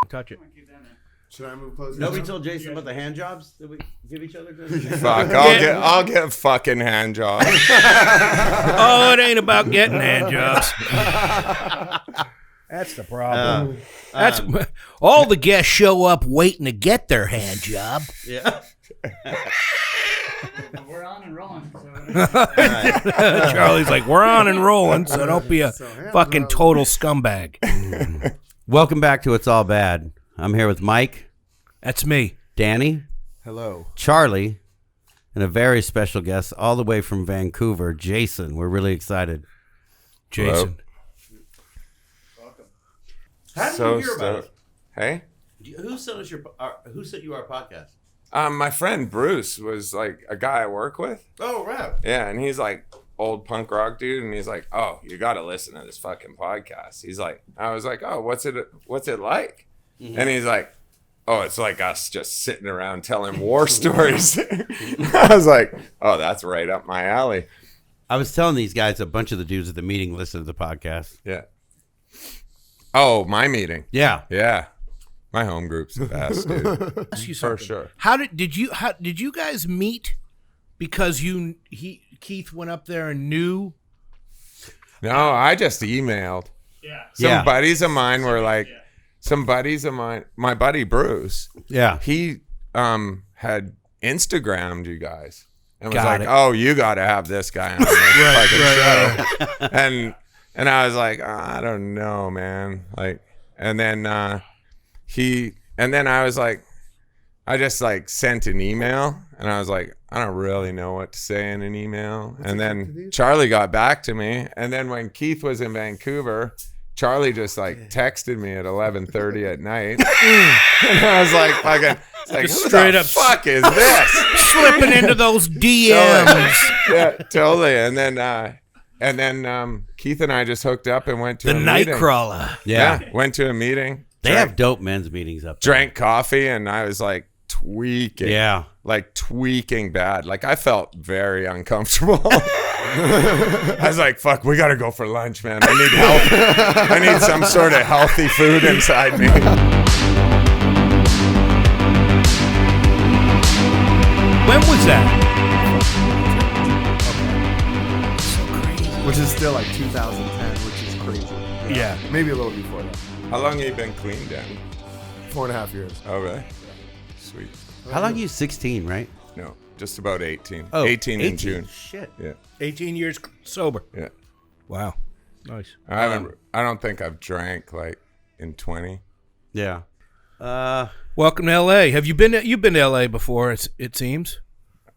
touch it. Should I move closer? Nobody told Jason about the hand jobs that we give each other. Fuck, I'll get fucking hand jobs. Oh, it ain't about getting hand jobs. That's the problem. That's all the guests show up waiting to get their hand job. Yeah. We're on and rolling. Charlie's like, we're on and rolling, so don't be a fucking total scumbag. Welcome back to It's All Bad. I'm here with Mike. That's me. Danny. Hello. Charlie. And a very special guest all the way from Vancouver, Jason. We're really excited. Jason. Welcome. How did you hear about it? Hey? Who sent us who sent you our podcast? My friend Bruce was like a guy I work with. Oh, right. Yeah, and he's like old punk rock dude, and he's like, "Oh, you got to listen to this fucking podcast." He's like, I was like, "Oh, what's it like?" Mm-hmm. And he's like, "Oh, it's like us just sitting around telling war stories." I was like, "Oh, that's right up my alley." I was telling these guys, a bunch of the dudes at the meeting listened to the podcast. Yeah. Oh, my meeting. Yeah. Yeah. My home group's the best, dude. For sure. How did you guys meet? Because Keith went up there and knew. No, I just emailed. Yeah. Some buddies of mine were like, my buddy Bruce. Yeah. He had Instagrammed you guys and was Got like, it. "Oh, you got to have this guy on the fucking show." And I was like, "I don't know, man." Like, and then I was like, I just like sent an email, and I was like, I don't really know what to say in an email. And then Charlie got back to me, and then when Keith was in Vancouver, Charlie just like texted me at 11:30 at night, and I was like, fucking, it's like, who straight the up fuck is this? Slipping into those DMs. Yeah, totally. And then Keith and I just hooked up and went to The a meeting. Nightcrawler. Yeah. Went to a meeting. They have dope men's meetings up there. Drank coffee, and I was like tweaking. Yeah. Like tweaking bad. Like I felt very uncomfortable. I was like, fuck, we got to go for lunch, man. I need help. I need some sort of healthy food inside me. When was that? Which is still like 2010, which is crazy. Yeah. Maybe a little before that. How long have you been clean, Dan? 4.5 years. Oh, really? Sweet. How long are you? 16, right? No, just about 18. Oh, 18 in June. Shit. Yeah. 18 years sober. Yeah. Wow. Nice. I don't think I've drank like in 20. Yeah. Welcome to LA. Have you been? You've been to LA before? It seems.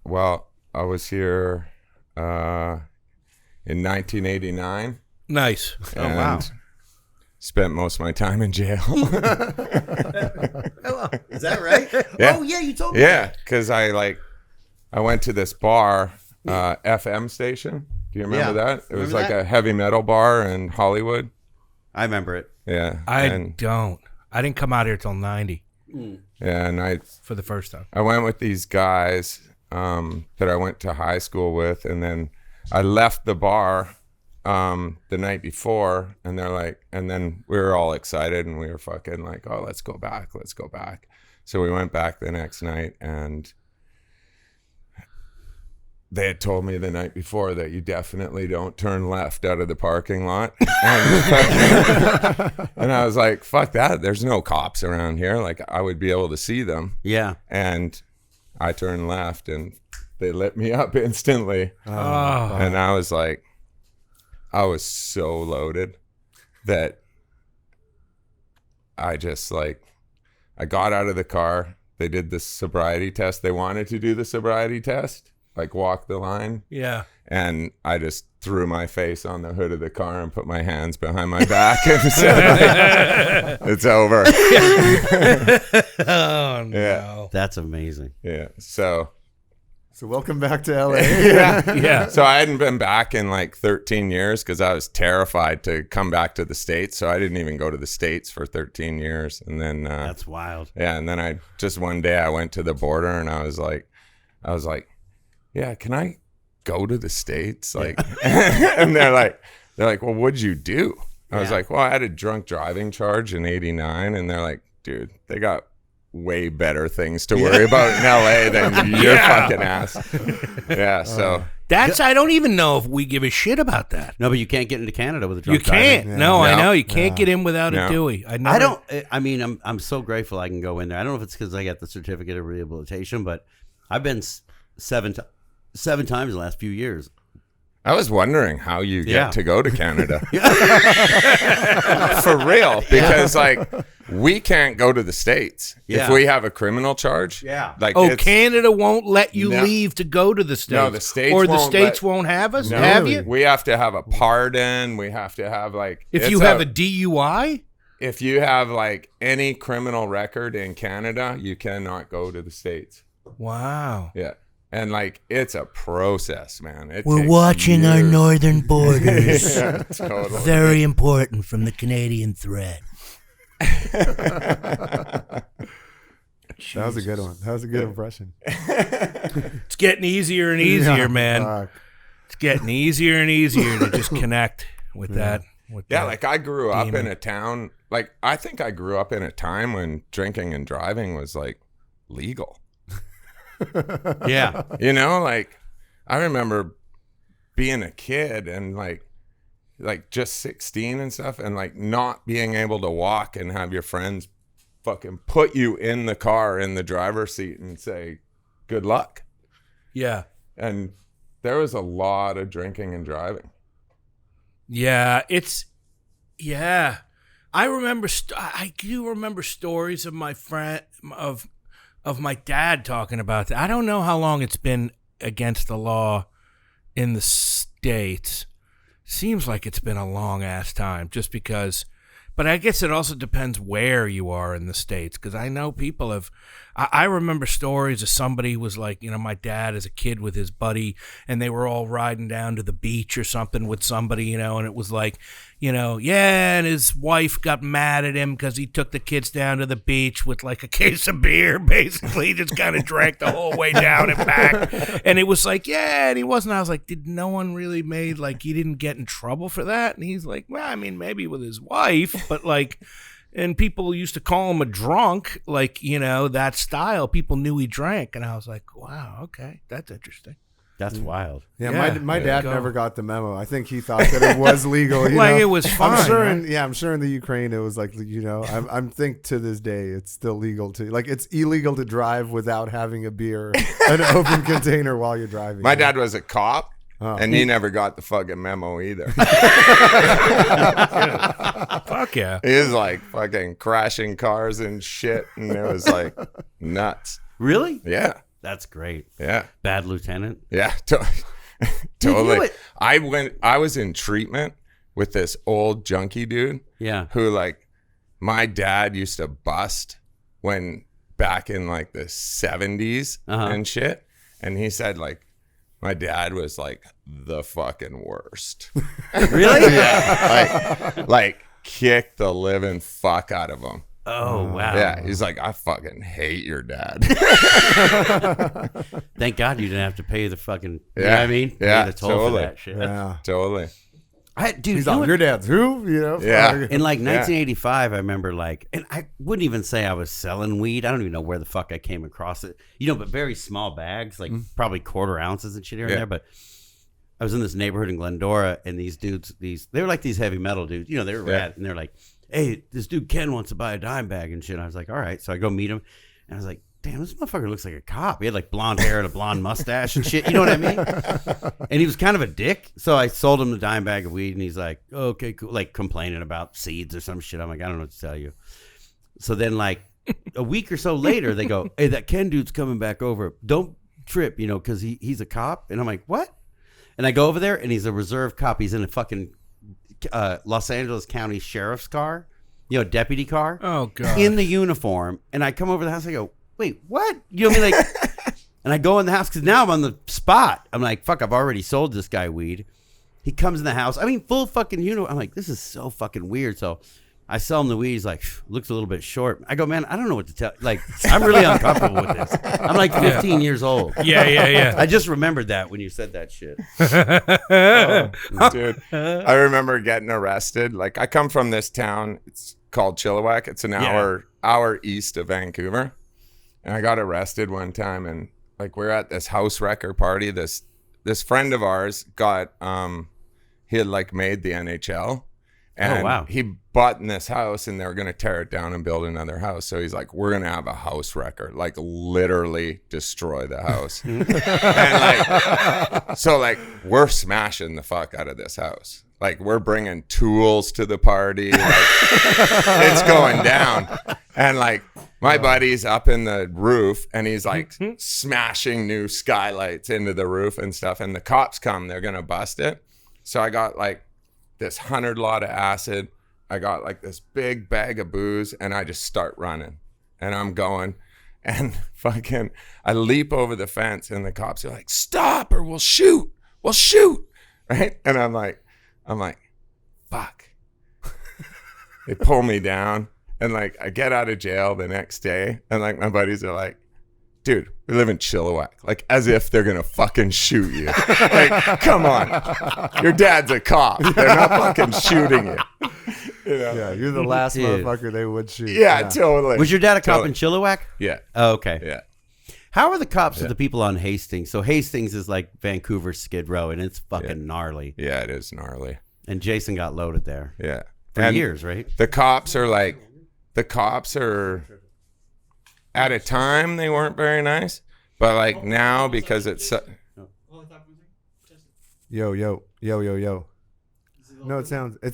Well, I was here in 1989. Nice. Oh, wow. Spent most of my time in jail. Is that right? Yeah. Oh, yeah, you told me. Yeah, because I went to this bar, FM station. Do you remember that? It was Remember like that? a heavy metal bar in Hollywood. I remember it. Yeah. I and, don't. I didn't come out here till 90 yeah, and for the first time. I went with these guys that I went to high school with, and then I left the bar the night before, and they're like, and then we were all excited, and we were fucking like, oh, let's go back. So we went back the next night, and they had told me the night before that you definitely don't turn left out of the parking lot. And I was like, fuck that. There's no cops around here. Like, I would be able to see them. Yeah. And I turned left, and they lit me up instantly. Oh. And I was like, I was so loaded that I just like, I got out of the car. They did the sobriety test. They wanted to do the sobriety test, like walk the line. Yeah. And I just threw my face on the hood of the car and put my hands behind my back and said, it's over. Oh, no. Yeah. That's amazing. Yeah. So welcome back to LA. Yeah. So I hadn't been back in like 13 years because I was terrified to come back to the States. So I didn't even go to the States for 13 years. And then That's wild. yeah, and then I just one day I went to the border and I was like, yeah, can I go to the States? Like, and they're like, well, what'd you do? I was like, well, I had a drunk driving charge in '89, and they're like, dude, they got way better things to worry about in LA than your fucking ass. Yeah, so I don't even know if we give a shit about that. No, but you can't get into Canada with a You drunk can't. driving. No, I know. You can't get in without a Dewey. I don't. I mean, I'm so grateful I can go in there. I don't know if it's because I got the certificate of rehabilitation, but I've been seven times in the last few years. I was wondering how you get to go to Canada. For real. Because, like, we can't go to the States. Yeah. If we have a criminal charge. Yeah. Like, Canada won't let you leave to go to the States. No, the States or the won't States won't have us? No, have you? We have to have a pardon. We have to have, like... If you have a DUI? If you have, like, any criminal record in Canada, you cannot go to the States. Wow. Yeah. And, like, it's a process, man. We're watching our northern borders. Yeah, totally. Very important from the Canadian threat. That was a good one. That was a good impression. It's getting easier and easier, man. Fuck. It's getting easier and easier to just connect with that. Yeah, like I grew up in a town, like I think I grew up in a time when drinking and driving was like legal. Yeah. You know, like I remember being a kid and like just 16 and stuff and like not being able to walk and have your friends fucking put you in the car in the driver's seat and say, good luck. Yeah. And there was a lot of drinking and driving. Yeah, I remember. I do remember stories of my friend of my dad talking about that. I don't know how long it's been against the law in the States. Seems like it's been a long ass time, just because. But I guess it also depends where you are in the States, because I know people have. I remember stories of somebody was like, my dad as a kid with his buddy, and they were all riding down to the beach or something with somebody, and it was like, and his wife got mad at him because he took the kids down to the beach with like a case of beer, basically, just kind of drank the whole way down and back. And it was like, and he wasn't. I was like, did no one really made, like, he didn't get in trouble for that? And he's like, well, I mean, maybe with his wife, but like, and people used to call him a drunk, like, that style. People knew he drank. And I was like, wow, okay, that's interesting. That's wild. Yeah, my dad never got the memo. I think he thought that it was legal. It was fine. I'm sure in the Ukraine it was like, I'm think to this day it's still legal to, like, it's illegal to drive without having a beer, an open container while you're driving. My dad was a cop. And he never got the fucking memo either. Fuck yeah. He was like fucking crashing cars and shit. And it was like nuts. Really? Yeah. That's great. Yeah. Bad lieutenant. Yeah. Totally. I was in treatment with this old junkie dude. Yeah. Who, like, my dad used to bust when back in like the 70s and shit. And he said, like, my dad was like the fucking worst. Really? Yeah. Like kick the living fuck out of him. Oh, wow. Yeah. He's like, I fucking hate your dad. Thank God you didn't have to pay the fucking, you know Yeah. what I mean? Yeah, Pay the toll totally. for that shit. Yeah. Totally. Dude, He's like, your dad's who? Yeah. in like 1985, I remember, like, and I wouldn't even say I was selling weed. I don't even know where the fuck I came across it. But very small bags, like probably quarter ounces and shit here and there. But I was in this neighborhood in Glendora, and these dudes, they were like these heavy metal dudes. They were rad, and they're like, hey, this dude Ken wants to buy a dime bag and shit. I was like, all right. So I go meet him, and I was like, damn, this motherfucker looks like a cop. He had like blonde hair and a blonde mustache and shit. You know what I mean? And he was kind of a dick. So I sold him the dime bag of weed, and he's like, okay, cool. Like complaining about seeds or some shit. I'm like, I don't know what to tell you. So then, like, a week or so later, they go, hey, that Ken dude's coming back over. Don't trip, because he's a cop. And I'm like, what? And I go over there, and he's a reserve cop. He's in a fucking Los Angeles County Sheriff's car, deputy car. Oh, God. In the uniform. And I come over to the house, I go, wait, what? You know what I mean? Like, and I go in the house because now I'm on the spot. I'm like, fuck, I've already sold this guy weed. He comes in the house. I mean, full fucking I'm like, this is so fucking weird. So I sell him the weed. He's like, looks a little bit short. I go, man, I don't know what to tell. Like, I'm really uncomfortable with this. I'm like 15 years old. Yeah. I just remembered that when you said that shit. Dude, I remember getting arrested. Like, I come from this town. It's called Chilliwack. It's an hour east of Vancouver. And I got arrested one time, and like we're at this house wrecker party. This friend of ours got he had like made the NHL. And he bought in this house, and they were going to tear it down and build another house. So he's like, we're going to have a house wrecker, like literally destroy the house. And like, so like we're smashing the fuck out of this house. Like we're bringing tools to the party. Like, it's going down. And like my buddy's up in the roof, and he's like smashing new skylights into the roof and stuff. And the cops come, they're going to bust it. So I got like this 100 lot of acid. I got like this big bag of booze, and I just start running, and I'm going, and fucking I leap over the fence, and the cops are like, stop or we'll shoot, right? And I'm like fuck. They pull me down, and like I get out of jail the next day, and like my buddies are like, dude, we live in Chilliwack. Like, as if they're going to fucking shoot you. Like, come on. Your dad's a cop. They're not fucking shooting you. You know? Yeah, you're the last motherfucker they would shoot. Yeah, totally. Was your dad a cop in Chilliwack? Yeah. Oh, okay. Yeah. How are the cops with the people on Hastings? So Hastings is like Vancouver Skid Row, and it's fucking gnarly. Yeah, it is gnarly. And Jason got loaded there. Yeah. For years, right? The cops are at a time they weren't very nice, but like now because it's yo. No, it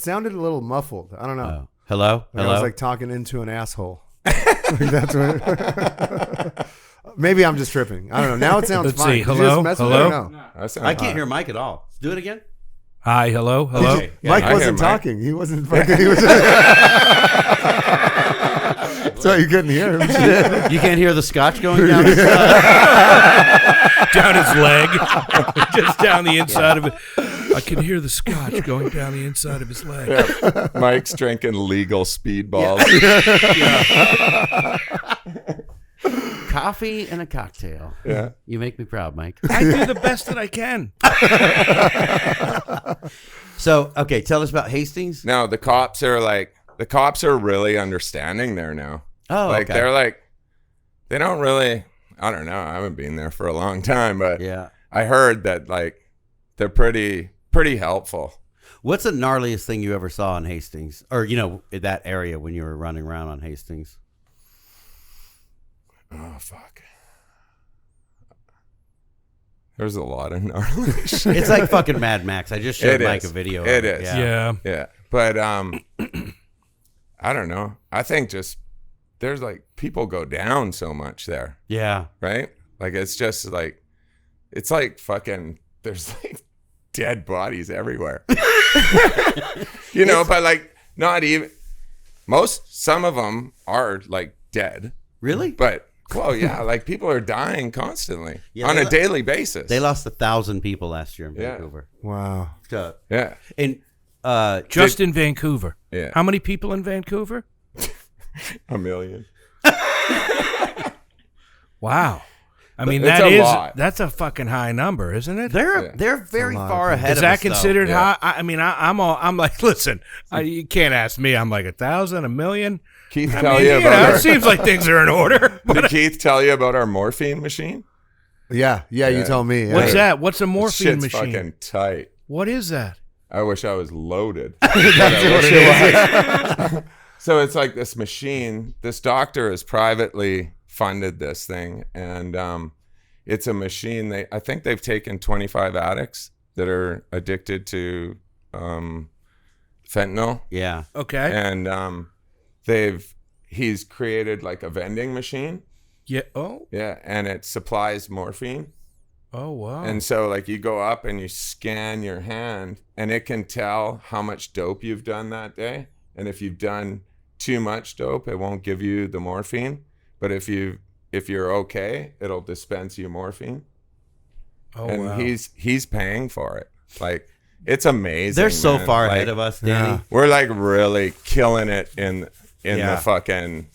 sounded a little muffled. I don't know. Hello? Like I was like talking into an asshole. Like that's what. Maybe I'm just tripping. I don't know. Now it sounds Let's fine. see. Hello? Hello. I can't hear Mike at all. Do it again. Hi, hello. Mike I wasn't hear Mike. talking. He wasn't fucking. He was. So you couldn't hear him. You can't hear the scotch going down his Down his leg, just down the inside of it. I can hear the scotch going down the inside of his leg. Yeah. Mike's drinking legal speedballs. Coffee and a cocktail. Yeah. You make me proud, Mike. I do the best that I can. So, okay, tell us about Hastings. No, the cops are really understanding there now. Oh, like okay. they're like, they don't really, I don't know. I haven't been there for a long time, but Yeah. I heard that like they're pretty helpful. What's the gnarliest thing you ever saw in Hastings? Or, in that area when you were running around on Hastings? Oh fuck. There's a lot of gnarly shit. It's like fucking Mad Max. I just showed It Mike is. a video. It of it. is. Yeah. Yeah. But I don't know. I think just there's like people go down so much there, Yeah. right? Like it's just like it's like fucking there's like dead bodies everywhere. But like not even some of them are like dead. Really? But well, yeah, like people are dying constantly Yeah, on a daily basis. They lost 1,000 people last year in Yeah. Vancouver. Wow. Yeah. And Just in Vancouver. Yeah. How many people in Vancouver? 1 million. Wow. I mean, It's a lot. that's a fucking high number, isn't it? they're very lot of far people. ahead Is of that us, though. considered Yeah. high? I'm like, listen, you can't ask me. I'm like 1,000, 1 million. Keith I tell mean, you about it seems like things are in order. Did Keith tell you about our morphine machine? Yeah. You told me. Yeah. What's that? What's a This morphine shit's machine? fucking tight. What is that? I wish I was loaded. That's what it is. So it's like this machine. This doctor has privately funded this thing, and it's a machine. I think they've taken 25 addicts that are addicted to fentanyl, Yeah. and Okay. he's created like a vending machine. Yeah. Oh. Yeah, and it supplies morphine. Oh, wow. And so like you go up and you scan your hand, and it can tell how much dope you've done that day. And if you've done too much dope, it won't give you the morphine. But if you're okay, it'll dispense you morphine. oh, And wow. he's paying for it. Like it's amazing. They're so man. far Like, ahead of us, Danny. Yeah. We're like really killing it in Yeah. the fucking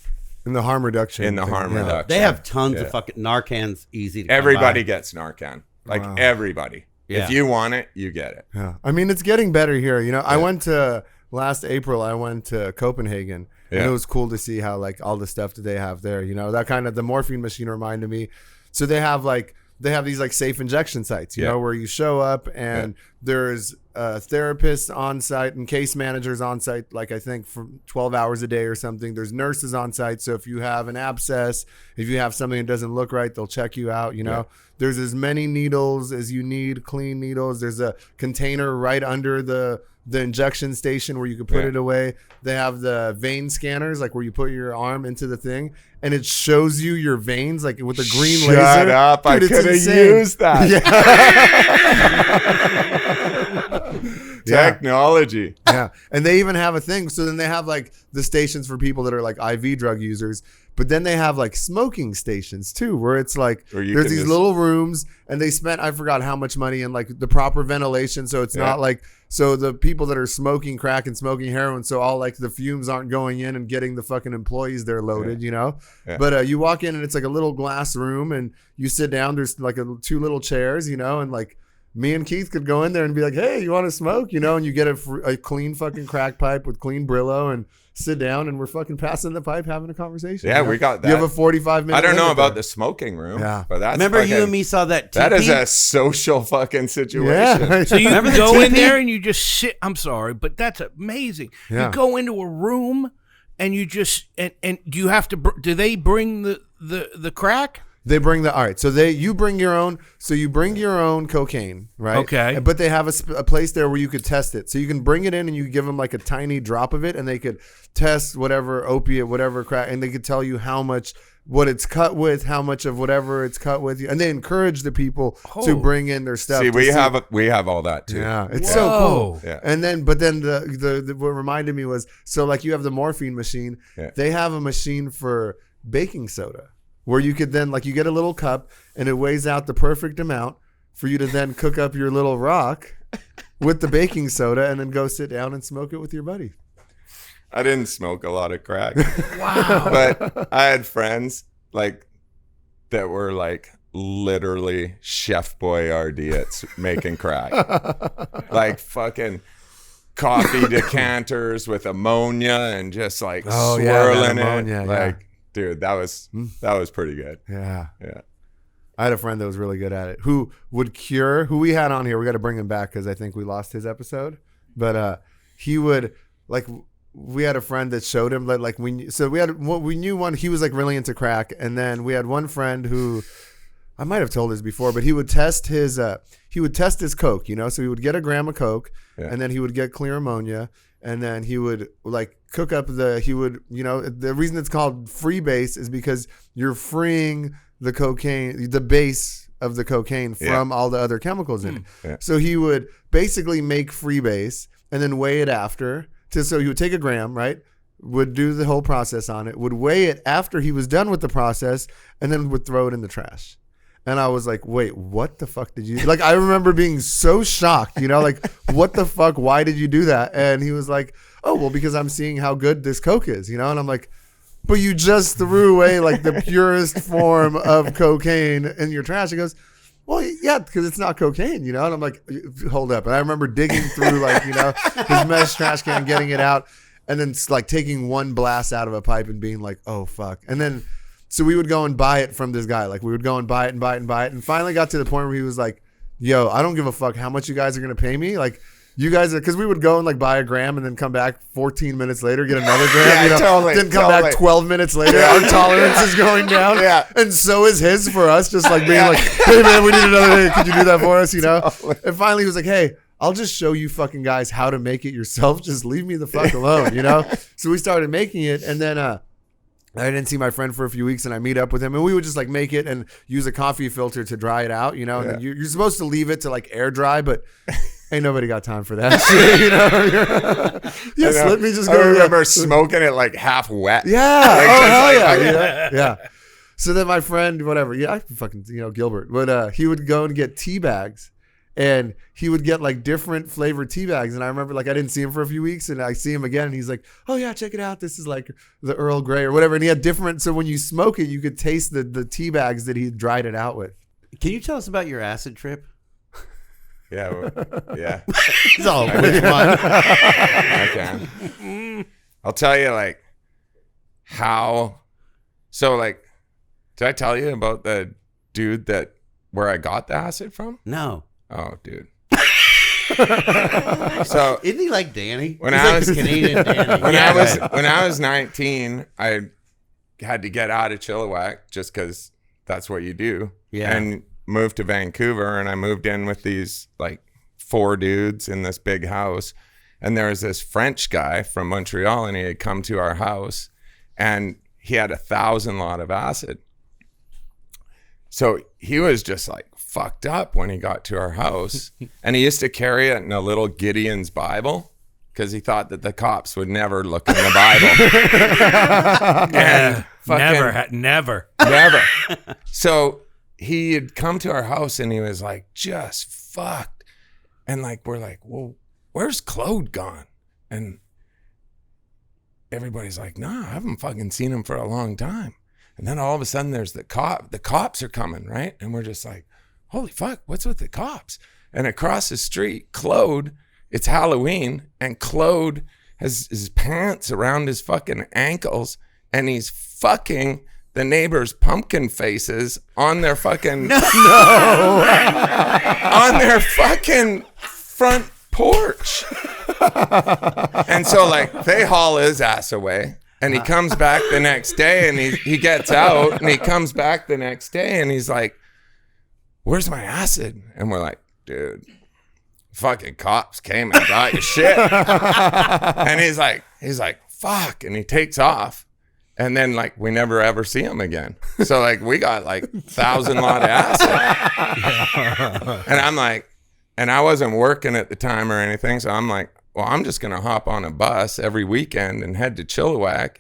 In the harm reduction. in the thing, harm yeah. reduction. They have tons Yeah. of fucking Narcan's easy to come Everybody by. gets Narcan. Like Wow. everybody. Yeah. If you want it, you get it. Yeah. I mean, it's getting better here. I went to last April. I went to Copenhagen, And it was cool to see how like all the stuff that they have there, you know, that kind of the Morphine Machine reminded me. So they have these like safe injection sites, you know, where you show up and there's therapists on site and case managers on site, like I think for 12 hours a day or something. There's nurses on site. So if you have an abscess, if you have something that doesn't look right, they'll check you out, you know. There's as many needles as you need, clean needles. There's a container right under the injection station where you can put it away. They have the vein scanners, like where you put your arm into the thing and it shows you your veins, like with a green laser. Shut up. Dude, I could have used that. Technology. Yeah. And they even have a thing. So then they have like the stations for people that are like IV drug users. But then they have like smoking stations too, where it's like there's these little rooms and they spent, I forgot how much money in like the proper ventilation. So it's not like, so the people that are smoking crack and smoking heroin, so all like the fumes aren't going in and getting the fucking employees there loaded, you know? Yeah. But you walk in and it's like a little glass room and you sit down, there's like two little chairs, you know, and like me and Keith could go in there and be like, hey, you want to smoke? You know, and you get a clean fucking crack pipe with clean Brillo and sit down and we're fucking passing the pipe, having a conversation. Yeah, you know? We got that. You have a 45-minute. I don't know about the smoking room. Yeah, but that's remember fucking, you and me saw that. That is a social fucking situation. Yeah. So you go in there and you just sit. I'm sorry, but that's amazing. Yeah. You go into a room and you just and you have to. Do they bring the crack? They bring all right. So you bring your own. So you bring your own cocaine, right? Okay. But they have a place there where you could test it. So you can bring it in and you give them like a tiny drop of it, and they could test whatever opiate, whatever crack, and they could tell you how much, what it's cut with, how much of whatever it's cut with, and they encourage the people to bring in their stuff. See, we have all that too. Yeah, it's so cool. Yeah. And then, but then the what reminded me was, so like you have the Morphine Machine. Yeah. They have a machine for baking soda, where you could then, like, you get a little cup and it weighs out the perfect amount for you to then cook up your little rock with the baking soda and then go sit down and smoke it with your buddy. I didn't smoke a lot of crack. Wow. But I had friends like that were like literally Chef Boyardee at making crack. Like fucking coffee decanters with ammonia and just like swirling it. Like, dude, that was pretty good. Yeah. Yeah. I had a friend that was really good at it who we had on here. We got to bring him back because I think we lost his episode. But he would, like, we had a friend that showed him that, like, we knew one, he was like really into crack. And then we had one friend who, I might have told this before, but he would test his Coke, you know? So he would get a gram of Coke and then he would get clear ammonia. And then he would like cook up the reason it's called freebase is because you're freeing the cocaine, the base of the cocaine from all the other chemicals in it. Yeah. So he would basically make freebase and then weigh it after. So he would take a gram, right? Would do the whole process on it, would weigh it after he was done with the process, and then would throw it in the trash. And I was like, wait, what the fuck did you do? Like, I remember being so shocked, you know, like, what the fuck? Why did you do that? And he was like, oh, well, because I'm seeing how good this Coke is, you know? And I'm like, but you just threw away like the purest form of cocaine in your trash. He goes, well, yeah, because it's not cocaine, you know? And I'm like, hold up. And I remember digging through like, you know, his mesh trash can, getting it out, and then like taking one blast out of a pipe and being like, oh, fuck. And then, so we would go and buy it from this guy. Like, we would go and buy it and buy it and buy it. And finally got to the point where he was like, yo, I don't give a fuck how much you guys are going to pay me. Like, you guys are, because we would go and like buy a gram and then come back 14 minutes later, get another gram, then come back 12 minutes later. Our tolerance is going down. Yeah. And so is his for us, just like being like, hey man, we need another day. Could you do that for us? You know? And finally he was like, hey, I'll just show you fucking guys how to make it yourself. Just leave me the fuck alone, you know? So we started making it, and then I didn't see my friend for a few weeks, and I meet up with him, and we would just like make it and use a coffee filter to dry it out, you know? And then you're supposed to leave it to like air dry, but ain't nobody got time for that shit, you know? Yes, let me just go. I remember smoking it like half wet. Yeah. Like, hell yeah. Yeah. So then my friend, whatever, I fucking, you know, Gilbert, but he would go and get tea bags. And he would get like different flavored tea bags. And I remember like I didn't see him for a few weeks, and I see him again, and he's like, oh yeah, check it out. This is like the Earl Grey or whatever. And he had different, so when you smoke it, you could taste the tea bags that he dried it out with. Can you tell us about your acid trip? Yeah. Yeah. It's all which one? I can. I'll tell you, like, so like, did I tell you about the dude where I got the acid from? No. Oh, dude. So Isn't he like Danny? When He's I like was- the Canadian Danny. when Yeah. I was 19, I had to get out of Chilliwack just because that's what you do. Yeah. And moved to Vancouver, and I moved in with these like 4 dudes in this big house. And there was this French guy from Montreal, and he had come to our house, and he had 1,000 lot of acid. So he was just like fucked up when he got to our house. And he used to carry it in a little Gideon's Bible because he thought that the cops would never look in the Bible. And fucking Never. never. So he had come to our house and he was like just fucked. And like, we're like, well, where's Claude gone? And everybody's like, nah, I haven't fucking seen him for a long time. And then all of a sudden there's the cops are coming, right? And we're just like, holy fuck, what's with the cops? And across the street, Claude, it's Halloween, and Claude has his pants around his fucking ankles, and he's fucking the neighbors' pumpkin faces on their fucking on their fucking front porch. And so like they haul his ass away, and he comes back the next day, and he gets out, and he comes back the next day, and he's like, where's my acid? And we're like, dude, fucking cops came and got your shit. And he's like, fuck. And he takes off. And then like, we never ever see him again. So like, we got like 1,000 lot of acid. And I'm like, and I wasn't working at the time or anything. So I'm like, well, I'm just going to hop on a bus every weekend and head to Chilliwack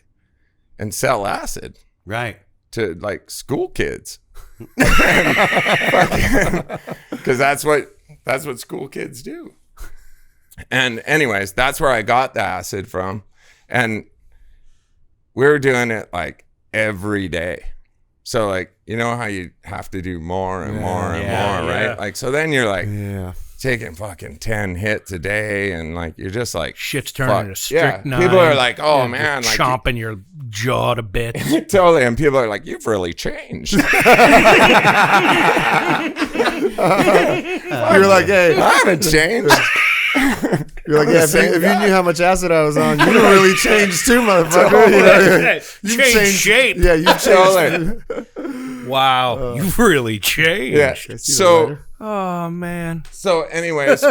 and sell acid Right. to like school kids. Because that's what school kids do. And anyways, that's where I got the acid from. And we were doing it like every day. So like, you know how you have to do more and more and more, right? Like, so then you're like taking fucking 10 hits a day, and like, you're just like, Shit's turning to strychnine. People are like, oh man, like chomping your jaw to bits. totally. And people are like, you've really changed. You're like, hey, I haven't changed. you're like, yeah. If you knew how much acid I was on, you really changed too, motherfucker. You know, Change shape. Yeah, you changed. Wow, you've really changed. Yeah. So, Oh man. so anyways,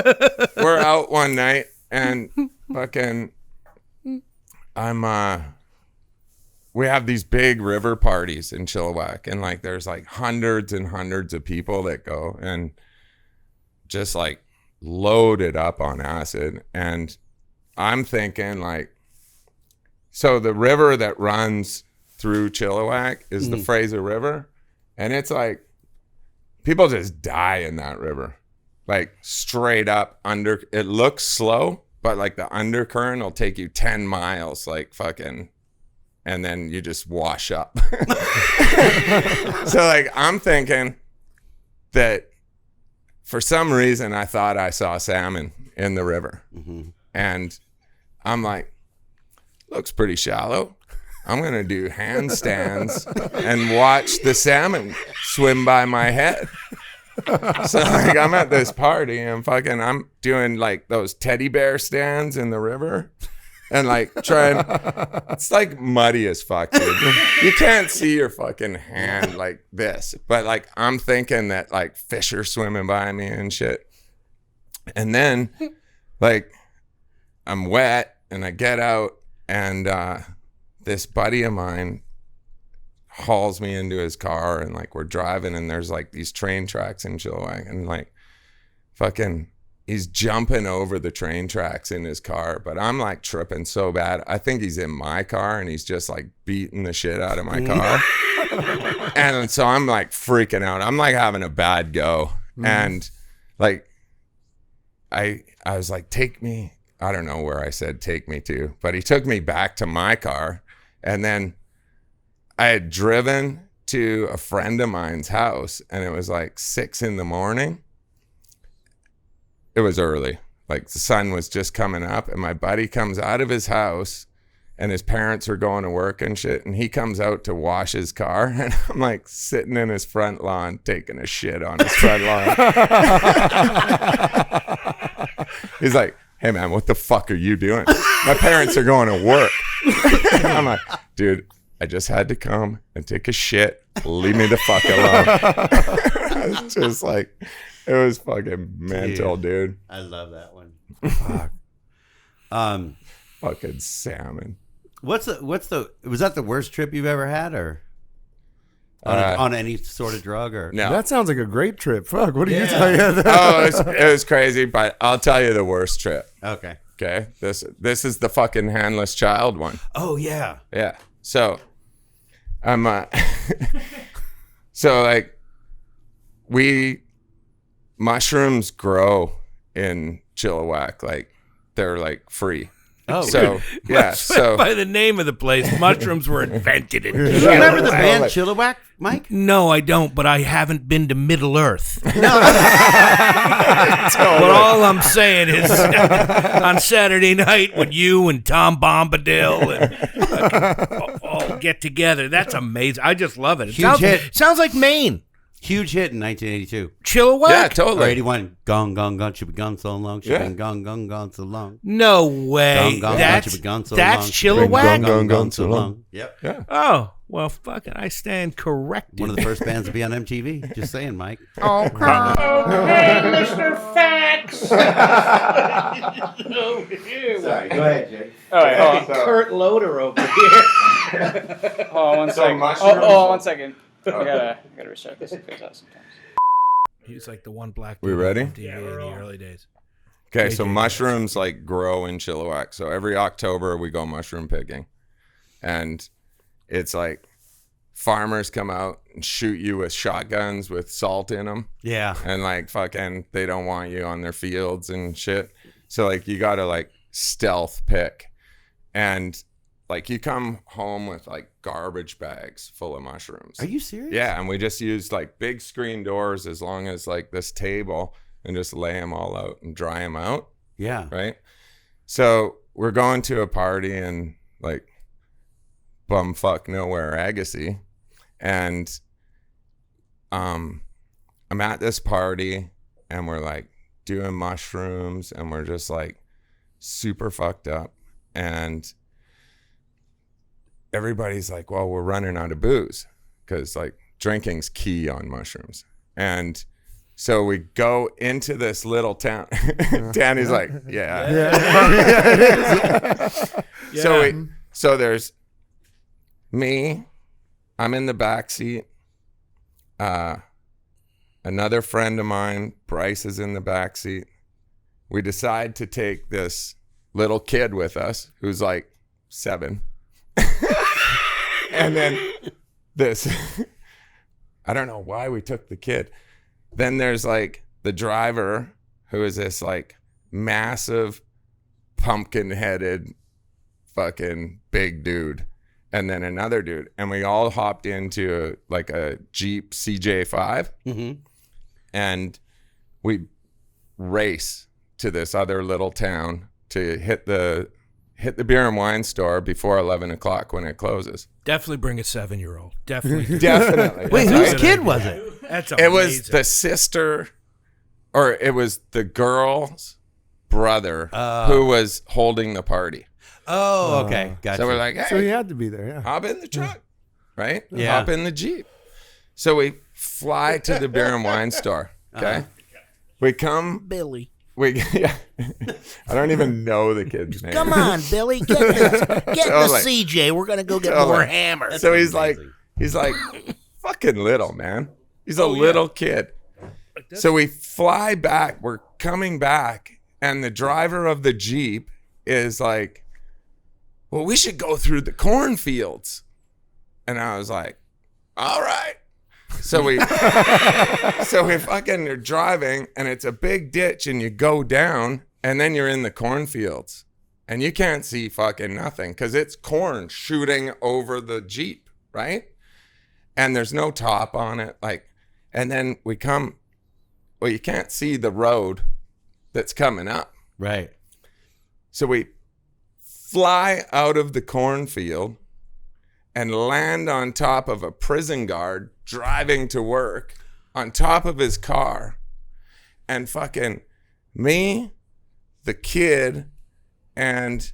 we're out one night, and fucking, we have these big river parties in Chilliwack, and like, there's like hundreds and hundreds of people that go and just like loaded up on acid. And I'm thinking like, so the river that runs through Chilliwack is the Fraser River, and it's like, people just die in that river, like straight up under. It looks slow, but like the undercurrent will take you 10 miles, like fucking, and then you just wash up. So like, I'm thinking that for some reason I thought I saw salmon in the river. And I'm like, looks pretty shallow. I'm going to do handstands and watch the salmon swim by my head. So like, I'm at this party and fucking, I'm doing like those teddy bear stands in the river, and like trying, it's like muddy as fuck, dude. You can't see your fucking hand like this, but like, I'm thinking that like fish are swimming by me and shit. And then like, I'm wet and I get out, and this buddy of mine hauls me into his car, and like, we're driving, and there's like these train tracks in Chilliwack, and like fucking, he's jumping over the train tracks in his car, but I'm like tripping so bad. I think he's in my car, and he's just like beating the shit out of my car. And so I'm like freaking out. I'm like having a bad go. And like, I was like, take me, I don't know where I said take me to, but he took me back to my car. And then I had driven to a friend of mine's house, and it was like 6 a.m. It was early. Like the sun was just coming up, and my buddy comes out of his house and his parents are going to work and shit, and he comes out to wash his car, and I'm like sitting in his front lawn taking a shit on his front lawn. He's like, hey man, what the fuck are you doing? My parents are going to work. I'm like, dude, I just had to come and take a shit. Leave me the fuck alone. It's just like, it was fucking mental, dude. I love that one. Fuck. Um, Fucking salmon. was that the worst trip you've ever had, or on any sort of drug, or No. That sounds like a great trip. Fuck, what are you talking about? Oh, it was crazy, but I'll tell you the worst trip. Okay. Okay. This is the fucking handless child one. Oh yeah. Yeah. So I'm so like mushrooms grow in Chilliwack, like they're like free. Oh, So yeah, so By the name of the place, mushrooms were invented in do you remember the band like- Chilliwack, Mike? No, I don't, but I haven't been to Middle Earth. But all I'm saying is on Saturday night when you and Tom Bombadil and all get together, that's amazing. I just love it. It Huge hit. sounds like Maine. Huge hit in 1982. Chilliwack? yeah, Or totally. 81. Gone, gone, gone. She been gone so long. She Yeah. been gone, gone, gone so long. No way. Gone, gone, That's she been gone so that's long. She been Chilliwack? Gone, gone so long. Yep. Yeah. Oh, well, fucking, I stand corrected. One of the first bands to be on MTV. Just saying, Mike. Hey, Mr. Facts. Over here. Sorry, go ahead, Jay. All right, hold on. Kurt Loder over here. Hold on one second. mushrooms- Oh, 1 second. I gotta restart this. It goes out sometimes. He was like the one black We dude ready? on TV in the early days. Okay, so JJ. mushrooms like grow in Chilliwack. So every October we go mushroom picking. And it's like farmers come out and shoot you with shotguns with salt in them. Yeah. And like fucking they don't want you on their fields and shit. So like you got to like stealth pick. And like you come home with like garbage bags full of mushrooms. Are you serious? Yeah, and we just used like big screen doors as long as like this table and just lay them all out and dry them out, Yeah. right? So we're going to a party in like bumfuck nowhere Agassiz, and I'm at this party and we're like doing mushrooms and we're just like super fucked up, and everybody's like, well, we're running out of booze because like drinking's key on mushrooms. And so we go into this little town. Danny's like, yeah. So there's me, I'm in the back seat. Another friend of mine, Bryce, is in the back seat. We decide to take this little kid with us who's like 7. And then this, I don't know why we took the kid. Then there's like the driver who is this like massive pumpkin headed fucking big dude. And then another dude. And we all hopped into like a Jeep CJ5 Mm-hmm. and we race to this other little town to hit the beer and wine store before 11 o'clock when it closes. Definitely bring a 7-year-old. Definitely. Definitely. Wait, That's whose right. kid was it? That's amazing. It was the sister, or it was the girl's brother who was holding the party. Oh, okay. Gotcha. So we're like, hey, So he had to be there, yeah. hop in the truck, right? Yeah. Hop in the Jeep. So we fly to the beer and wine store, okay? We come, Billy. yeah. I don't even know the kid's name. Come on, Billy. Get the Totally. CJ. We're going to go get Totally. more hammers. So he's like fucking little, man. He's a little kid. So we fly back. We're coming back, and the driver of the Jeep is like, well, we should go through the cornfields. And I was like, all right. So we fucking are driving, and it's a big ditch, and you go down, and then you're in the cornfields, and you can't see fucking nothing because it's corn shooting over the Jeep, right? And there's no top on it, like. And then we come, well, you can't see the road that's coming up. Right. So we fly out of the cornfield and land on top of a prison guard driving to work on top of his car. And fucking me, the kid, and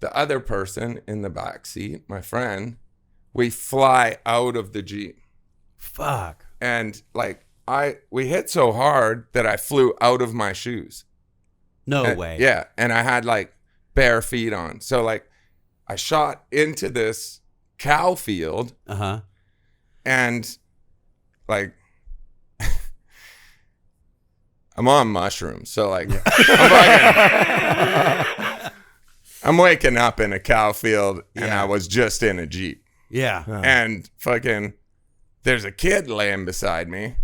the other person in the back seat, my friend, we fly out of the Jeep. Fuck. And like we hit so hard that I flew out of my shoes. No way. Yeah. And I had like bare feet on. So like I shot into this cow field. Uh-huh. And like I'm on mushrooms. So like I'm waking up in a cow field and I was just in a Jeep. Yeah. And fucking there's a kid laying beside me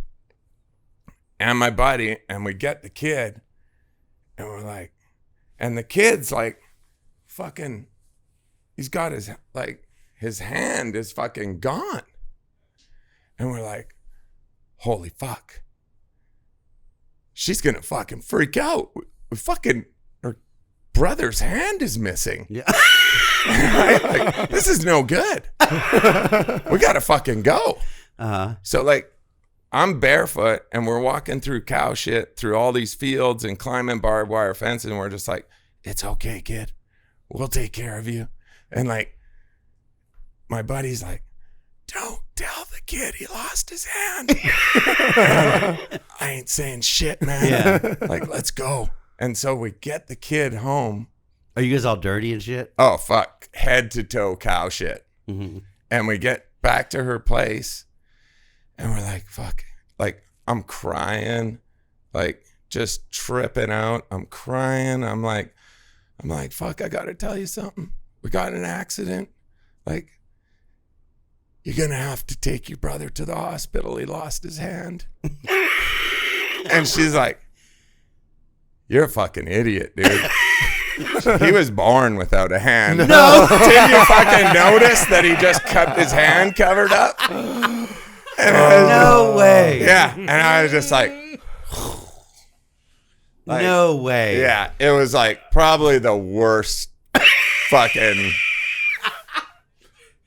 and my buddy, and we get the kid and we're like, and the kid's like fucking, he's got his hand is fucking gone. And we're like, holy fuck. She's gonna fucking freak out. Fucking her brother's hand is missing. Yeah. Right? Like, this is no good. We gotta fucking go. Uh-huh. So like I'm barefoot and we're walking through cow shit through all these fields and climbing barbed wire fences, and we're just like, it's okay, kid. We'll take care of you. And like my buddy's like, don't tell the kid he lost his hand. I ain't saying shit, man. Yeah. Like, let's go. And so we get the kid home. Are you guys all dirty and shit? Oh, fuck. Head to toe cow shit. Mm-hmm. And we get back to her place and we're like, fuck. Like, I'm crying, like just tripping out. I'm crying. I'm like, fuck, I got to tell you something. We got in an accident. Like, you're going to have to take your brother to the hospital. He lost his hand. And she's like, you're a fucking idiot, dude. He was born without a hand. No. Did you fucking notice that he just kept his hand covered up? And No way. Yeah. And I was just like, no way. yeah, it was like probably the worst fucking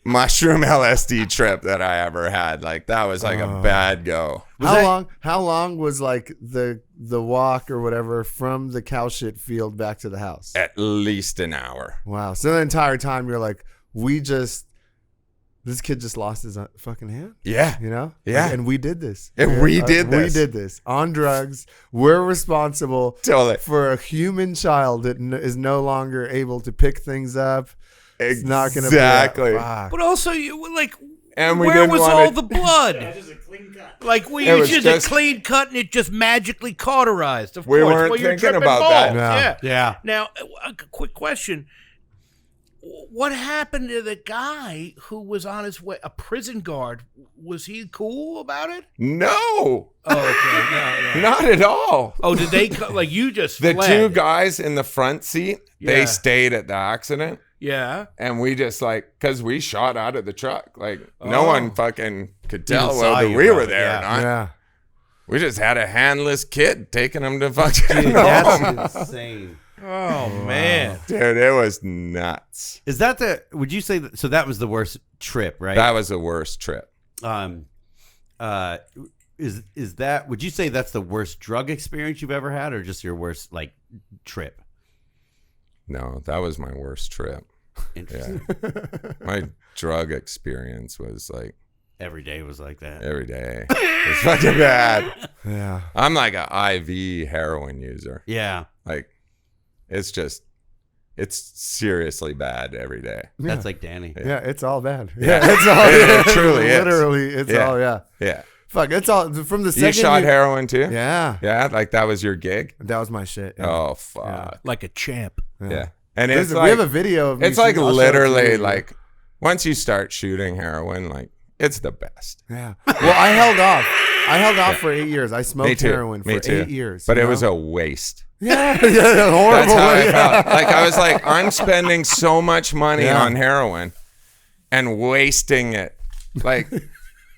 mushroom LSD trip that I ever had. Like that was like a bad go. How long was like the walk or whatever from the cow shit field back to the house? At least an hour. Wow. So the entire time you're like, this kid just lost his fucking hand, Yeah. you know? Yeah. And we did this. And we did this. We did this on drugs. We're responsible Totally. for a human child that is no longer able to pick things up. It's not going to be Exactly. But also, you like, And we where didn't was want all to- the blood? Like we It was just just- a clean cut and it just magically cauterized. Of We course, weren't well, you're thinking tripping about balls. that. Yeah. Yeah. Now, a quick question: what happened to the guy who was on his way? A prison guard? Was he cool about it? No. Oh, okay. No. Not at all. Oh, did they like you just The fled? two guys in the front seat, they Yeah. stayed at the accident. Yeah. And we just like, because we shot out of the truck. Like, no Oh. one fucking could tell Even saw whether you, we bro. were there Yeah. or not. Yeah. We just had a handless kid taking him to fucking Dude, home. that's insane. Oh man. Dude, it was nuts. Is that would you say so that was the worst trip, right? That was the worst trip. Is that, would you say that's the worst drug experience you've ever had, or just your worst like trip? No, that was my worst trip. Interesting. Yeah. My drug experience was like Every day was like that. every day. It was fucking bad. Yeah. I'm like an IV heroin user. Yeah. Like, it's seriously bad every day. That's like Danny. Yeah, it's all bad. Yeah, it's all. It truly is. Literally, it's Yeah. all. Yeah. Yeah. Fuck, it's all from the second. You shot heroin too? Yeah. Yeah, like that was your gig? That was my shit. Yeah. Oh, fuck. Like a champ. Yeah. And There's it's we like, have a video of me it's like shooting- I'll show it to literally you. like, once you start shooting heroin, like, it's the best. Yeah. Well, I held off. for 8 years. I Me smoked too. heroin Me for too. 8 years. But you it know? was a waste. yeah, That's horrible. how I yeah. felt. Like, I was like, I'm spending so much money Yeah. on heroin and wasting it. Like,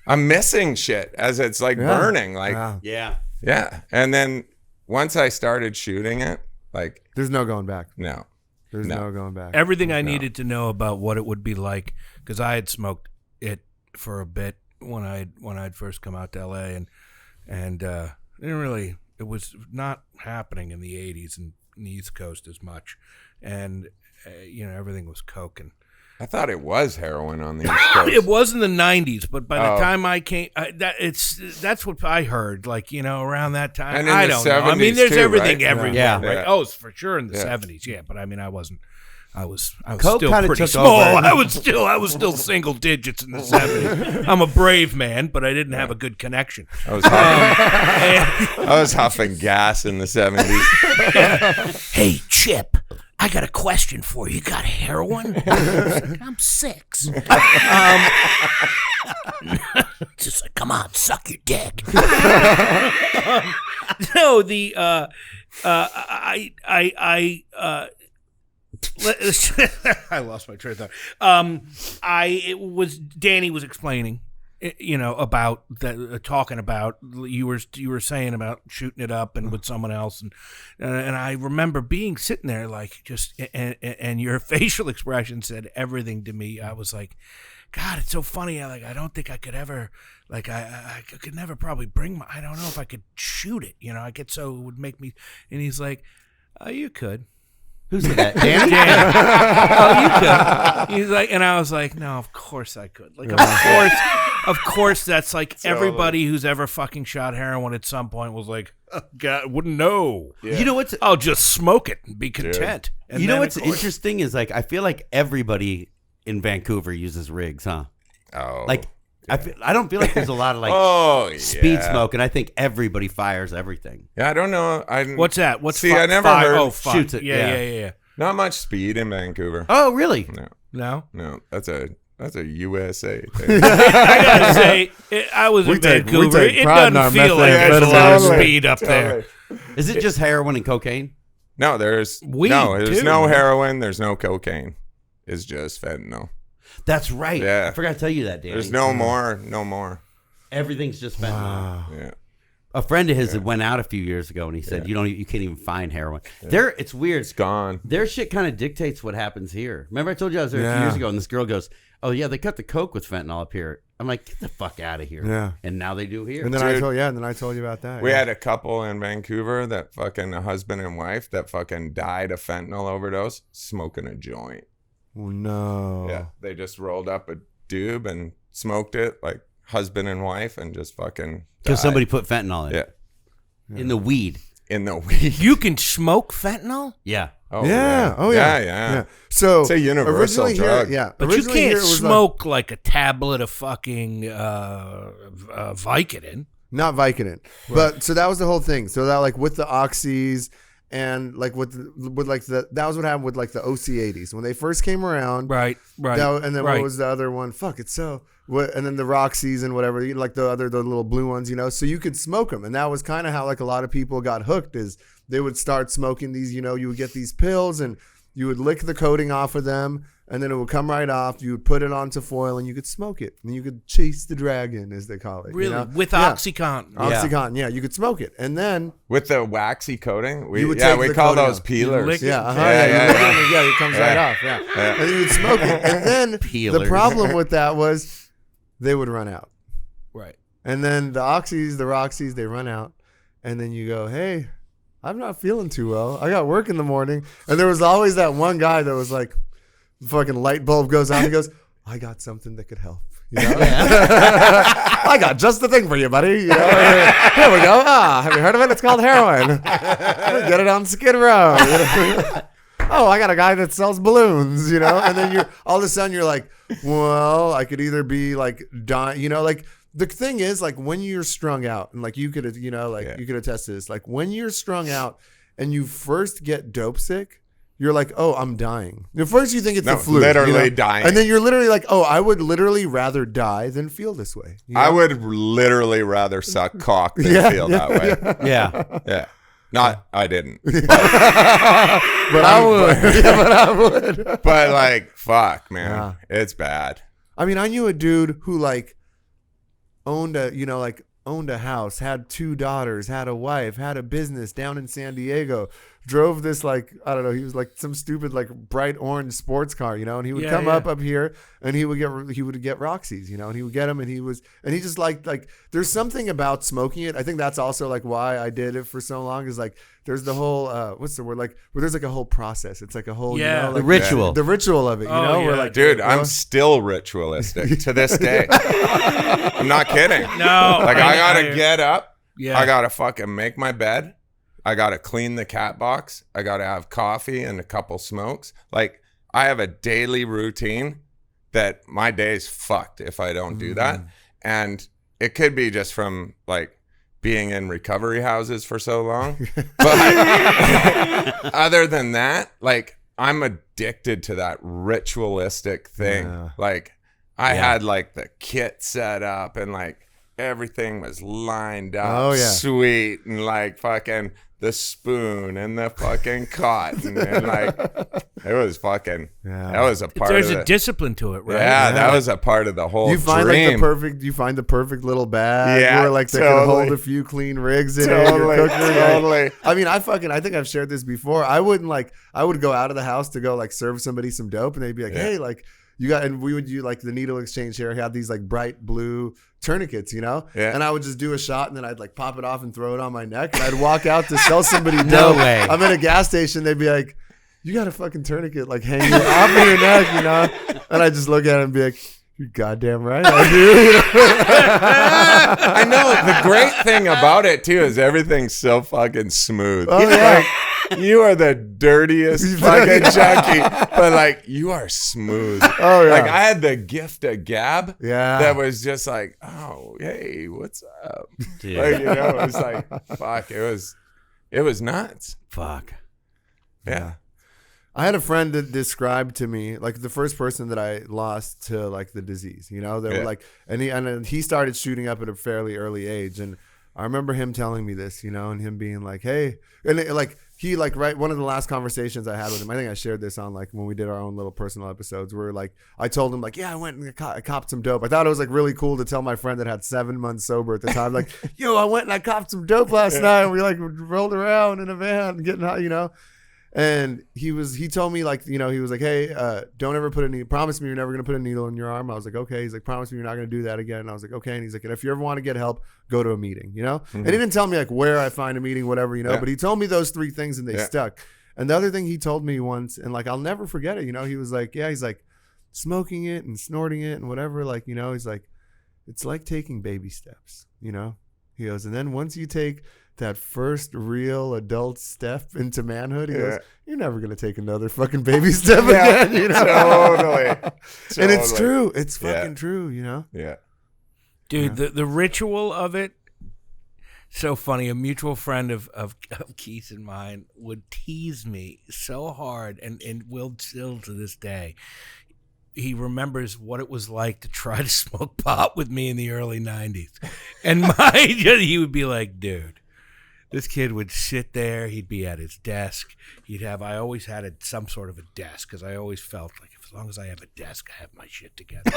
I'm missing shit as it's like Yeah. burning. Like, Yeah. Yeah. And then once I started shooting it, like, There's no going back. no. There's no going back. Everything I needed to know about what it would be like, because I had smoked it for a bit when I'd first come out to LA, and didn't really. It was not happening in the 80s and in the East Coast as much, and everything was coke and. I thought it was heroin on the East Coast. It was in the 90s, but by the time I came, that's what I heard. Like around that time, and in I the don't know. I 70s mean, there's too, everything right? everywhere. Yeah. Right? Yeah. Oh, it's for sure in the Yeah. 70s. Yeah, but I mean, I wasn't. I was Coke still kinda pretty took small. over. I was still single digits in the 70s. I'm a brave man, but I didn't have a good connection. I was huffing gas in the 70s. Hey, Chip, I got a question for you. You got heroin? I'm 6. Just like, come on, suck your dick. No, the I lost my train of thought. Danny was explaining, about that, talking about you were saying about shooting it up and with someone else, and I remember sitting there like just and your facial expression said everything to me. I was like, God, it's so funny. I don't think I could ever. Like I could never probably I don't know if I could shoot it. I get so it would make me. And he's like, oh, you could. Who said that? Danny? Oh, you could. He's like, and I was like, no, of course I could. Like, of course, that's like everybody who's ever fucking shot heroin at some point was like, oh, God, wouldn't know. Yeah. You know what's I'll just smoke it and be content. And you know then, what's of course- interesting is like I feel like everybody in Vancouver uses rigs, huh? Oh. Like I don't feel like there's a lot of like speed yeah. smoke, and I think everybody fires everything. Yeah, I don't know. What's that? What's See, I never heard. Oh, fuck. Shoots it, yeah. Yeah. Not much speed in Vancouver. Oh, really? No, No. that's a USA thing. I gotta say, I was in Vancouver. take It pride in doesn't our feel like there's a lot of methamphetamine. speed up there. Is it just heroin and cocaine? No, there's Weed, there's too. no heroin. There's no cocaine. It's just fentanyl. That's right. Yeah. I forgot to tell you that, Danny. There's no more. Everything's just fentanyl. Yeah. A friend of his that went out a few years ago, and he said, you can't even find heroin. It's weird. It's gone. Their shit kind of dictates what happens here. Remember I told you I was there a few years ago, and this girl goes, oh, yeah, they cut the coke with fentanyl up here. I'm like, get the fuck out of here. Yeah. And now they do here. And then I told you about that. We yeah. had a couple in Vancouver that fucking a husband and wife that fucking died of fentanyl overdose smoking a joint. Oh, no. Yeah, they just rolled up a doob and smoked it like husband and wife and just fucking Because died. somebody put fentanyl in Yeah. it. In the weed. In the weed. You can smoke fentanyl? Yeah. Oh, Yeah. Oh, yeah. Yeah. So It's a universal originally drug. Here, yeah. But you Originally here can't it was smoke like a tablet of fucking Vicodin. not Vicodin. But so that was the whole thing. So that like with the oxys and like with that was what happened with like the OC80s when they first came around. Right. And then right. what was the other one? Fuck, it's so. And then the Roxys and whatever, like the little blue ones, so you could smoke them. And that was kind of how like a lot of people got hooked is they would start smoking these, you would get these pills and you would lick the coating off of them and then it would come right off. You would put it onto foil and you could smoke it. And you could chase the dragon, as they call it. Really? With Yeah. OxyContin. Oxycontin, yeah. You could smoke it. And then With the waxy coating, You would take we the call coating those off. peelers. lick it. Yeah, Yeah. it comes right off. Yeah. And you would smoke it. And then the Peelers. problem with that was they would run out. Right. And then the oxys, the Roxys, they run out. And then you go, hey, I'm not feeling too well. I got work in the morning. And there was always that one guy that was like, fucking light bulb goes on. He goes, I got something that could help. I got just the thing for you, buddy. Here we go. Have you heard of it? It's called heroin. Get it on Skid Row. Oh, I got a guy that sells balloons, and then you're all of a sudden you're like, well, I could either be like dying, like the thing is like when you're strung out and like you could, you could attest to this, like when you're strung out and you first get dope sick, you're like, oh, I'm dying. At first you think it's the flu. Literally dying. And then you're literally like, oh, I would literally rather die than feel this way. I would literally rather suck cock than feel that way. Yeah. Yeah. Not, I didn't. But I would. But I would. But like, fuck, man. Yeah. It's bad. I mean, I knew a dude who like owned a house, had 2 daughters, had a wife, had a business down in San Diego, drove this like, I don't know, he was like some stupid like bright orange sports car, you know, and he would come up here and he would get Roxy's, you know, and he would get them, and he just like there's something about smoking it. I think that's also like why I did it for so long, is like there's the whole what's the word, like where there's like a whole process. It's like a whole, you know, like the ritual of it, you know, where like, dude, I'm still ritualistic to this day. I'm not kidding. No, like I gotta get up. Yeah. I gotta fucking make my bed. I gotta clean the cat box. I gotta have coffee and a couple smokes. Like I have a daily routine that my day's fucked if I don't do that. And it could be just from like being in recovery houses for so long. But other than that, like I'm addicted to that ritualistic thing. Yeah. Like I had like the kit set up and like everything was lined up sweet, and like fucking the spoon and the fucking cotton and like it was fucking that was a part There's of a discipline to it, right? Yeah, that was a part of the whole you find dream. you find the perfect little bag where like they can hold a few clean rigs in it. Totally. I mean, I think I've shared this before. I would go out of the house to go like serve somebody some dope, and they'd be like, hey, like you got, and we would do like the needle exchange here, have these like bright blue tourniquets, you know? Yeah. And I would just do a shot, and then I'd like pop it off and throw it on my neck, and I'd walk out to sell somebody dope. No way. I'm at a gas station, they'd be like, you got a fucking tourniquet like hanging off of your neck, you know? And I just look at it and be like, you're goddamn right I do. I know. The great thing about it too is everything's so fucking smooth. Oh yeah. Like, you are the dirtiest fucking junkie, but like you are smooth. Oh yeah. Like I had the gift of gab. Yeah. That was just like, oh hey, what's up? Dude. Like, you know, it was like fuck. It was nuts. Fuck. Yeah. I had a friend that described to me, like the first person that I lost to like the disease, you know, they were like, and he started shooting up at a fairly early age. And I remember him telling me this, you know, and him being like, hey, and he right, one of the last conversations I had with him, I think I shared this on like when we did our own little personal episodes, where like I told him like, yeah, I went and I copped some dope. I thought it was like really cool to tell my friend that had 7 months sober at the time, like, yo, I went and I copped some dope last night, and we like rolled around in a van getting high, you know. And he told me like, you know, he was like, hey, don't ever promise me you're never going to put a needle in your arm. I was like, okay. He's like, promise me you're not going to do that again. And I was like, okay. And he's like, and if you ever want to get help, go to a meeting, you know? Mm-hmm. And he didn't tell me like where I find a meeting, whatever, you know, but he told me those 3 things and they stuck. And the other thing he told me once, and like, I'll never forget it, you know, he was like, yeah, he's like smoking it and snorting it and whatever. Like, you know, he's like, it's like taking baby steps, you know? He goes, and then once you take that first real adult step into manhood, he goes, you're never going to take another fucking baby step again, you know? Totally. And it's true. It's fucking true, you know? Yeah. Dude, the ritual of it, so funny. A mutual friend of Keith and mine would tease me so hard, and will still to this day. He remembers what it was like to try to smoke pot with me in the early 90s. And he would be like, dude, this kid would sit there. He'd be at his desk. I always had some sort of a desk, because I always felt like as long as I have a desk, I have my shit together.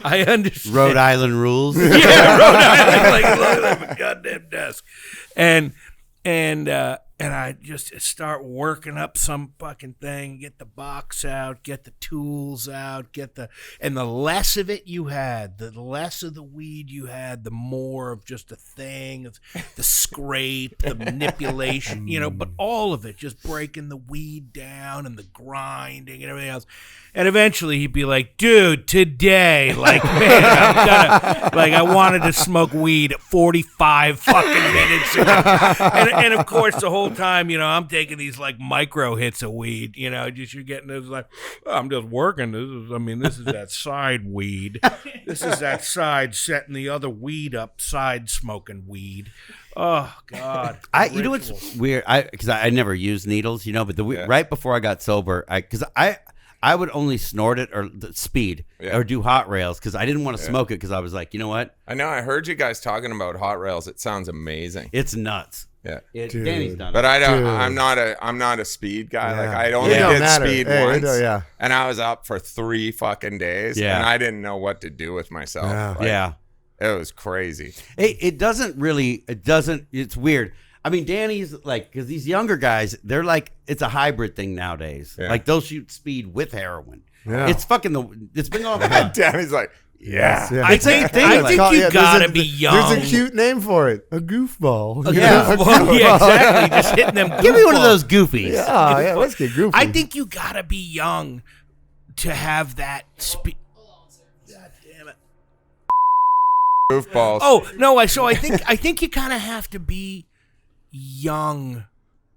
I understand. Rhode Island rules. Yeah, Rhode Island. Like, as long as I have a goddamn desk. And I just start working up some fucking thing, get the box out, get the tools out, and the less of it you had, the less of the weed you had, the more of just the thing, the scrape, the manipulation, you know, but all of it, just breaking the weed down and the grinding and everything else. And eventually he'd be like, dude, today, like, man, I wanted to smoke weed 45 fucking minutes ago. And of course, the whole time, you know, I'm taking these like micro hits of weed, you know, you're getting this like, oh, I'm just working. This is that side weed. This is that side setting the other weed up, side smoking weed. Oh God! You know what's weird? Because I never used needles, you know, but right before I got sober, because I would only snort it or speed or do hot rails, because I didn't want to smoke it, because I was like, you know what? I know. I heard you guys talking about hot rails. It sounds amazing. It's nuts. Yeah, Danny's done it. But I don't. I'm not a speed guy. Yeah. Like I only did speed once, and I was up for 3 fucking days, and I didn't know what to do with myself. It was crazy. It doesn't. It's weird. I mean, Danny's like, because these younger guys, they're like, it's a hybrid thing nowadays. Yeah. Like they'll shoot speed with heroin. Yeah. It's it's been going. Danny's like, yeah. Yeah. I think you gotta be young. There's a cute name for it. A goofball. Yeah, yeah, exactly. Just hitting them. Give me one of goofballs. those goofies. Yeah, let's get goofy. I think you gotta be young to have that speed. God damn it. Goofballs. Oh no! I think you kind of have to be young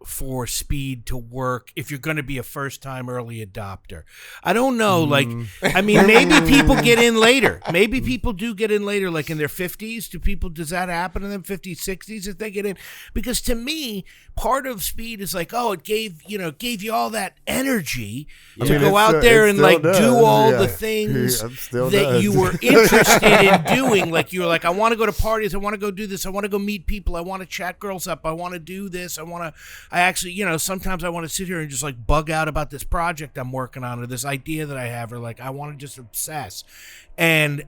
for speed to work if you're going to be a first-time early adopter. I don't know. Like, I mean, maybe people get in later. Maybe people do get in later, like in their 50s. Does that happen in them 50s, 60s if they get in? Because to me, part of speed is like, oh, it gave you all that energy to go out there and like do all the things that you were interested in doing. Like you were like, I want to go to parties. I want to go do this. I want to go meet people. I want to chat girls up. I want to do this. I actually, sometimes I want to sit here and just like bug out about this project I'm working on or this idea that I have, or like I want to just obsess. And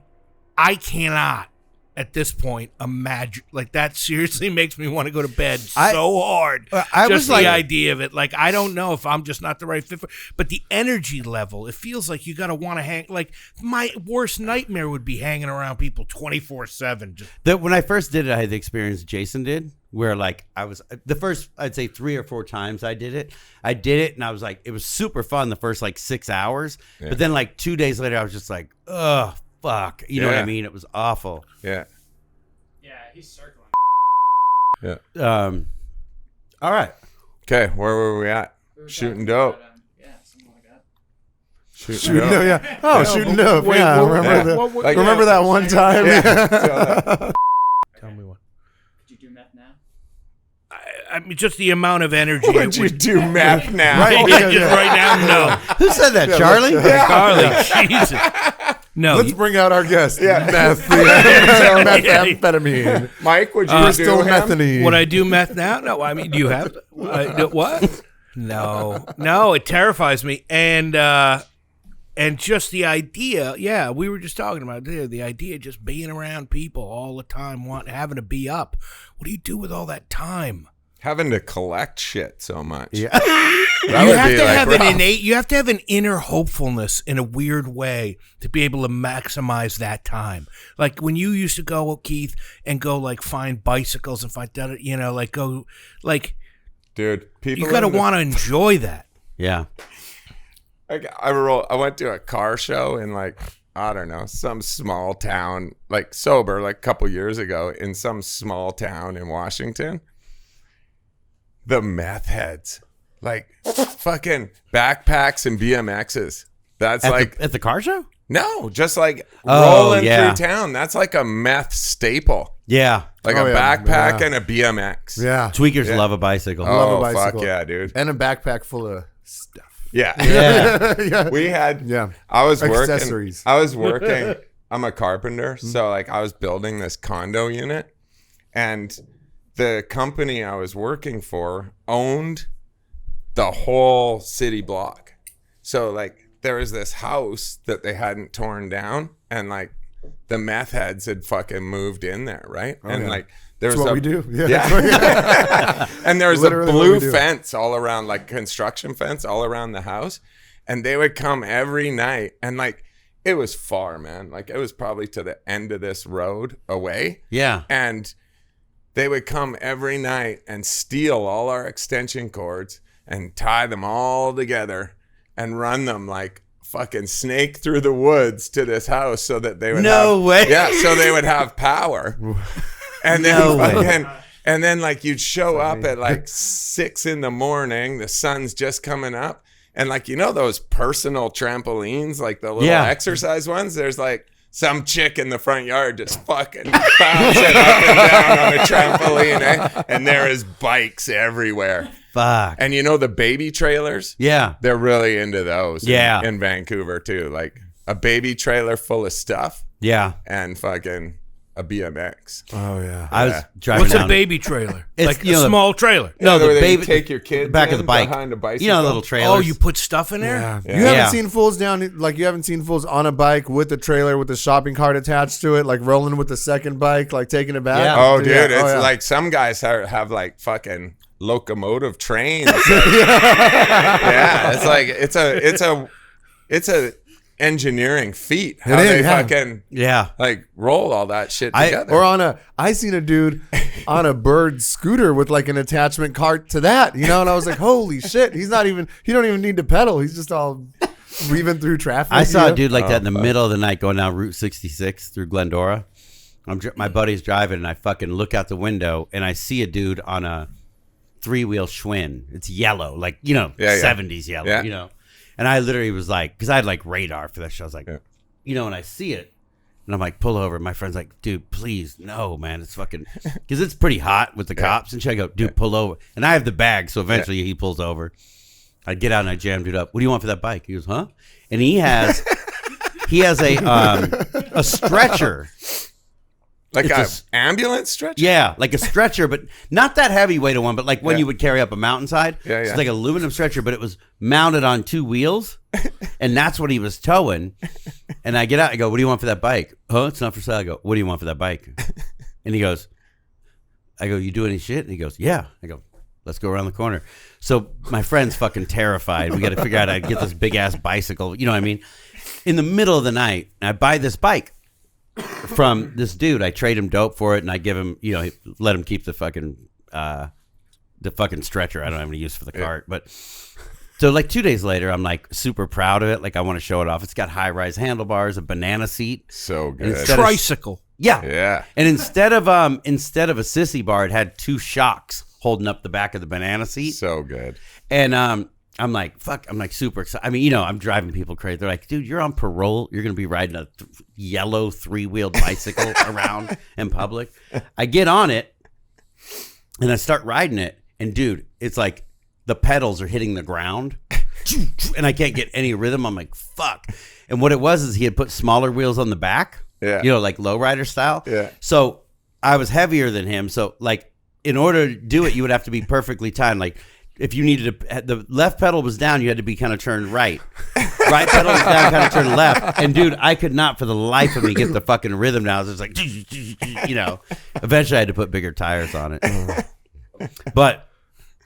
I cannot at this point imagine, like that seriously makes me want to go to bed so hard. I just was the like, idea of it. Like, I don't know if I'm just not the right fit for, but the energy level, it feels like you got to want to hang, like my worst nightmare would be hanging around people 24/7. When I first did it, I had the experience Jason did, where like I was the first, I'd say 3 or 4 times I did it and I was like, it was super fun the first like 6 hours, but then like 2 days later I was just like, ugh, fuck, you know what I mean? It was awful. Yeah. Yeah, he's circling. Yeah. All right. Okay, where were we at? Shooting dope. Yeah, something like that. Shooting dope. dope, yeah. Oh, shooting dope. Yeah, remember that one time? Tell me what. Could you do meth now? I mean, just the amount of energy. Would you do meth now? Right. Just right now, no. Who said that, Charlie? Charlie, Jesus. No. Let's bring out our guest. Yeah. Meth. Methamphetamine. Mike, would you Crystal do him? methane. Would I do meth now? No. I mean, do you have what? No. It terrifies me, and just the idea. Yeah, we were just talking about the idea of just being around people all the time, having to be up. What do you do with all that time? Having to collect shit so much. Yeah. That You would have be to like have rough. you have to have an inner hopefulness in a weird way to be able to maximize that time. Like when you used to go, Keith, and go like find bicycles and find that, like go like. Dude, people You gotta want to enjoy that. Yeah. Like I went to a car show in like, I don't know, some small town, like sober, like a couple years ago in some small town in Washington. The meth heads, like fucking backpacks and BMXs. That's At the car show? no, just like Oh, rolling yeah. through town. That's like a meth staple, Yeah. like Oh, a yeah, backpack yeah. and a BMX. Yeah. Tweakers love a bicycle. Love a Oh, bicycle. fuck yeah, dude. And a backpack full of stuff. Yeah. Yeah. Yeah. We had, Yeah. I was working. Accessories. I'm a carpenter, so like I was building this condo unit, and the company I was working for owned the whole city block. So like there was this house that they hadn't torn down, and like the meth heads had fucking moved in there, right? And yeah. like there That's was what we do. Yeah. Yeah. And there was a Literally what blue we do. fence all around, like construction fence all around the house. And they would come every night, and like it was far, man. Like it was probably to the end of this road away. Yeah. And they would come every night and steal all our extension cords and tie them all together and run them like fucking snake through the woods to this house so that they would No way. Yeah, so they would have power. And then No way. fucking, and then like you'd show up at like 6 a.m, the sun's just coming up, and like those personal trampolines, like the little exercise ones, there's like some chick in the front yard just fucking bouncing up and down on a trampoline, eh? And there is bikes everywhere. Fuck. And the baby trailers? Yeah. They're really into those Yeah. in Vancouver too. Like a baby trailer full of stuff Yeah. and fucking a BMX. Oh yeah. I was driving What's down. a baby trailer? It's, Like you a know, small trailer. No, the where they baby take your kids back of in the bike behind a bicycle. You know, the little trailers. Oh, you put stuff in there? Yeah. Yeah. You haven't Yeah. seen fools you haven't seen fools on a bike with a trailer with a shopping cart attached to it, like rolling with the second bike, like taking it back. Yeah. Oh, dude, Yeah. it's yeah. like some guys have like fucking locomotive trains. Yeah, it's like it's a engineering feat how It is, they yeah. fucking Yeah. like roll all that shit together. Or I seen a dude on a bird scooter with like an attachment cart to that, you know, and I was like, holy shit, he don't even need to pedal. He's just all weaving through traffic. I saw you a dude like that in the fuck. middle of the night going down Route 66 through Glendora. My buddy's driving, and I fucking look out the window, and I see a dude on a 3-wheel Schwinn. It's yellow, like, you know, Yeah, yeah. 70s yellow, Yeah. you know. And I literally was like, because I had like radar for that show. I was like, Yeah. you know, and I see it, and I'm like, pull over. My friend's like, dude, please, no, man. It's fucking, because it's pretty hot with the cops. And shit. I go, dude, pull over. And I have the bag, so eventually he pulls over. I get out and I jam dude up. What do you want for that bike? He goes, huh? And he has a stretcher. like it's a ambulance stretcher. Yeah, like a stretcher, but not that heavyweight one, but like one Yeah. you would carry up a mountainside. Yeah, It's yeah. like an aluminum stretcher, but it was mounted on 2 wheels, and that's what he was towing. And I get out, I go, what do you want for that bike? Oh, it's not for sale. I go, what do you want for that bike? And he goes, I go, you do any shit? And he goes, yeah. I go, let's go around the corner. So my friend's fucking terrified. We got to figure out how to get this big ass bicycle. You know what I mean? In the middle of the night, I buy this bike from this dude. I trade him dope for it, and I give him, you know, let him keep the fucking stretcher. I don't have any use for the cart, but so like 2 days later, I'm like super proud of it. Like I want to show it off. It's got high rise handlebars, a banana seat. So And good. instead of- Tricycle. Yeah, Yeah. And instead of a sissy bar, it had 2 shocks holding up the back of the banana seat. So good. And I'm like, fuck, I'm like super excited. I mean, you know, I'm driving people crazy. They're like, dude, you're on parole. You're going to be riding a yellow 3-wheeled bicycle around in public. I get on it and I start riding it. And dude, it's like the pedals are hitting the ground and I can't get any rhythm. I'm like, fuck. And what it was is he had put smaller wheels on the back, Yeah. you know, like lowrider style. Yeah. So I was heavier than him. So like, in order to do it, you would have to be perfectly timed. Like if you needed to, the left pedal was down, you had to be kind of turned right. Right pedal was down, kind of turned left. And dude, I could not for the life of me get the fucking rhythm down. I was just like, you know, eventually I had to put bigger tires on it. But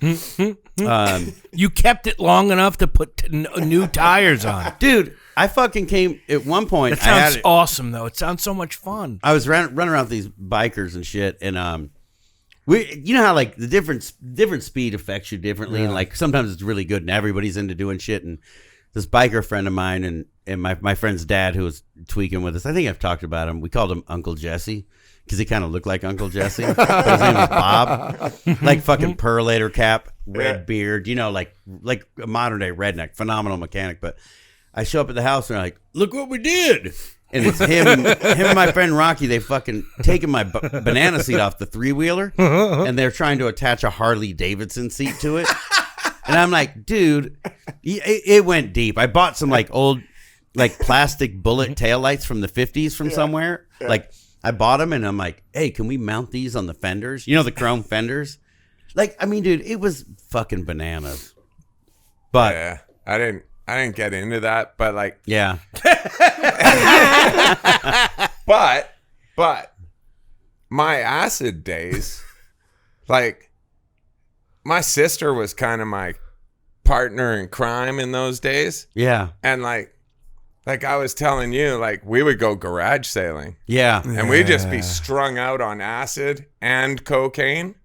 You kept it long enough to put new tires on. dude, I fucking came at one point. That sounds awesome, though. It sounds so much fun. I was running around with these bikers and shit, and you know how like the different speed affects you differently, and like sometimes it's really good, and everybody's into doing shit. And this biker friend of mine and my friend's dad, who was tweaking with us, I think I've talked about him. We called him Uncle Jesse because he kind of looked like Uncle Jesse. But his name was Bob, like fucking perlator cap, red beard, you know, like a modern day redneck, phenomenal mechanic. But I show up at the house and they're like, look what we did. And it's him and my friend Rocky. They fucking taken my banana seat off the 3-wheeler, and they're trying to attach a Harley Davidson seat to it. And I'm like, dude, it went deep. I bought some like old, like plastic bullet taillights from the 50s from somewhere. Yeah. Like I bought them, and I'm like, hey, can we mount these on the fenders? You know, the chrome fenders. Like, I mean, dude, it was fucking bananas. But Yeah. I didn't get into that, but like, yeah. but my acid days, like my sister was kind of my partner in crime in those days. Yeah. And like I was telling you, like we would go garage sailing Yeah. and we'd just be strung out on acid and cocaine.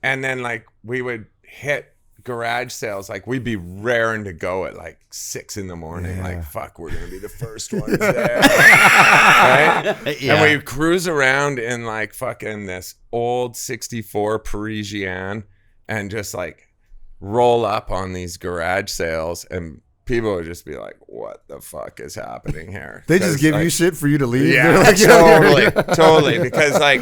And then like we would hit garage sales, like we'd be raring to go at like 6 a.m. like fuck, we're gonna be the first ones there. Right? Yeah. And we cruise around in like fucking this old 64 Parisienne and just like roll up on these garage sales, and people would just be like, what the fuck is happening here? They just give like, you shit for you to leave. yeah, They're like, totally because like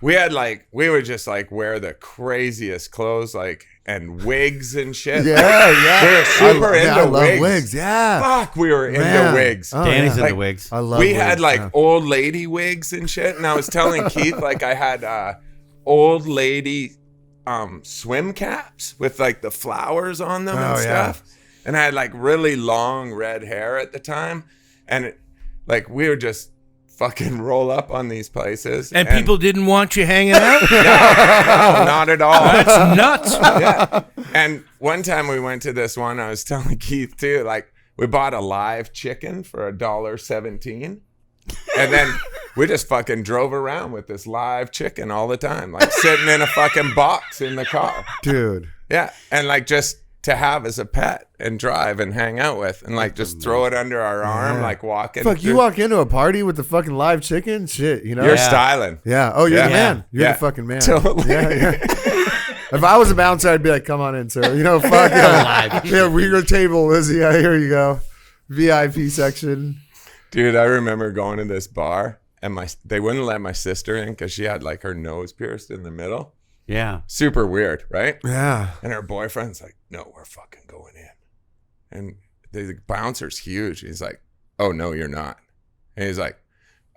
we would just like wear the craziest clothes, like, and wigs and shit. Yeah. We were super into I love wigs. wigs. Yeah. Fuck, we were Man. into wigs. Oh, Danny's yeah. into wigs. I love We wigs. had like yeah. old lady wigs and shit. And I was telling Keith, like I had old lady swim caps with like the flowers on them and Oh, yeah. stuff. And I had like really long red hair at the time. And like we would just fucking roll up on these places. And people didn't want you hanging out? No, not at all. That's nuts. Yeah. And one time we went to this one, I was telling Keith too, like we bought a live chicken for $1.17. And then we just fucking drove around with this live chicken all the time, like sitting in a fucking box in the car. Dude. Yeah. And like just to have as a pet and drive and hang out with and like just throw it under our arm, Yeah. like walking. Fuck, you through- walk into a party with the fucking live chicken? Shit, you know? You're Yeah. styling. Yeah. Oh, you're Yeah. the man. You're Yeah. the fucking man. Totally. Yeah. If I was a bouncer, I'd be like, come on in, sir. You know, fuck yeah. Yeah, your table is, yeah, here you go. VIP section. Dude, I remember going to this bar and they wouldn't let my sister in because she had like her nose pierced in the middle. Yeah. Super weird, right? Yeah. And her boyfriend's like, no, we're fucking going in. And the bouncer's huge. He's like, oh, no, you're not. And he's like,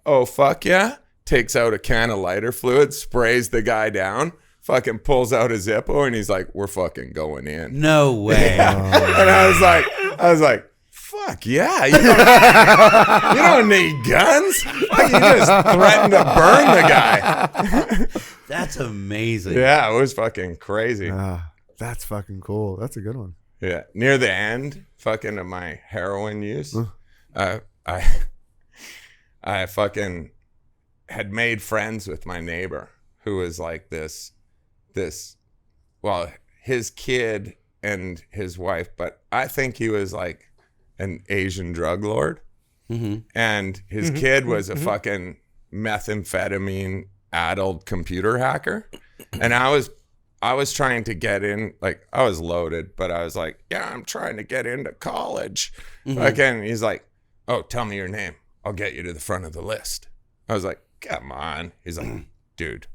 oh, fuck yeah. Takes out a can of lighter fluid, sprays the guy down, fucking pulls out a Zippo, and he's like, we're fucking going in. No way. And I was like, fuck yeah. You don't need guns. Fuck, you just threatened to burn the guy. That's amazing. Yeah, it was fucking crazy. That's fucking cool. That's a good one. Yeah, near the end, fucking of my heroin use, I fucking had made friends with my neighbor who was like this, well, his kid and his wife, but I think he was like an Asian drug lord, and his kid was a fucking methamphetamine addled computer hacker, and I was trying to get in, like I was loaded, but I was like, yeah, I'm trying to get into college. Again, he's like, oh, tell me your name. I'll get you to the front of the list. I was like, come on. He's like, dude,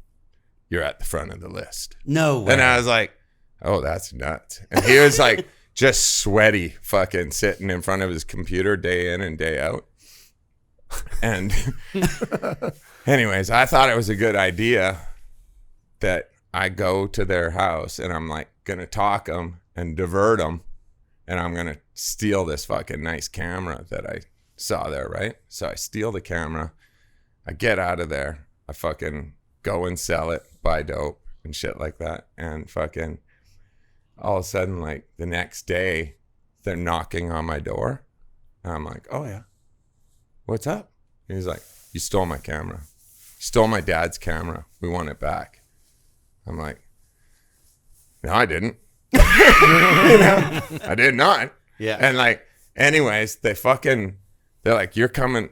you're at the front of the list. No way. And I was like, oh, that's nuts. And he was like, just sweaty, fucking sitting in front of his computer day in and day out. And anyways, I thought it was a good idea that I go to their house and I'm like gonna talk them and divert them, and I'm gonna steal this fucking nice camera that I saw there, right? So I steal the camera, I get out of there, I fucking go and sell it, buy dope and shit like that, and fucking all of a sudden, like the next day, they're knocking on my door, and I'm like, oh yeah, what's up? And he's like, you stole my camera, you stole my dad's camera, we want it back. I'm like, no, I didn't. I did not. Yeah. And like, anyways, they're like, you're coming.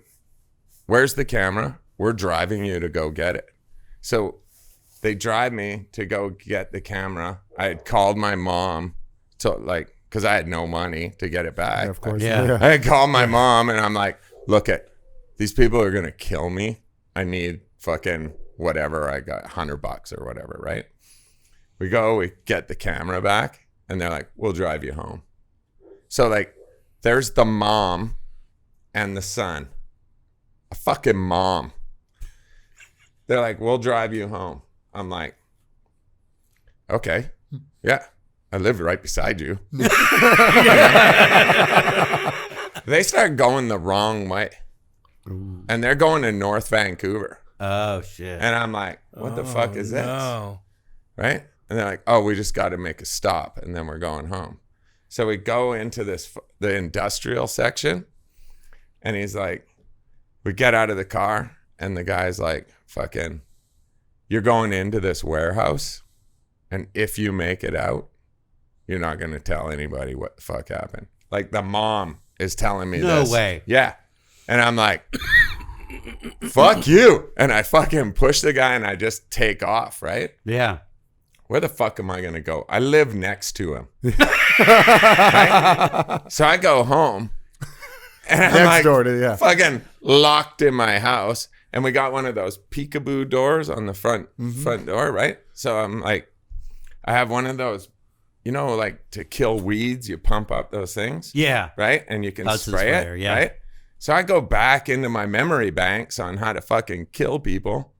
Where's the camera? We're driving you to go get it. So they drive me to go get the camera. I had called my mom to like, cause I had no money to get it back. Yeah, of course. Yeah. I had called my mom and I'm like, look these people are going to kill me. I need fucking whatever. I got $100 or whatever, right? We get the camera back and they're like, we'll drive you home. So like, there's the mom and the son, a fucking mom. They're like, we'll drive you home. I'm like, okay, yeah, I live right beside you. They start going the wrong way. And they're going to North Vancouver. Oh shit. And I'm like, what the fuck is this? No. Right? And they're like, oh, we just got to make a stop and then we're going home. So we go into the industrial section, and he's like, we get out of the car and the guy's like, fucking, you're going into this warehouse, and if you make it out, you're not going to tell anybody what the fuck happened. Like the mom is telling me this. No way. Yeah. And I'm like, fuck you. And I fucking push the guy and I just take off, right? Yeah. Where the fuck am I going to go? I live next to him. Right? So I go home and I'm Next like, door to, yeah. fucking locked in my house. And we got one of those peekaboo doors on the front door, right? So I'm like, I have one of those you know, like to kill weeds, you pump up those things. Yeah. Right? And you can Hudson spray sprayer, it. yeah. Right? So I go back into my memory banks on how to fucking kill people.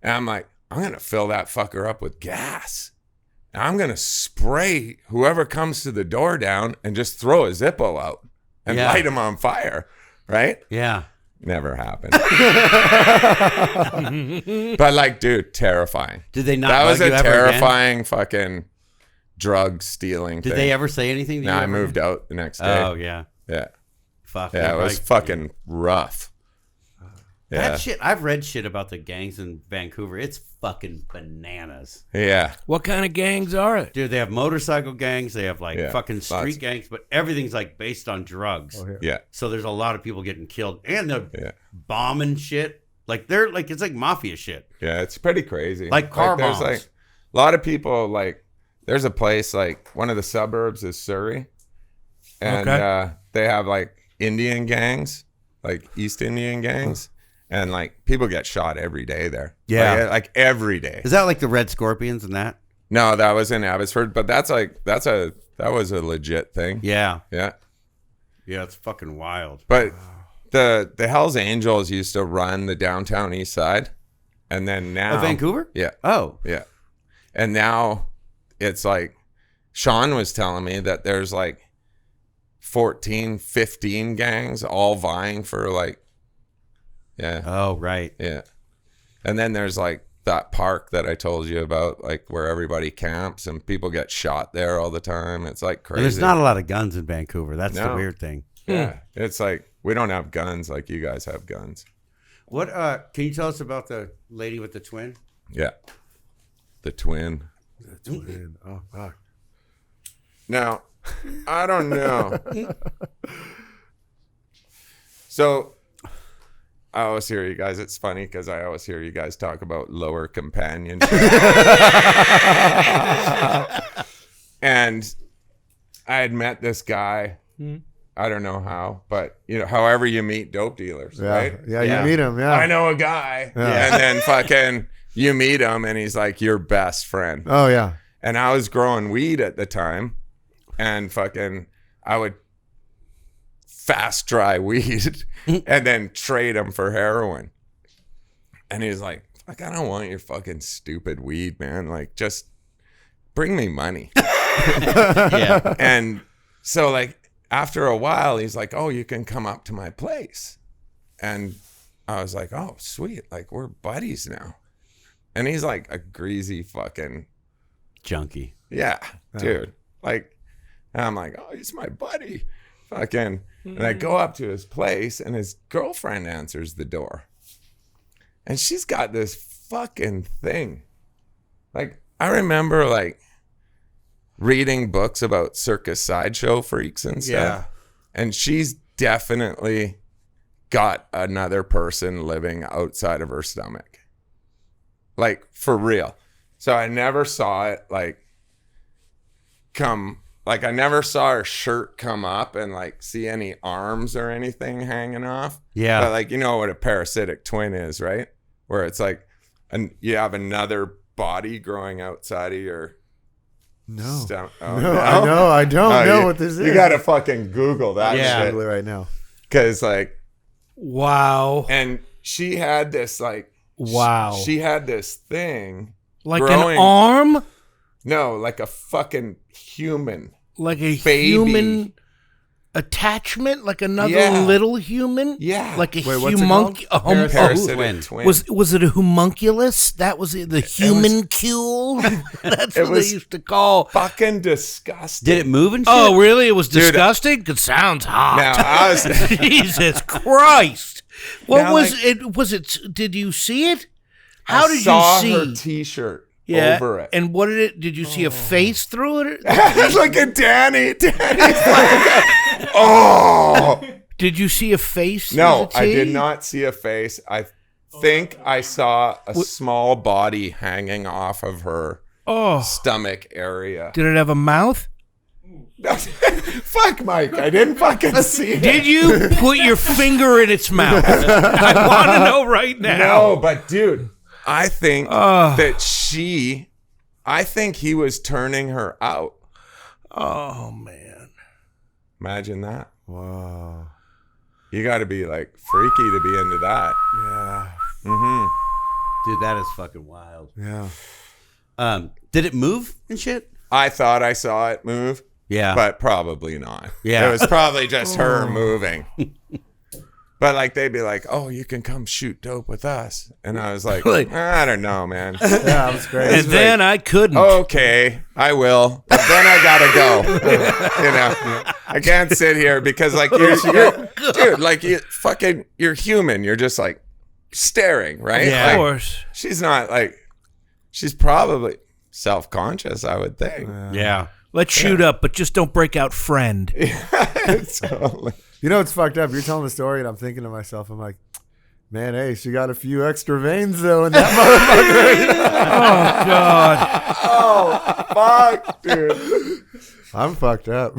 And I'm like, I'm going to fill that fucker up with gas. And I'm going to spray whoever comes to the door down and just throw a Zippo out and light them on fire. Right? Yeah. Never happened. But like, dude, terrifying. Did they not? That was bug a you ever terrifying fucking drug stealing Did thing. they ever say anything to No, you? I ever? moved out the next day. Oh, yeah. Yeah. Fuck. Yeah, it was fucking rough. Yeah. That shit, I've read shit about the gangs in Vancouver. It's fucking bananas. Yeah. What kind of gangs are it? Dude, they have motorcycle gangs. They have like Yeah, fucking street lots. gangs, but everything's like based on drugs. Oh, yeah. Yeah. So there's a lot of people getting killed. And they're Yeah. bombing shit. Like they're like, it's like mafia shit. Yeah. It's pretty crazy. Like car there's bombs. like a lot of people like there's a place like one of the suburbs is Surrey. And Okay. they have like Indian gangs, like East Indian gangs. And like people get shot every day there. Yeah. Like every day. Is that like the Red Scorpions and that? No, that was in Abbotsford, but that was a legit thing. Yeah. Yeah. Yeah, it's fucking wild. But the Hells Angels used to run the downtown east side. And then now Vancouver? Yeah. Oh. Yeah. And now it's like Sean was telling me that there's like 14, 15 gangs all vying for like Oh, right. Yeah. And then there's like that park that I told you about, like where everybody camps and people get shot there all the time. It's like crazy. And there's not a lot of guns in Vancouver. That's the No. weird thing. Yeah. It's like we don't have guns like you guys have guns. What can you tell us about the lady with the twin? Yeah. The twin. Oh, fuck. Now, I don't know. So I always hear you guys. It's funny because I always hear you guys talk about lower companionship. And I had met this guy. I don't know how, but you know, however you meet dope dealers, Yeah. right? Yeah, you meet him. Yeah. I know a guy, Yeah. and then fucking you meet him, and he's like your best friend. Oh, yeah. And I was growing weed at the time, and fucking I would fast dry weed and then trade them for heroin. And he's like, "Fuck, I don't want your fucking stupid weed, man. Like, just bring me money." Yeah. And so like after a while, he's like, "Oh, you can come up to my place." And I was like, "Oh, sweet. Like, we're buddies now." And he's like a greasy fucking Junkie. yeah, dude. Like, and I'm like, "Oh, he's my buddy." Fucking. And I go up to his place and his girlfriend answers the door. And she's got this fucking thing. Like, I remember like reading books about circus sideshow freaks and stuff. Yeah. And she's definitely got another person living outside of her stomach. Like, for real. So I never saw it like come, like I never saw her shirt come up and like see any arms or anything hanging off. Yeah. But like, you know what a parasitic twin is, right? Where it's like, and you have another body growing outside of your stomach. Oh, No, I know. I don't know what this is. You gotta fucking Google that Yeah. shit. right now. Cause like, Wow. and she had this like, Wow. she had this thing. Like growing- an arm? No, like a fucking human. Like a Baby. human attachment? Like another Yeah. little human? Yeah. Like a Wait, what's it homunculus? Parasitic twin. twin. Was it a homunculus? That was it, the humancule? That's it what was- they used to call. fucking disgusting. Did it move and shit? Oh, really? It was Dude, disgusting? It sounds hot. Now I was Jesus Christ. What Now, was like- it? Was it? Did you see it? How I did saw you her see? T-shirt Yeah. over it. And what did it? Did you see a face through it? Look at Danny. Danny's like, oh. Did you see a face? No, through I the did tea? not see a face. I think I saw a small body hanging off of her Oh, stomach area. did it have a mouth? Fuck, Mike. I didn't fucking see it. Did you put your finger in its mouth? I want to know right now. No, but dude, I think Ugh. that I think he was turning her out. Oh man. Imagine that. Wow. You got to be like freaky to be into that. Yeah. Mm-hmm. Dude, that is fucking wild. Yeah. Did it move and shit? I thought I saw it move, Yeah. but probably not. Yeah. It was probably just her moving. But like they'd be like, "Oh, you can come shoot dope with us," and I was like, "I don't know, man." Yeah, that was great. And then I couldn't. Okay, I will, but then I gotta go. You know, I can't sit here because like you're dude, like you're human. You're just like staring, right? Yeah, Like, of course. she's not like, she's probably self-conscious, I would think. Yeah. Let's shoot up, but just don't break out friend. So, You know, it's fucked up. You're telling the story, and I'm thinking to myself, I'm like, man, hey, she got a few extra veins, though, in that motherfucker. Oh God. oh, fuck, dude. I'm fucked up.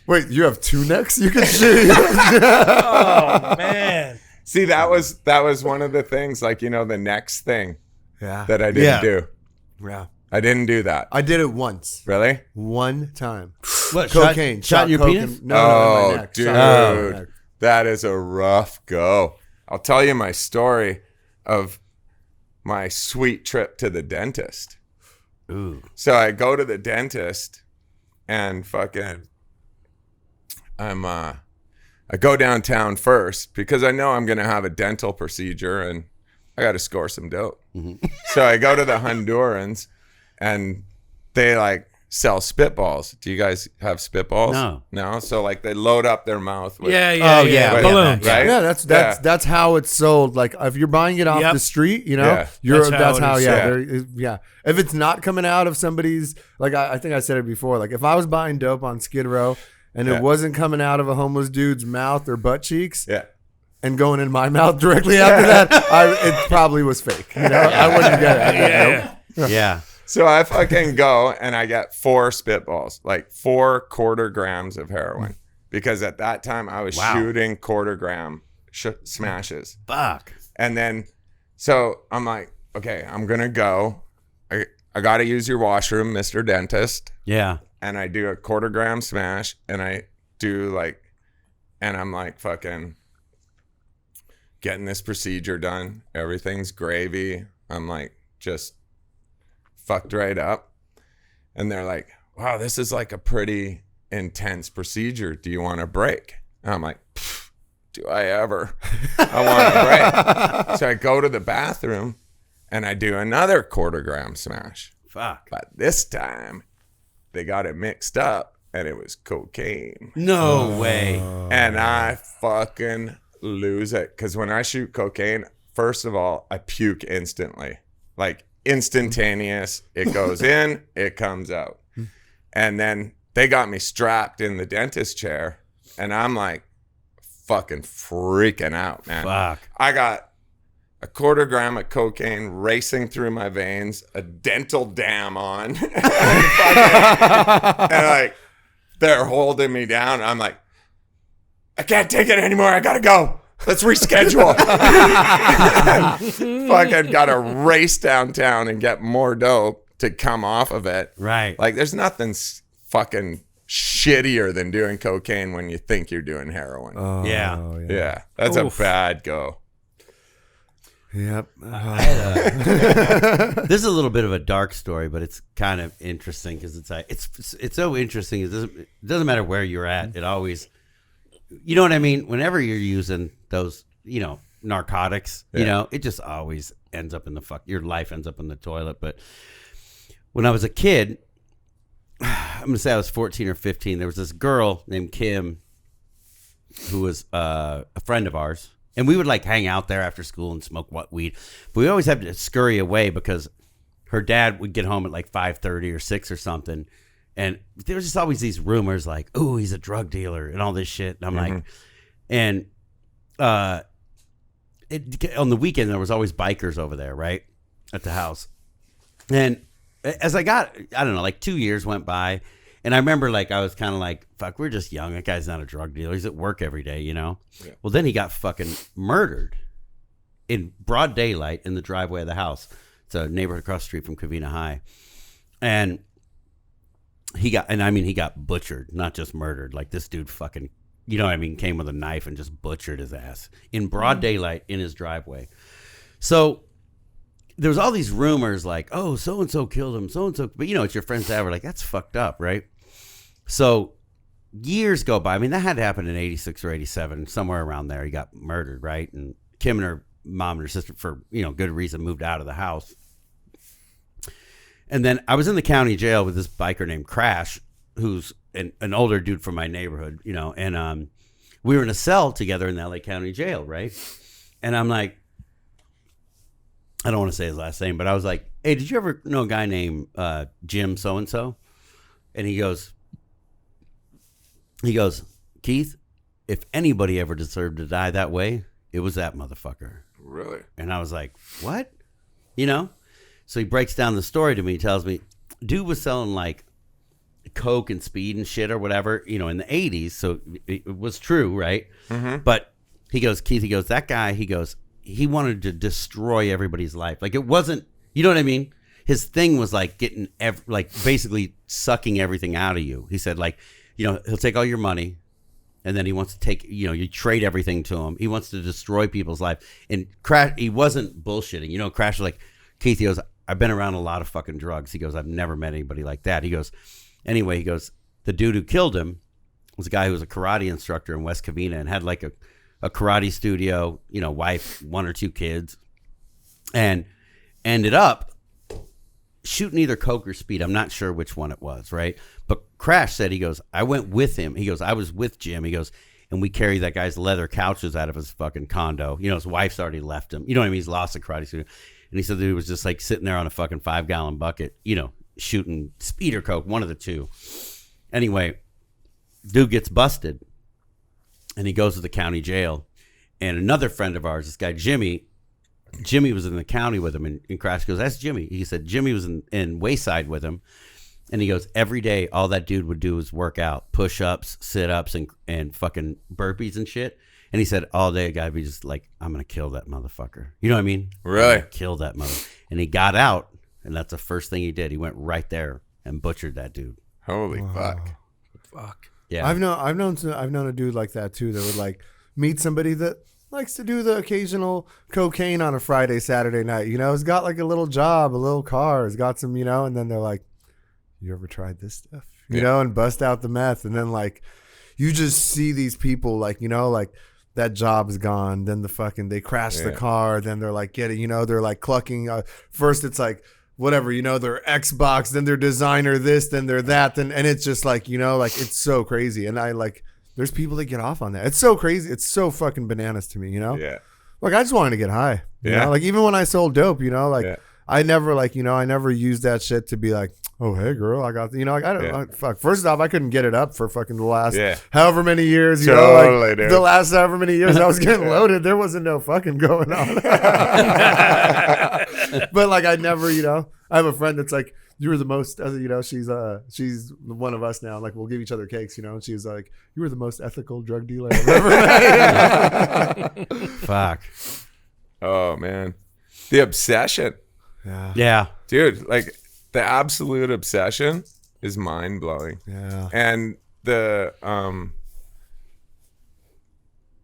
Wait, you have two necks you can shoot? Oh man. See, that was one of the things, like, you know, the next thing Yeah. that I didn't do. Yeah. I didn't do that. I did it once. Really? One time. What? Cocaine. Shot in your cocaine. penis? No, Oh, in my neck. dude. Shot in my neck. That is a rough go. I'll tell you my story of my sweet trip to the dentist. Ooh. So I go to the dentist and fucking I go downtown first because I know I'm going to have a dental procedure and I got to score some dope. Mm-hmm. So I go to the Hondurans and they like sell spitballs. Do you guys have spitballs? No. So like they load up their mouth with yeah. Balloons. Right? Yeah, that's how it's sold. Like if you're buying it off Yep. the street, you know, Yeah. that's how. it is. Yeah, yeah. If it's not coming out of somebody's, like I think I said it before. Like if I was buying dope on Skid Row and it wasn't coming out of a homeless dude's mouth or butt cheeks, Yeah. and going in my mouth directly after that, it probably was fake. You know, I wouldn't get it. Nope. Yeah. So I fucking go and I get 4 spitballs, like 4 quarter grams of heroin. Because at that time I was shooting quarter gram smashes. Fuck. And then, so I'm like, okay, I'm going to go. I got to use your washroom, Mr. Dentist. Yeah. And I do a quarter gram smash and I do like, and I'm like fucking getting this procedure done. Everything's gravy. I'm like just fucked right up. And they're like, wow, this is like a pretty intense procedure. Do you want a break? And I'm like, do I ever? I want a break. So I go to the bathroom and I do another quarter gram smash. Fuck. But this time they got it mixed up and it was cocaine. No way. And I fucking lose it. Because when I shoot cocaine, first of all, I puke instantly. Like instantaneous. It goes in, it comes out. And then they got me strapped in the dentist chair. And I'm like fucking freaking out, man. Fuck. I got a quarter gram of cocaine racing through my veins, a dental dam on. and like, they're holding me down. I'm like, I can't take it anymore. I gotta go. Let's reschedule. Fucking gotta race downtown and get more dope to come off of it. Right. Like, there's nothing fucking shittier than doing cocaine when you think you're doing heroin. Yeah. Yeah, that's Oof. a bad go. Yep. This is a little bit of a dark story, but it's kind of interesting because it's so interesting. It doesn't matter where you're at. It always, you know what I mean? Whenever you're using those, you know, narcotics, you know, it just always ends up in your life ends up in the toilet. But when I was a kid, I'm going to say I was 14 or 15. There was this girl named Kim who was a friend of ours. And we would like hang out there after school and smoke weed. But we always had to scurry away because her dad would get home at like 5:30 or 6 or something. And there was just always these rumors like, oh, he's a drug dealer and all this shit. And I'm like, and on the weekend, there was always bikers over there, right? At the house. And as I got, I don't know, like 2 years went by. And I remember, like, I was kind of like, fuck, we're just young. That guy's not a drug dealer. He's at work every day, you know? Yeah. Well, then he got fucking murdered in broad daylight in the driveway of the house. It's a neighborhood across the street from Covina High. And he got butchered, not just murdered. Like this dude fucking, you know what I mean, came with a knife and just butchered his ass in broad daylight in his driveway. So there was all these rumors like, oh, so-and-so killed him, so-and-so. But, you know, it's your friends that were like, that's fucked up, right? So years go by. I mean, that had to happen in 86 or 87, somewhere around there. He got murdered, right? And Kim and her mom and her sister, for, you know, good reason, moved out of the house. And then I was in the county jail with this biker named Crash, who's an older dude from my neighborhood, you know, and we were in a cell together in the LA County Jail, right? And I'm like, I don't want to say his last name, but I was like, hey, did you ever know a guy named Jim so-and-so? And he goes, Keith, if anybody ever deserved to die that way, it was that motherfucker. Really? And I was like, what? You know? So he breaks down the story to me. He tells me, dude was selling like coke and speed and shit or whatever, you know, in the 80s. So it was true, right? Mm-hmm. But he goes, Keith, he goes, that guy, he goes, he wanted to destroy everybody's life. Like it wasn't, you know what I mean? His thing was like getting, like basically sucking everything out of you. He said like, you know, he'll take all your money and then he wants to take, you know, you trade everything to him. He wants to destroy people's life. And Crash, he wasn't bullshitting. You know, Crash was like, Keith, he goes, I've been around a lot of fucking drugs. He goes, I've never met anybody like that. He goes, anyway, he goes, the dude who killed him was a guy who was a karate instructor in West Covina and had like a karate studio, you know, wife, 1 or 2 kids, and ended up shooting either coke or speed. I'm not sure which one it was, right? But Crash said, he goes, I went with him. He goes, I was with Jim. He goes, and we carried that guy's leather couches out of his fucking condo. You know, his wife's already left him. You know what I mean? He's lost the karate studio. And he said that he was just like sitting there on a fucking 5-gallon bucket, you know, shooting speed or coke, one of the two. Anyway, dude gets busted and he goes to the county jail. And another friend of ours, this guy Jimmy was in the county with him, and Crash goes, that's Jimmy. He said Jimmy was in Wayside with him. And he goes, every day, all that dude would do was work out, push-ups, sit-ups, and fucking burpees and shit. And he said all day, a guy would be just like, I'm going to kill that motherfucker. You know what I mean? Really? Kill that mother. And he got out, and that's the first thing he did. He went right there and butchered that dude. Holy fuck. Fuck. Yeah. I've known a dude like that too, that would like meet somebody that likes to do the occasional cocaine on a Friday, Saturday night. You know, has got like a little job, a little car, has got some, you know, and then they're like, you ever tried this stuff? You know, and bust out the meth. And then like, you just see these people like, you know, like that job's gone. Then they crash the car. Then they're like getting, you know, they're like clucking. First it's like, whatever, you know, their Xbox, then their designer this, then their that. And it's just like, you know, like it's so crazy. And I like, there's people that get off on that. It's so crazy. It's so fucking bananas to me, you know? Yeah. Like I just wanted to get high. You know? Like even when I sold dope, you know, like I never like, you know, I never used that shit to be like, oh, hey girl, I got, you know, like I don't fuck. First off, I couldn't get it up for fucking the last however many years, you know, like the last however many years I was getting loaded, there wasn't no fucking going on. But like I never, you know, I have a friend that's like, you were the most, you know, she's one of us now. Like we'll give each other cakes, you know, and she was like, you were the most ethical drug dealer I've ever met. Fuck. Oh man, the obsession. Yeah. Dude, like the absolute obsession is mind blowing. Yeah. And the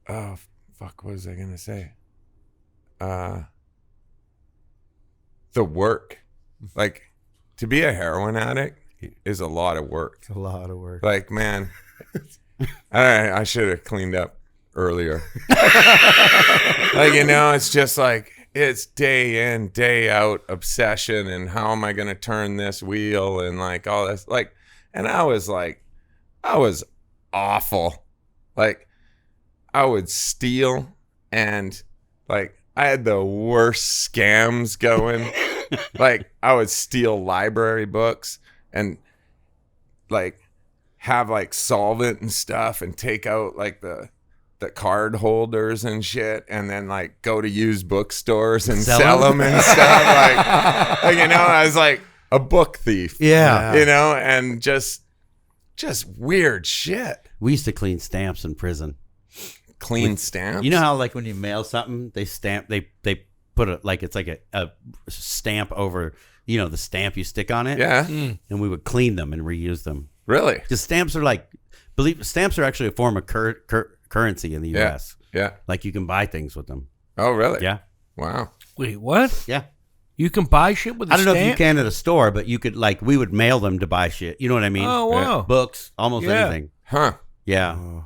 oh fuck, what was I gonna say? The work, like. To be a heroin addict is a lot of work. It's a lot of work. Like, man, I should have cleaned up earlier. Like, you know, it's just like, it's day in, day out obsession and how am I going to turn this wheel and like all this. Like, and I was awful. Like, I would steal and like, I had the worst scams going. Like I would steal library books and like have like solvent and stuff and take out like the card holders and shit and then like go to used bookstores and sell them and stuff. Like, you know, I was like a book thief. Yeah. You know, and just weird shit. We used to clean stamps in prison. Clean stamps? You know how like when you mail something, they put a like it's like a stamp over the stamp you stick on it. Yeah. And we would clean them and reuse them. Really? Because stamps are stamps are actually a form of currency in the U.S. Yeah. Like you can buy things with them. Oh, really? Yeah. Wow. Wait, what? Yeah. You can buy shit with a I don't know if you stamp? can at a store, but you could we would mail them to buy shit. You know what I mean? Oh, wow. Books, almost Yeah. anything. Huh. Yeah.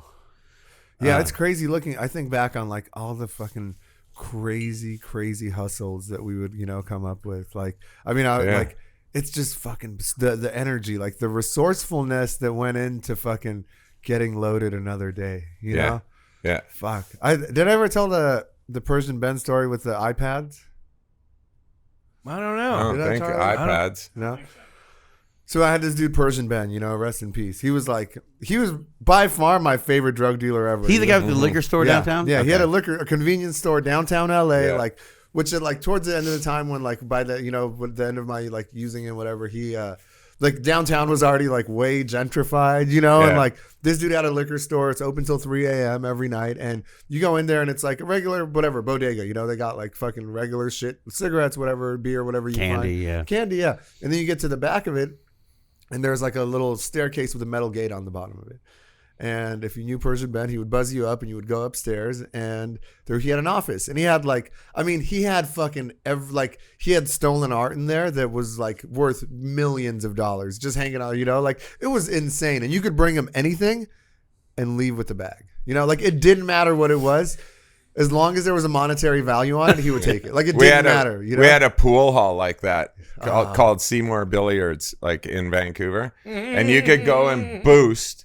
Yeah, it's crazy looking. I think back on like all the fucking crazy hustles that we would, come up with. Like, I mean, like it's just fucking the energy, like the resourcefulness that went into fucking getting loaded another day. You know? Yeah. Fuck. Did I ever tell the Persian Ben story with the iPads? I don't I know. don't think iPads. No. So I had this dude Persian Ben, rest in peace. He was by far my favorite drug dealer ever. He the guy with the liquor store downtown? Yeah, Okay. he had a convenience store downtown LA, Yeah. which at towards the end of the time when by the with the end of my using it, whatever, he downtown was already way gentrified, and this dude had a liquor store. It's open till 3 a.m. every night, and you go in there and it's like a regular whatever bodega, they got fucking regular shit, cigarettes, whatever, beer, whatever you Candy, find. Candy, yeah. And then you get to the back of it, and there's a little staircase with a metal gate on the bottom of it. And if you knew Persian Ben, he would buzz you up and you would go upstairs, and there he had an office, and he had he had fucking he had stolen art in there that was worth millions of dollars just hanging out, it was insane. And you could bring him anything and leave with the bag, it didn't matter what it was. As long as there was a monetary value on it, he would take it. It didn't matter. We had a pool hall like that called Seymour Billiards, in Vancouver, and you could go and boost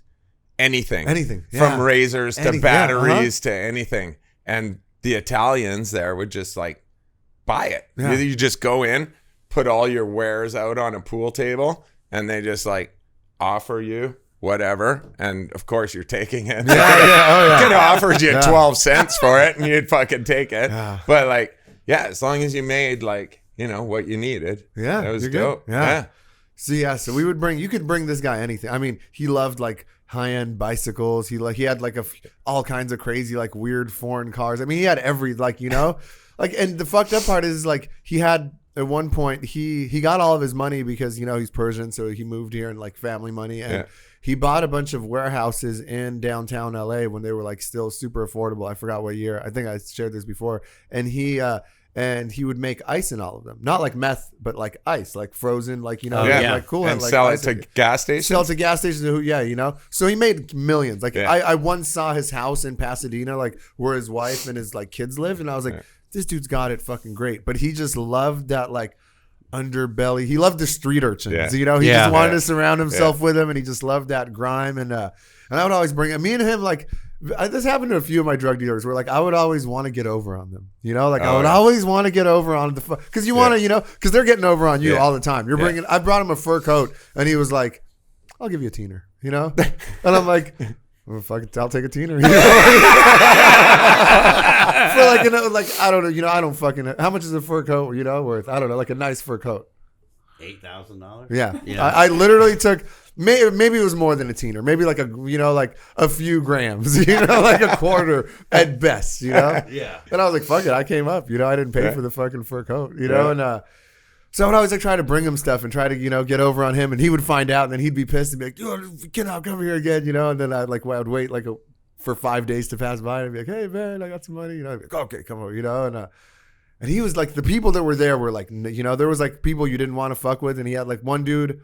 anything, yeah. from razors to batteries to anything, and the Italians there would just buy it. Yeah. You just go in, put all your wares out on a pool table, and they just offer you whatever, and of course you're taking it. Could have offered you 12 cents for it and you'd fucking take it. But as long as you made what you needed, it was dope. So we would you could bring this guy anything. I mean, he loved high-end bicycles. He had all kinds of crazy weird foreign cars. I mean, he had every and the fucked up part is he had at one point he got all of his money because he's Persian, so he moved here and family money, and he bought a bunch of warehouses in downtown LA when they were still super affordable. I forgot what year. I think I shared this before. And he would make ice in all of them, not meth, but ice, frozen, cool, and sell it to gas stations. So he made millions. I once saw his house in Pasadena, where his wife and his kids live, and I was like, this dude's got it fucking great. But he just loved that underbelly. He loved the street urchins. He just wanted to surround himself with them, and he just loved that grime. And I would always bring it. Me and him this happened to a few of my drug dealers where I would always want to get over on them. I would always want to get over on the because you want to because they're getting over on you all the time. You're bringing. I brought him a fur coat, and he was like, "I'll give you a teener," and I'm like, well, I'll take a teener. For I don't know, I don't fucking. How much is a fur coat? Worth? I don't know, a nice fur coat. $8,000. Yeah. I literally took maybe it was more than a teener, maybe a few grams, a quarter at best, Yeah. And I was like, fuck it, I came up, I didn't pay for the fucking fur coat, and so I would always try to bring him stuff and try to get over on him, and he would find out, and then he'd be pissed and be like, dude, get out, come here again, and then I would wait for 5 days to pass by, and I'd be like, hey man, I got some money, I'd be like, okay, come over, and he was the people that were there were there was people you didn't want to fuck with, and he had one dude,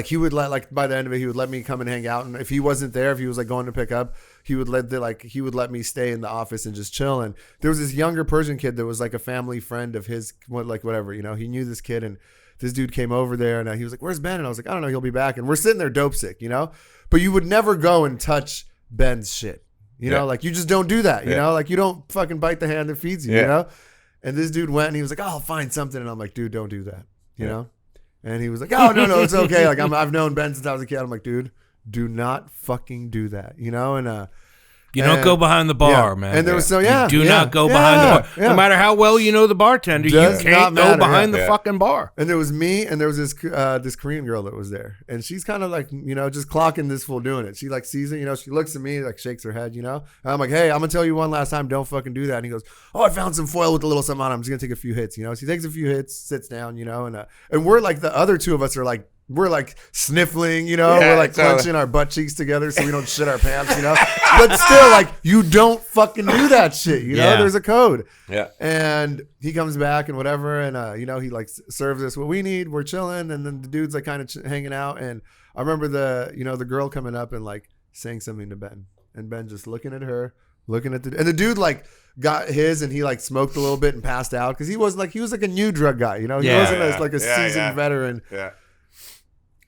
he would let by the end of it he would let me come and hang out, and if he wasn't there, if he was going to pick up, he would let me stay in the office and just chill. And there was this younger Persian kid that was a family friend of his, whatever, he knew this kid, and this dude came over there, and he was like, where's Ben? And I was like, I don't know, he'll be back. And we're sitting there dope sick, but you would never go and touch Ben's shit, you just don't do that, you don't fucking bite the hand that feeds you, And this dude went and he was like, oh, I'll find something. And I'm like, dude, don't do that, you know? And he was like, oh, no, it's okay. I've known Ben since I was a kid. I'm like, dude, do not fucking do that, And You don't go behind the bar, man. And there was you do not go behind the bar. No matter how well you know the bartender, Does you can't not matter, go behind the fucking bar. And there was me, and there was this Korean girl that was there, and she's kind of like, just clocking this fool doing it. She like sees it, she looks at me, like shakes her head, And I'm like, hey, I'm gonna tell you one last time, don't fucking do that. And he goes, oh, I found some foil with a little something on it. I'm just gonna take a few hits, So he takes a few hits, sits down, and we're like, the other two of us are like, we're like sniffling, we're like clenching our butt cheeks together so we don't shit our pants, But still, like, you don't fucking do that shit, There's a code. Yeah. And he comes back and whatever, and he like serves us what we need. We're chilling, and then the dude's like kind of hanging out. And I remember the girl coming up and like saying something to Ben, and Ben just looking at her, looking at and the dude like got his, and he like smoked a little bit and passed out because he was like a new drug guy, He wasn't a seasoned veteran. Yeah.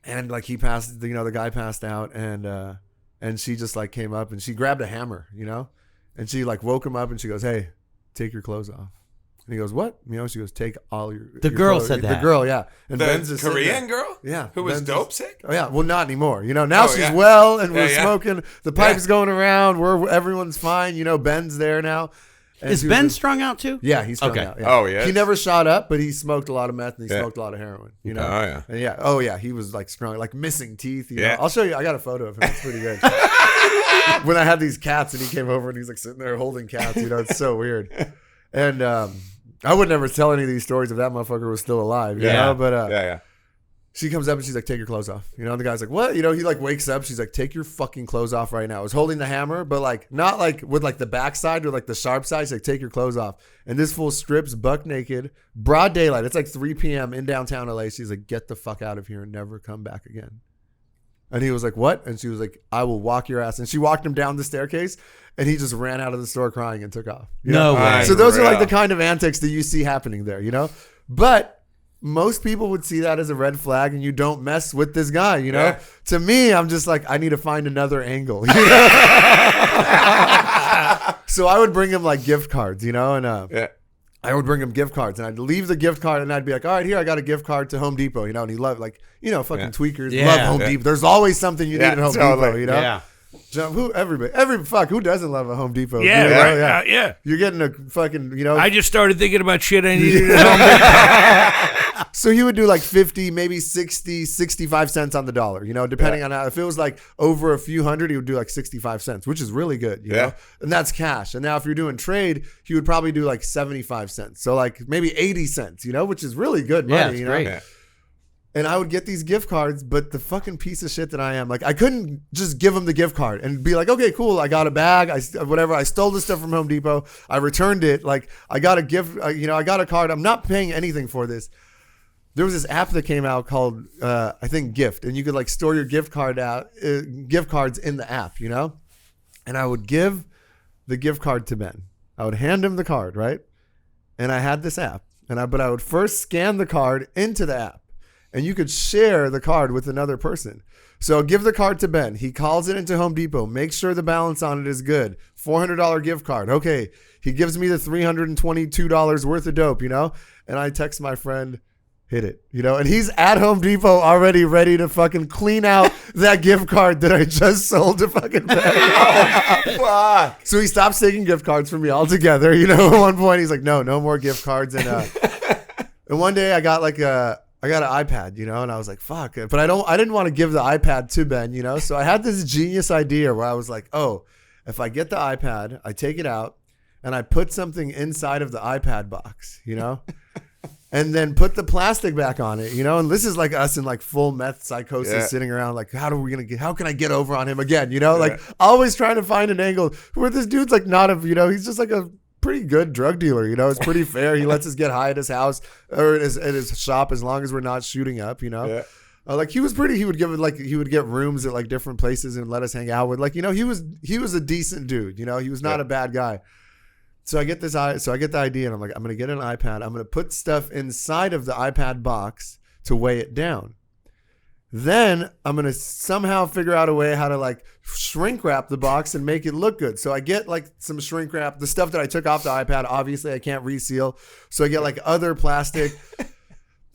And like he passed, the guy passed out, and she just like came up and she grabbed a hammer, and she like woke him up and she goes, "Hey, take your clothes off." And he goes, "What?" She goes, "Take all your." The your girl clothes. said that. The girl, yeah. And The Ben's just Korean girl? Yeah. Who was Ben's dope just- sick? Oh yeah. Well, not anymore. Now she's well, and we're smoking. The pipe's going around. Everyone's fine. Ben's there now. And Is Ben strung out too? Yeah, he's strung out. Yeah. Oh, yeah. He never shot up, but he smoked a lot of meth and he smoked a lot of heroin. Oh, yeah. And oh yeah, he was like strung, like missing teeth. You know? Yeah. I'll show you. I got a photo of him. It's pretty good. When I had these cats and he came over and he's like sitting there holding cats. It's so weird. And I would never tell any of these stories if that motherfucker was still alive. You know? But yeah. she comes up and she's like, "Take your clothes off." And the guy's like, "What?" He like wakes up. She's like, "Take your fucking clothes off right now." I was holding the hammer, but like not like with like the backside or like the sharp side. She's like, "Take your clothes off." And this fool strips buck naked, broad daylight. It's like 3 p.m. in downtown LA. She's like, "Get the fuck out of here and never come back again." And he was like, "What?" And she was like, "I will walk your ass." And she walked him down the staircase, and he just ran out of the store crying and took off. No way. So those are like the kind of antics that you see happening there, But most people would see that as a red flag, and you don't mess with this guy, Yeah. To me, I'm just like, I need to find another angle. So I would bring him like gift cards, and I would bring him gift cards, and I'd leave the gift card, and I'd be like, "All right, here, I got a gift card to Home Depot," and he loved fucking tweakers love Home Depot. There's always something you need at Home Depot, Yeah. Who doesn't love a Home Depot? Yeah, yeah. You're getting a fucking, I just started thinking about shit I needed at Home Depot. So he would do like 50, maybe 60, 65 cents on the dollar, depending on how, if it was like over a few hundred, he would do like 65 cents, which is really good, you know, and that's cash. And now if you're doing trade, he would probably do like 75 cents. So like maybe 80 cents, which is really good money, it's great. Yeah. And I would get these gift cards, but the fucking piece of shit that I am, like, I couldn't just give him the gift card and be like, "Okay, cool, I got a bag, I stole this stuff from Home Depot, I returned it, like, I got a gift, I got a card, I'm not paying anything for this." There was this app that came out called, I think, Gift, and you could like store your gift cards in the app, And I would give the gift card to Ben. I would hand him the card, right? And I had this app, but I would first scan the card into the app. And you could share the card with another person. So give the card to Ben. He calls it into Home Depot. Make sure the balance on it is good. $400 gift card. Okay. He gives me the $322 worth of dope, And I text my friend, "Hit it," And he's at Home Depot already ready to fucking clean out that gift card that I just sold to fucking Ben. Fuck. So he stops taking gift cards from me altogether. At one point he's like, no more gift cards. And one day I got an iPad, and I was like, fuck it. But I didn't want to give the iPad to Ben, So I had this genius idea where I was like, oh, if I get the iPad, I take it out and I put something inside of the iPad box, and then put the plastic back on it, and this is like us in like full meth psychosis sitting around like, how can I get over on him again? Like always trying to find an angle where this dude's like not he's just like a pretty good drug dealer, it's pretty fair. He lets us get high at his house or at his shop as long as we're not shooting up, like he would give it like, he would get rooms at like different places and let us hang out with, like, he was a decent dude, he was not a bad guy. So I get the idea and I'm like, I'm going to get an iPad. I'm going to put stuff inside of the iPad box to weigh it down. Then I'm going to somehow figure out a way how to like shrink wrap the box and make it look good. So I get like some shrink wrap, the stuff that I took off the iPad, obviously I can't reseal. So I get like other plastic.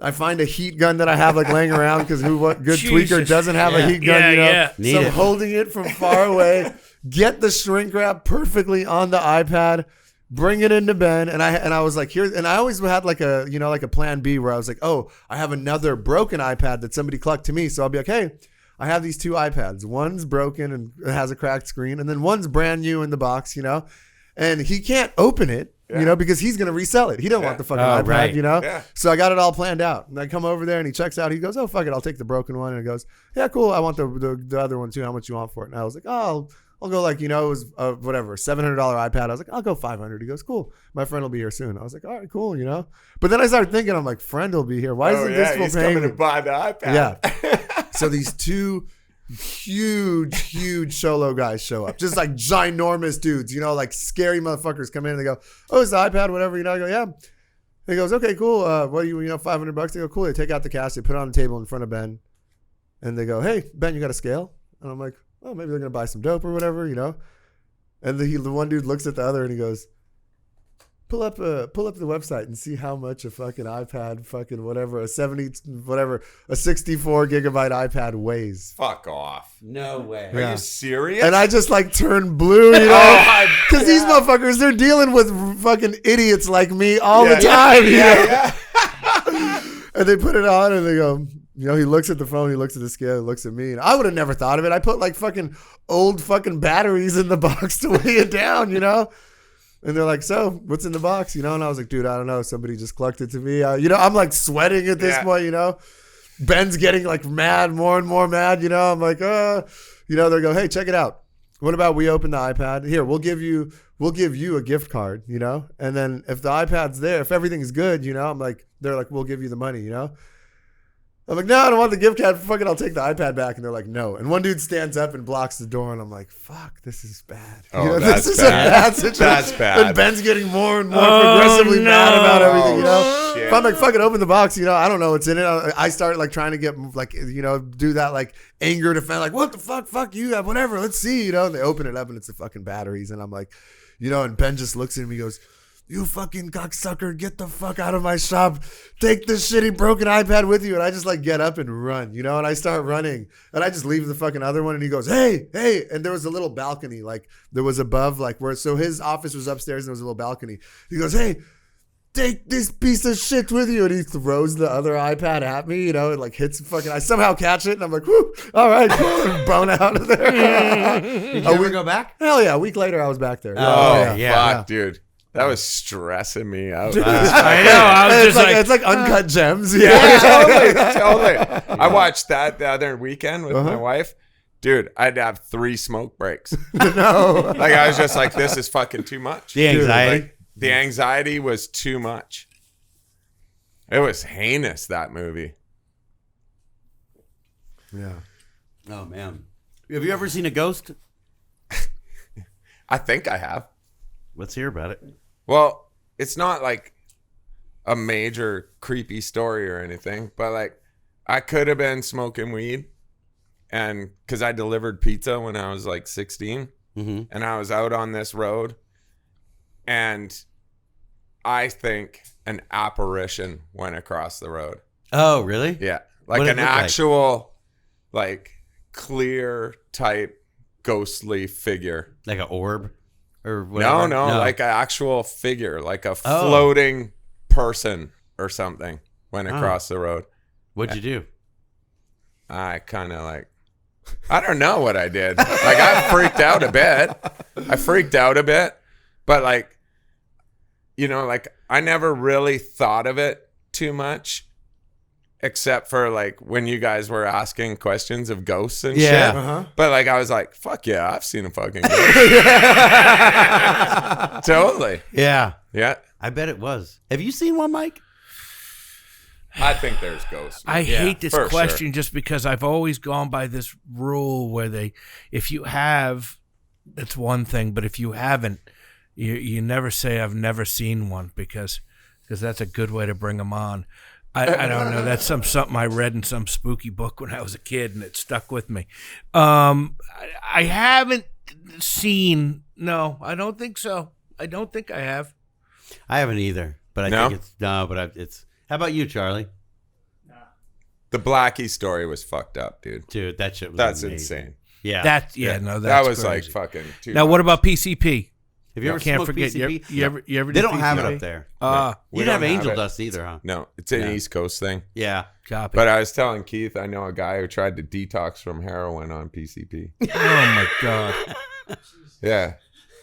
I find a heat gun that I have like laying around because what good tweaker doesn't have a heat gun, So I'm holding it from far away, get the shrink wrap perfectly on the iPad, bring it into Ben, and I was like, here, and I always had like a, you know, like a plan B where I was like, oh, I have another broken iPad that somebody clucked to me, so I'll be like, hey, I have these 2 iPads. One's broken and it has a cracked screen, and then one's brand new in the box, you know, and he can't open it, you know, because he's gonna resell it. He don't want the fucking iPad, right. you know. Yeah. So I got it all planned out, and I come over there, and he checks out. He goes, oh fuck it, I'll take the broken one, and he goes, yeah, cool. I want the other one too. How much you want for it? And I was like, oh. I'll go like, you know, it was whatever, $700 iPad. I was like, I'll go 500. He goes, cool. My friend will be here soon. I was like, all right, cool, you know. But then I started thinking, I'm like, friend will be here. Why isn't this fool he's paying coming me? to buy the iPad. Yeah. So these 2 huge solo guys show up, just like ginormous dudes, you know, like scary motherfuckers come in and they go, oh, it's the iPad, whatever, you know. I go, yeah. He goes, okay, cool. What do you know, $500? They go, cool. They take out the cash, they put it on the table in front of Ben, and they go, hey, Ben, you got a scale? And I'm like, oh, maybe they're gonna buy some dope or whatever, you know. And the one dude looks at the other and he goes, pull up the website and see how much a fucking iPad, fucking whatever, a 64 gigabyte iPad weighs. Fuck off. No way. Are Yeah. you serious? And I just like turned blue, you know, because these motherfuckers, they're dealing with fucking idiots like me all the time, you know? Yeah. And they put it on and they go, you know, he looks at the phone, he looks at the scale, he looks at me, and I would have never thought of it. I put like fucking old fucking batteries in the box to weigh it down, you know? And they're like, so what's in the box, you know? And I was like, dude, I don't know. Somebody just clucked it to me. You know, I'm like sweating at this point, you know? Ben's getting like mad, more and more mad, you know? I'm like, you know, they go, hey, check it out. What about we open the iPad? Here, we'll give you a gift card, you know? And then if the iPad's there, if everything's good, you know, I'm like, they're like, we'll give you the money, you know? I'm like, no, I don't want the gift card. Fucking, I'll take the iPad back. And they're like, no. And one dude stands up and blocks the door. And I'm like, fuck, this is bad. Oh, you know, that's this is bad. a bad situation. That's bad. And Ben's getting more and more progressively mad about everything, you know? Shit. If I'm like, fucking open the box, you know, I don't know what's in it. I start like trying to get like, you know, do that like anger defense, like, what the fuck you have, whatever, let's see, you know? And they open it up and it's the fucking batteries. And I'm like, you know, and Ben just looks at me, goes, you fucking cocksucker, get the fuck out of my shop. Take this shitty broken iPad with you. And I just like get up and run, you know, and I start running and I just leave the fucking other one and he goes, hey. And there was a little balcony, like there was above, like where, so his office was upstairs and there was a little balcony. He goes, hey, take this piece of shit with you. And he throws the other iPad at me, you know, it like hits fucking, I somehow catch it and I'm like, whoo, all right, cool, and bone out of there. Did you ever go back? Hell yeah. A week later I was back there. Oh, yeah. fuck, dude. That was stressing me out. I know. I was It's just like, it's like uncut gems. Yeah, totally. I watched that the other weekend with my wife. Dude, I'd have 3 smoke breaks. No. Like, I was just like, this is fucking too much. The anxiety. Like, the anxiety was too much. It was heinous, that movie. Yeah. Oh, man. Have you ever seen a ghost? I think I have. Let's hear about it. Well, it's not like a major creepy story or anything, but like I could have been smoking weed, and because I delivered pizza when I was like 16, and I was out on this road, and I think an apparition went across the road. Oh, really? Yeah, What like did an it look like? actual, like clear type ghostly figure. Like an orb? Or whatever? No, like an actual figure, like a floating person or something went across the road. What'd you do? I kind of like, I don't know what I did. Like I freaked out a bit. But like, you know, like I never really thought of it too much, except for like when you guys were asking questions of ghosts and shit. Uh-huh. But like I was like, fuck yeah, I've seen a fucking ghost. Totally. Yeah. Yeah. I bet it was. Have you seen one, Mike? I think there's ghosts. I hate this for question sure. just because I've always gone by this rule where if you have, it's one thing, but if you haven't, you never say I've never seen one because that's a good way to bring them on. I don't know. That's something I read in some spooky book when I was a kid, and it stuck with me. I haven't seen. No, I don't think so. I don't think I have. I haven't either, but I No? think it's no. But it's. How about you, Charlie? The Blackie story was fucked up, dude. Dude, that shit was That's amazing. insane. Yeah. That's that was like crazy. fucking too Now, much. what about PCP? Have you ever Can't smoked forget. PCP? You ever They do don't have it PCP? up there. We You didn't have don't angel it. dust either, huh? No, it's an East Coast thing. Yeah. Copy. But I was telling Keith, I know a guy who tried to detox from heroin on PCP. Oh my god. Yeah,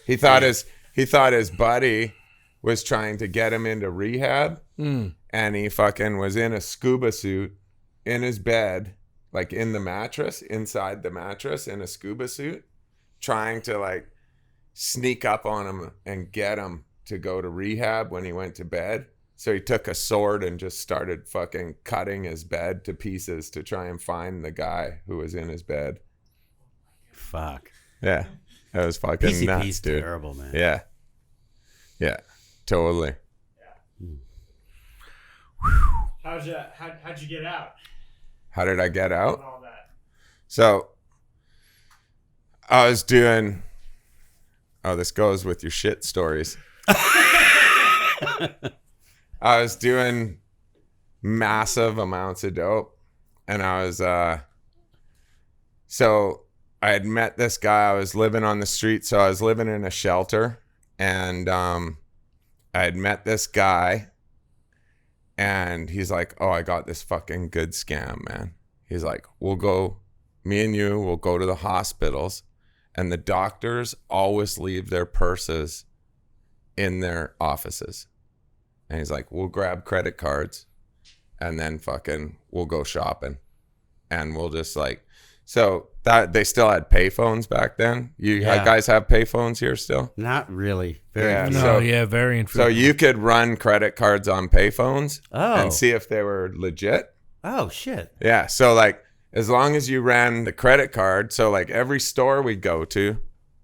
he thought his buddy was trying to get him into rehab, and he fucking was in a scuba suit in his bed, like in the mattress, inside the mattress, in a scuba suit, trying to like sneak up on him and get him to go to rehab when he went to bed. So he took a sword and just started fucking cutting his bed to pieces to try and find the guy who was in his bed. Fuck. Yeah, that was fucking PCP's nuts, dude. terrible, man. Yeah, totally. How'd you get out? How did I get out? And all that. So I was doing. Oh, this goes with your shit stories. I was doing massive amounts of dope, and I was so I had met this guy. I was living on the street, so I was living in a shelter, and I had met this guy, and he's like, "Oh, I got this fucking good scam, man." He's like, me and you will go to the hospitals, and the doctors always leave their purses in their offices. And he's like, we'll grab credit cards, and then fucking we'll go shopping, and we'll just like, so that they still had payphones back then. You guys have payphones here still? Not really. Very Yeah. few. No, yeah, very So infrequent. you could run credit cards on payphones Oh. and see if they were legit. Oh, shit. Yeah. So like, as long as you ran the credit card, so like every store we go to,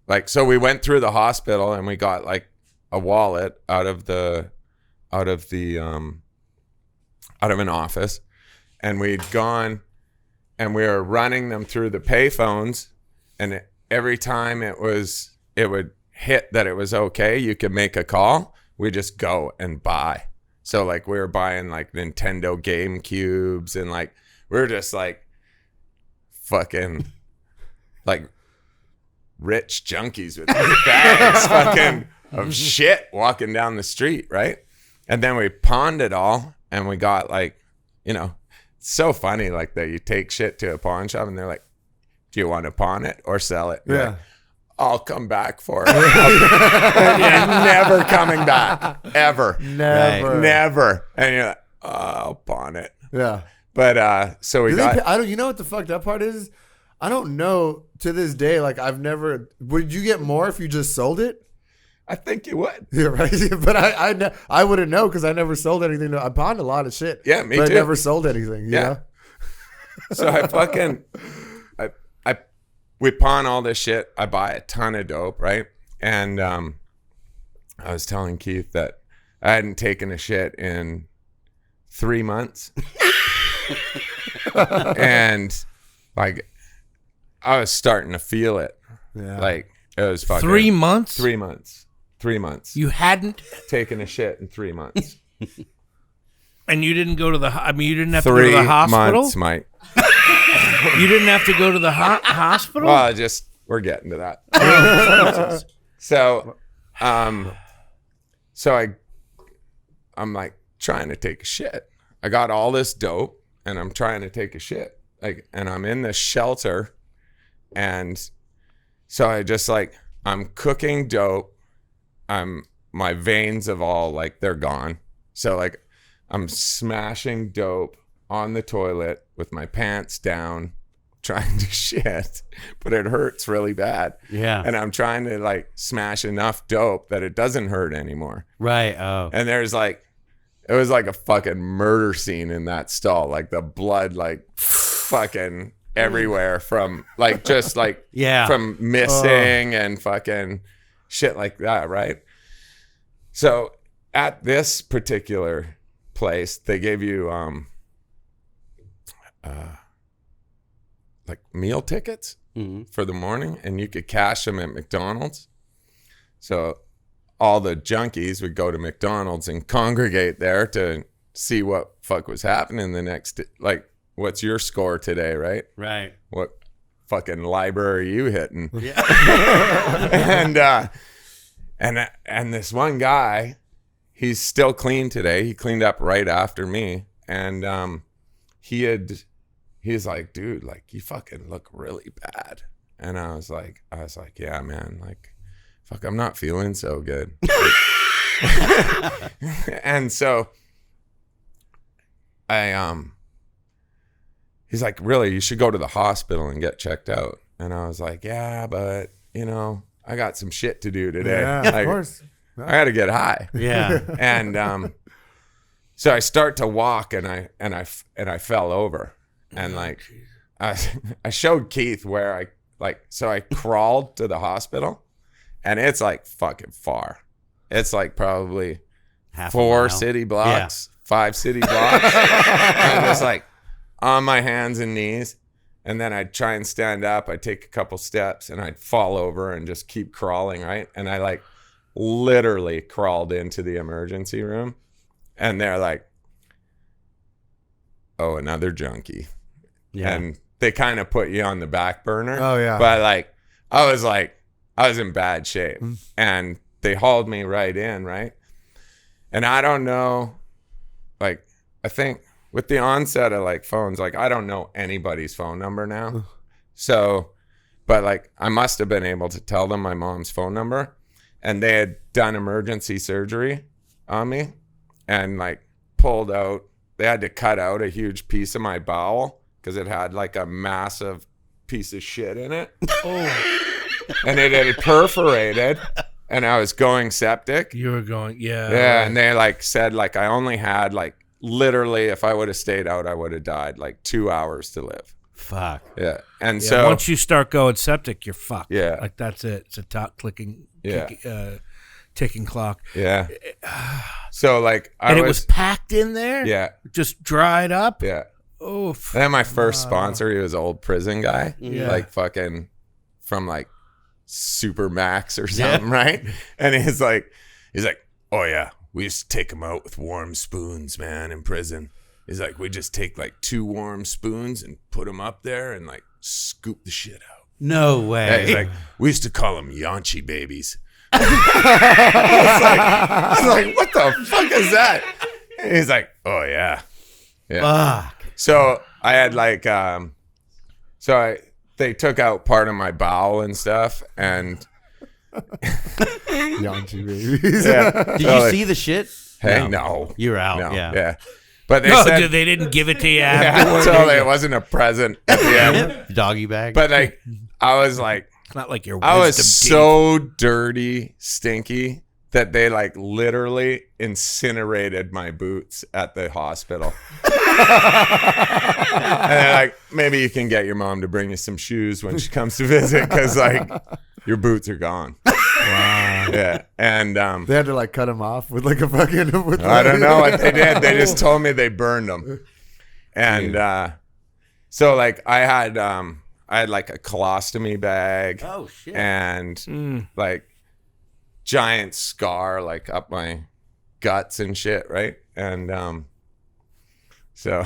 like, so we went through the hospital and we got like a wallet out of an office, and we'd gone and we were running them through the payphones, and every time it would hit that it was okay, you could make a call, we just go and buy. So like we were buying like Nintendo Game Cubes, and like we were just like fucking like rich junkies with these bags fucking of shit walking down the street, right? And then we pawned it all, and we got like, it's so funny like that you take shit to a pawn shop and they're like, do you want to pawn it or sell it? You're like, I'll come back for it. And you're never coming back. Ever. Never. And you're like, oh, I'll pawn it. Yeah. But so we got. I don't. You know what the fucked up part is? I don't know to this day. Like I've never. Would you get more if you just sold it? I think you would. Yeah, right. But I wouldn't know because I never sold anything. I pawned a lot of shit. Yeah, me but too. I never sold anything. Yeah. So I fucking, we pawn all this shit. I buy a ton of dope, right? And I was telling Keith that I hadn't taken a shit in 3 months. And like, I was starting to feel it. Yeah. Like, it was fucking 3 months? 3 months. 3 months. You hadn't, Taken a shit in 3 months. and you didn't go to the. You didn't have to go 3 to the hospital. months, Mike. You didn't have to go to the hospital. Well, we're getting to that. So, I'm like trying to take a shit. I got all this dope, and I'm trying to take a shit. Like, and I'm in this shelter, and so I just like, I'm cooking dope. My veins have all like, they're gone. So like, I'm smashing dope on the toilet with my pants down, trying to shit, but it hurts really bad. Yeah. And I'm trying to like smash enough dope that it doesn't hurt anymore. Right. Oh. And there's like, it was like a fucking murder scene in that stall. Like the blood, like fucking everywhere from like, just like, from missing and fucking shit like that. Right. So at this particular place, they gave you, like meal tickets for the morning, and you could cash them at McDonald's. So all the junkies would go to McDonald's and congregate there to see what fuck was happening the next, like, what's your score today, right? Right. What fucking library you hitting? Yeah. and this one guy, he's still clean today. He cleaned up right after me. And he's like, dude, like you fucking look really bad. And I was like, yeah, man, like, fuck, I'm not feeling so good. And so he's like, really, you should go to the hospital and get checked out. And I was like, yeah, but I got some shit to do today. Yeah, like, of course. I got to get high. Yeah. And so I start to walk, and I fell over, and like I showed Keith where I crawled to the hospital, and it's like fucking far. It's like probably Half a 4 mile. city blocks, 5 city blocks. And it's like on my hands and knees. And then I'd try and stand up. I'd take a couple steps and I'd fall over and just keep crawling, right? And I like literally crawled into the emergency room. And they're like, oh, another junkie. Yeah. And they kind of put you on the back burner. Oh, yeah. But I was in bad shape. And they hauled me right in, right? And I don't know, like, I think with the onset of like phones, like I don't know anybody's phone number now. So, but like I must have been able to tell them my mom's phone number, and they had done emergency surgery on me and like pulled out, they had to cut out a huge piece of my bowel because it had like a massive piece of shit in it. Oh, And it had perforated. And I was going septic. you were going, yeah. Yeah, right. and they like said like I only had like literally, if I would have stayed out, I would have died like 2 hours to live. Fuck. Yeah, and Yeah, so once you start going septic, you're fucked. Yeah. like that's it. It's a top ticking clock. yeah. So like And it was packed in there. yeah, just dried up. yeah. Oof. Then my first sponsor, he was an old prison guy, Yeah. like fucking from like Supermax or something, right? And he's like, oh yeah, we used to take him out with warm spoons, man, in prison. He's like, we just take like 2 warm spoons and put them up there and like scoop the shit out. No way. Yeah, he's like, we used to call them Yanchi babies. I was like, what the fuck is that? And he's like, oh yeah, yeah. Fuck. So I had like, they took out part of my bowel and stuff, and Yanchi babies. yeah. Did So, you like, see the shit? Hey, no, You were out. no, Yeah. yeah. But they No, said they didn't give it to you yeah, afterward. totally, it wasn't a present at the end. Doggy bag. But like, I was like, It's not like your I was wisdom teeth. so dirty, stinky that they like literally incinerated my boots at the hospital. And they're like, maybe you can get your mom to bring you some shoes when she comes to visit because like your boots are gone. Wow. Yeah. And They had to like cut him off with like a fucking. With I don't know what they did. They just told me they burned them. And so like I had like a colostomy bag. oh shit. And like giant scar like up my guts and shit, right? And so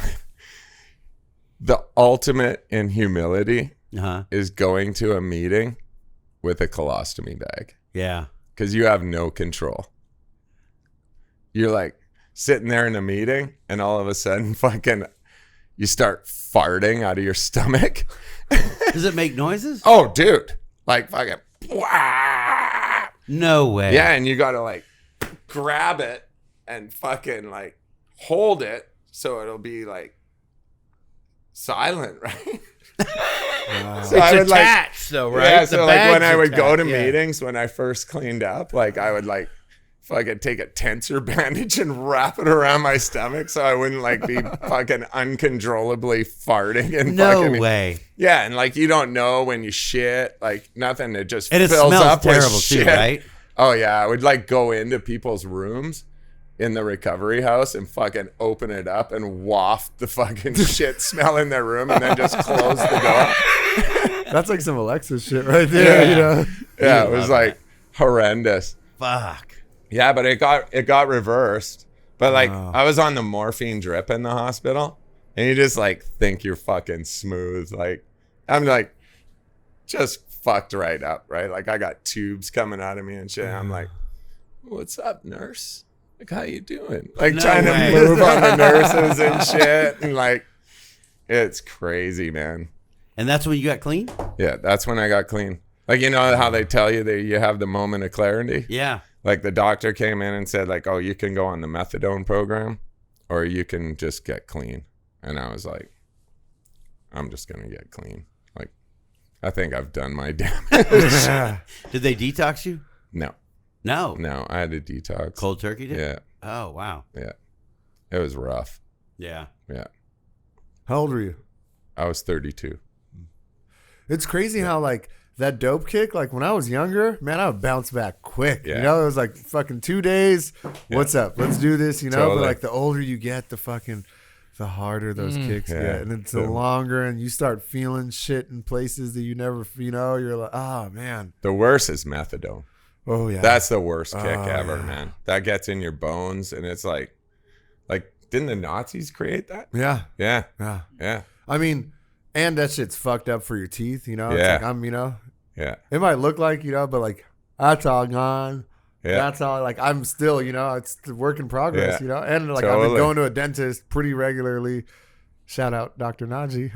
the ultimate in humility Uh-huh. is going to a meeting with a colostomy bag Yeah. because you have no control. You're like sitting there in a meeting and all of a sudden fucking you start farting out of your stomach. Does it make noises? Oh dude, like fucking wah! No way. Yeah, and you gotta like grab it and fucking like hold it so it'll be like silent, right? So It's I would, like, attached, though, right? Yeah, The so like when bag's I would go to attached, yeah. meetings when I first cleaned up, like I would like fucking take a tensor bandage and wrap it around my stomach so I wouldn't like be fucking uncontrollably farting and No fucking way. Yeah, and like you don't know when you shit, like nothing. It just And it fills smells up with terrible too, shit. right? Oh yeah, I would like go into people's rooms in the recovery house and fucking open it up and waft the fucking shit smell in their room and then just close the door. That's like some Alexis shit right there. Yeah. You know. Yeah, it love was like horrendous. Fuck. Yeah, but it got reversed. But like I was on the morphine drip in the hospital, and you just like think you're fucking smooth. Like I'm like just fucked right up, right? Like I got tubes coming out of me and shit. I'm like, what's up, nurse? Like, how you doing? Like trying to move on the nurses and shit. And like, it's crazy, man. And that's when you got clean? Yeah, that's when I got clean. Like, you know how they tell you that you have the moment of clarity? Yeah. Like the doctor came in and said like, oh, you can go on the methadone program or you can just get clean. And I was like, I'm just going to get clean. Like, I think I've done my damage. Did they detox you? No, I had a detox. Cold turkey did? Yeah. Oh, wow. Yeah. It was rough. Yeah. Yeah. How old were you? I was 32. It's crazy how like that dope kick, like when I was younger, man, I would bounce back quick. Yeah. You know, it was like fucking 2 days. What's up? Let's do this, you know? Totally. But like the older you get, the harder those kicks get. And it's the longer and you start feeling shit in places that you never, you know, you're like, oh man. The worst is methadone. Oh yeah. That's the worst kick ever, man. That gets in your bones and it's like, didn't the Nazis create that? Yeah. Yeah. Yeah. Yeah. I mean, and that shit's fucked up for your teeth, you know? Yeah. It's like you know, Yeah. it might look like, you know, but like that's all gone. Yeah. That's all. Like I'm still, you know, it's the work in progress, Yeah. you know. And like I've been Totally. going to a dentist pretty regularly. Shout out Dr. Najee.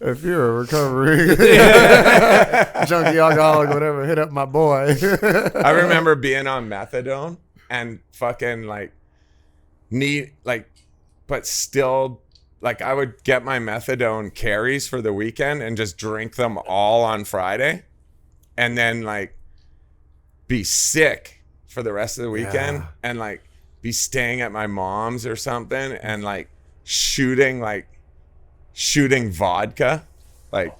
If you're a recovering junkie, alcoholic, whatever, hit up my boy. I remember being on methadone and fucking like but still like I would get my methadone carries for the weekend and just drink them all on Friday and then like be sick for the rest of the weekend and like be staying at my mom's or something and like shooting vodka. Like,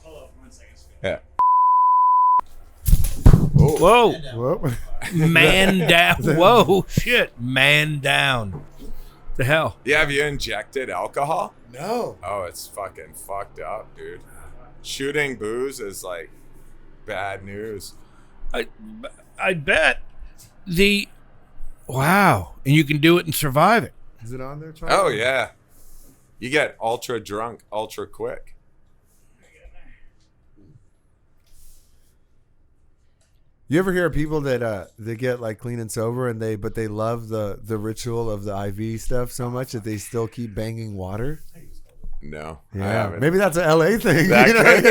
yeah. Whoa. Whoa. Man down. Whoa, shit. Man down. The hell? Yeah, have you injected alcohol? No. Oh, it's fucking fucked up, dude. Shooting booze is like bad news. I bet. Wow. And you can do it and survive it. Is it on there, Charlie? Oh, yeah. You get ultra drunk, ultra quick. You ever hear of people that they get like clean and sober and they love the ritual of the IV stuff so much that they still keep banging water? No, I Yeah, haven't. maybe that's an LA thing. That you know? could be.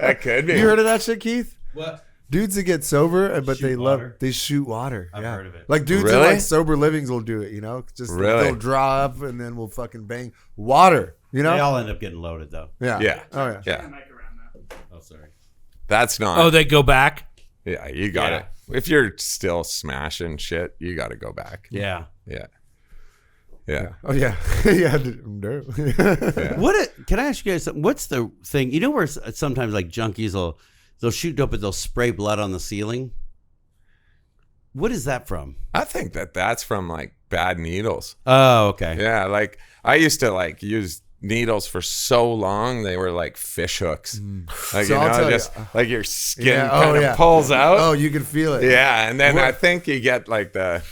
That could be. You heard of that shit, Keith? What? Dudes that get sober, but Shoot they water? they shoot water. I've heard of it. Like dudes Really? that like sober livings will do it, you know? Just Really? they'll draw up and then we'll fucking bang water, you know? They all end up getting loaded, though. Yeah. Yeah. Oh yeah. Yeah. Mic around that. Oh, sorry. That's not. Oh, they go back? Yeah, you got Yeah. it. If you're still smashing shit, you got to go back. Yeah. Yeah. Yeah. Oh yeah. Yeah. Dude. Can I ask you guys something? What's the thing? You know where sometimes like junkies they'll shoot dope, but they'll spray blood on the ceiling. What is that from? I think that's from like bad needles. Oh, okay. Yeah, like I used to like use needles for so long they were like fish hooks. Like So I'll tell just you- like your skin Yeah, kind of pulls out. Oh, you can feel it. Yeah, and then I think you get like the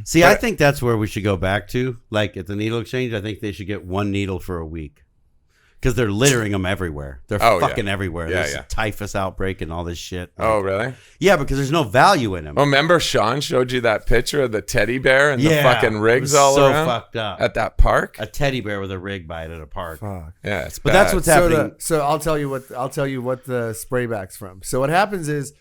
See, I think that's where we should go back to. Like at the needle exchange, I think they should get one needle for a week. Because they're littering them everywhere. They're Oh, yeah. fucking everywhere. Yeah, There's yeah. a typhus outbreak and all this shit. Oh, really? Yeah, because there's no value in them. Oh, remember Sean showed you that picture of the teddy bear and the fucking it rigs was all so around fucked up. at that park? A teddy bear with a rig by it at a park. Fuck. Yeah, it's But bad. that's what's So happening. so I'll tell you what the spray back's from. So what happens is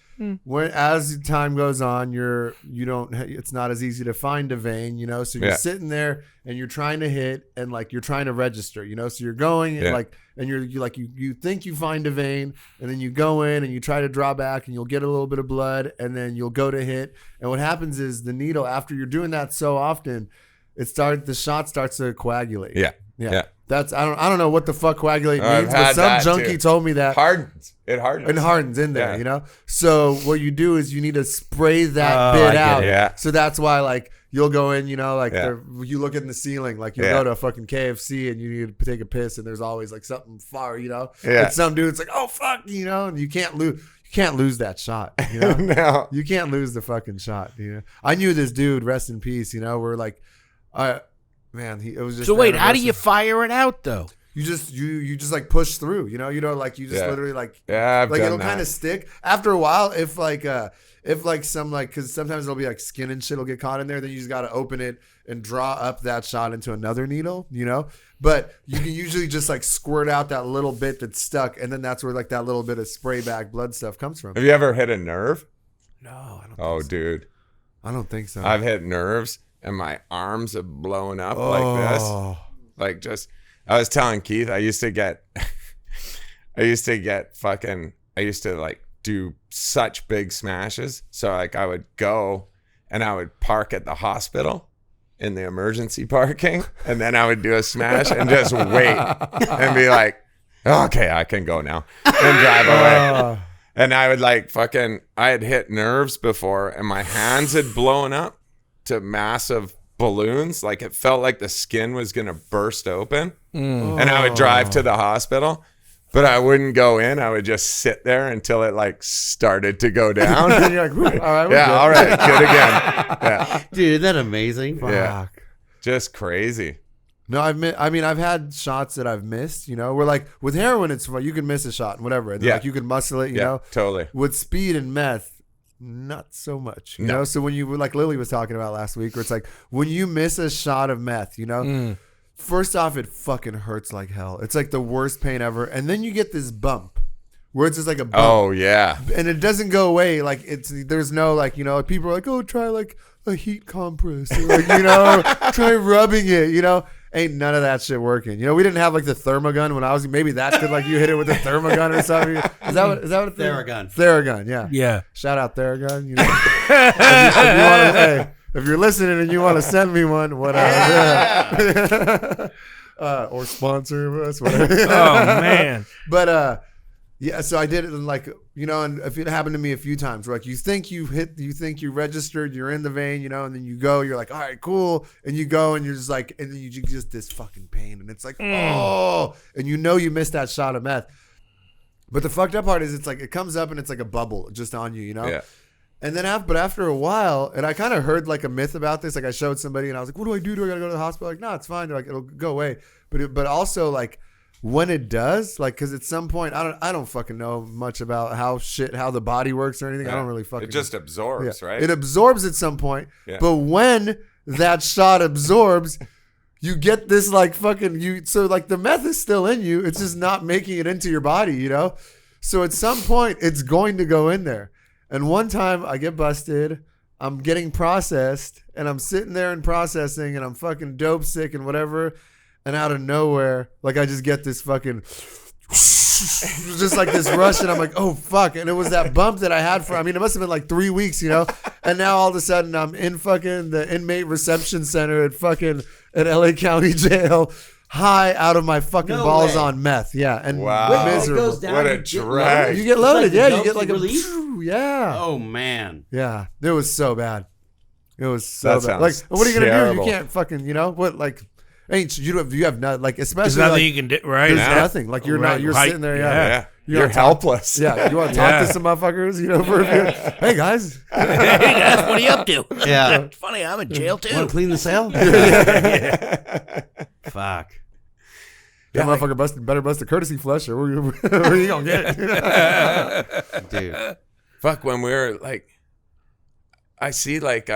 when as time goes on, it's not as easy to find a vein, you know. So you're Yeah. sitting there and you're trying to hit and like you're trying to register, you know. So you're going and Yeah. like and you think you find a vein and then you go in and you try to draw back and you'll get a little bit of blood and then you'll go to hit. And what happens is the needle, after you're doing that so often, the shot starts to coagulate. Yeah. Yeah. Yeah. That's I don't know what the fuck coagulate I've means, but had some that junkie too. told me that Hardens. It hardens. it hardens in there, Yeah. you know? So what you do is you need to spray that Oh, I bit get out. it. Yeah. So that's why like you'll go in, you know, like Yeah. you look in the ceiling, like you'll Yeah. go to a fucking KFC and you need to take a piss and there's always like something far, you know? Yeah. And some dude's like, oh fuck, you know, and you can't lose that shot, you know? No. You can't lose the fucking shot, you know? I knew this dude, rest in peace, you know, we're like, it was just So the wait, how do anniversary. you fire it out though? you just like push through, you know, like you just literally like, I've like done it'll that. kind of stick after a while. If some like, cause sometimes there'll be like skin and shit will get caught in there. Then you just got to open it and draw up that shot into another needle, you know, but you can usually just like squirt out that little bit that's stuck. And then that's where like that little bit of spray back blood stuff comes from. Have you ever hit a nerve? No, I don't Oh, think so. dude. I don't think so. I've hit nerves and my arms have blown up like this. Like I was telling Keith, I used to like do such big smashes. So like I would go and I would park at the hospital in the emergency parking. And then I would do a smash and just wait and be like, okay, I can go now and drive away. And I would like I had hit nerves before and my hands had blown up to massive balloons. Like it felt like the skin was going to burst open. And I would drive to the hospital, but I wouldn't go in. I would just sit there until it like started to go down. And you're like, all right, yeah, all right, good again. Yeah. Dude, isn't that amazing? Yeah. Just crazy. No, I've had shots that I've missed, you know, where like with heroin, it's like you can miss a shot and whatever. And like you can muscle it, you know, totally. With speed and meth, not so much, you know? So when you, like Lily was talking about last week, where it's like when you miss a shot of meth, you know, first off, it fucking hurts like hell. It's like the worst pain ever. And then you get this bump where it's just like a bump. Oh, yeah. And it doesn't go away. Like there's no like, you know, people are like, oh, try like a heat compress. Or like, you know, try rubbing it, you know. Ain't none of that shit working. You know, we didn't have like the thermogun when I was. Maybe that could like you hit it with a thermogun or something. Is that what Theragun. Theragun, yeah. Yeah. Shout out Theragun. You know, if you're listening and you want to send me one, whatever. Or sponsor us, whatever. Oh man. But yeah, so I did it in like, you know, and if it happened to me a few times, where like you think you registered, you're in the vein, you know, and then you go, you're like, all right, cool. And you go and you're just like, and then you just this fucking pain. And it's like, oh, and you know, you missed that shot of meth. But the fucked up part is it's like, it comes up and it's like a bubble just on you, you know? Yeah. And then after a while, and I kind of heard like a myth about this. Like I showed somebody and I was like, what do I do? Do I got to go to the hospital? Like, no, it's fine. They're like, it'll go away. But also like, when it does, like, because at some point, I don't fucking know much about how the body works or anything. I don't really fucking. It just absorbs, right? It absorbs at some point. Yeah. But when that shot absorbs, you get this like fucking so like the meth is still in you. It's just not making it into your body, you know. So at some point, it's going to go in there. And one time, I get busted. I'm getting processed, and I'm sitting there and processing, and I'm fucking dope sick and whatever. And out of nowhere, like I just get this fucking, just like this rush, and I'm like, oh fuck! And it was that bump that I had for, it must have been like 3 weeks, you know. And now all of a sudden, I'm in fucking the inmate reception center at LA County Jail, high out of my fucking balls on meth, yeah, and wow, miserable. What a drag! You get loaded, like you get like a, yeah, Oh man, yeah. It was so bad. It was so That bad. Like, sounds what are you gonna terrible. do? You can't fucking, you know what? Like, you have not like, especially There's nothing like, you can do, right? there's now. nothing. Like you're Right. sitting there, yeah. Yeah. You You're wanna talk- helpless. Yeah, you want to talk to some motherfuckers, you know? For a few, hey guys, Hey guys, what are you up to? yeah. It's funny, I'm in jail Want to too. clean the cell? Fuck. that motherfucker better bust a courtesy flush, or where you gonna get it? Dude. Fuck, when we were like, I see like,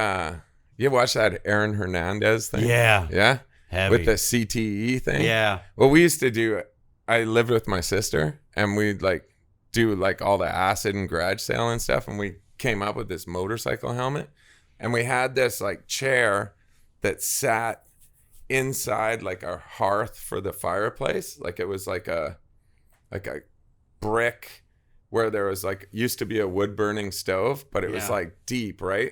you watch that Aaron Hernandez thing? Yeah. Yeah? Heavy. With the CTE thing? Yeah. Well, we used to do, I lived with my sister and we'd like do like all the acid and garage sale and stuff. And we came up with this motorcycle helmet and we had this like chair that sat inside like a hearth for the fireplace. Like it was like a brick where there was like, used to be a wood burning stove, but it was like deep, right?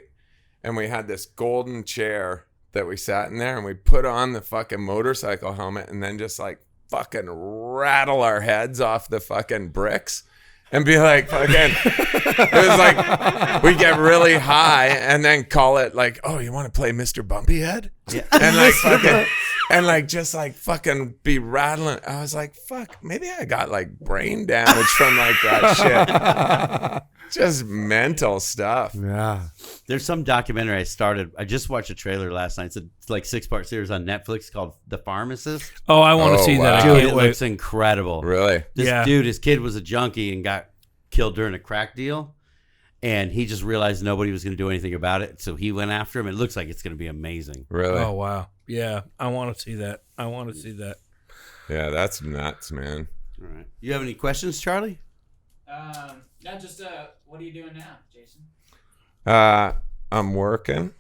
And we had this golden chair that we sat in there and we put on the fucking motorcycle helmet and then just like fucking rattle our heads off the fucking bricks and be like fucking, it was like, we get really high and then call it like, oh, you want to play Mr. Bumpyhead? Yeah. And like fucking, and like just like fucking be rattling. I was like, fuck, maybe I got like brain damage from like that shit. Just mental stuff. Yeah. There's some documentary I just watched a trailer last night. It's like 6-part series on Netflix called The Pharmacist. Oh, I want to see that. I Dude, can't it wait. looks incredible. Really? His kid was a junkie and got killed during a crack deal. And he just realized nobody was going to do anything about it. So he went after him. It looks like it's going to be amazing. Really? Oh, wow. Yeah, I want to see that. Yeah, that's nuts, man. All right. You have any questions, Charlie? No, just what are you doing now, Jason? I'm working.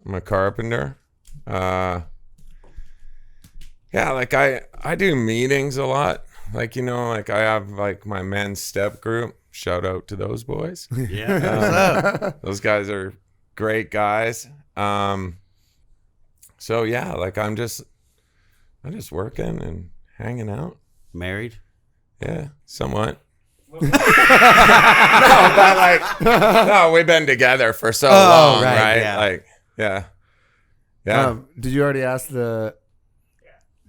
I'm a carpenter. Yeah, like I do meetings a lot. Like, like I have like my men's step group. Shout out to those boys. Yeah. Those guys are great guys. So yeah, like I'm just working and hanging out. Married? Yeah, somewhat. No, but like, no, we've been together for so long, right? Yeah. Like, yeah. Did you already ask the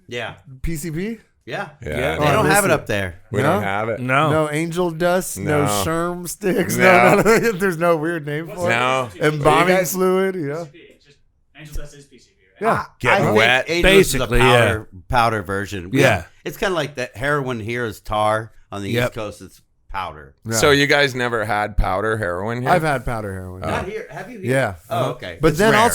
Yeah. PCP? Yeah. Yeah. They don't have it up there. We No? don't have it. No. No angel dust, no No. sherm sticks, No. no. There's no weird name for it. No. Embalming You guys- fluid, PCP. Just Angel Dust is PCP, right? Yeah. Get I wet. think Angel's is Basically, a powder version. Yeah. It's kind of like that heroin here is tar. On the Yep. East Coast, it's powder. Yeah. So you guys never had powder heroin here? I've had powder heroin. Not here. Have you? Here? Yeah. Oh, okay. But It's then rare. I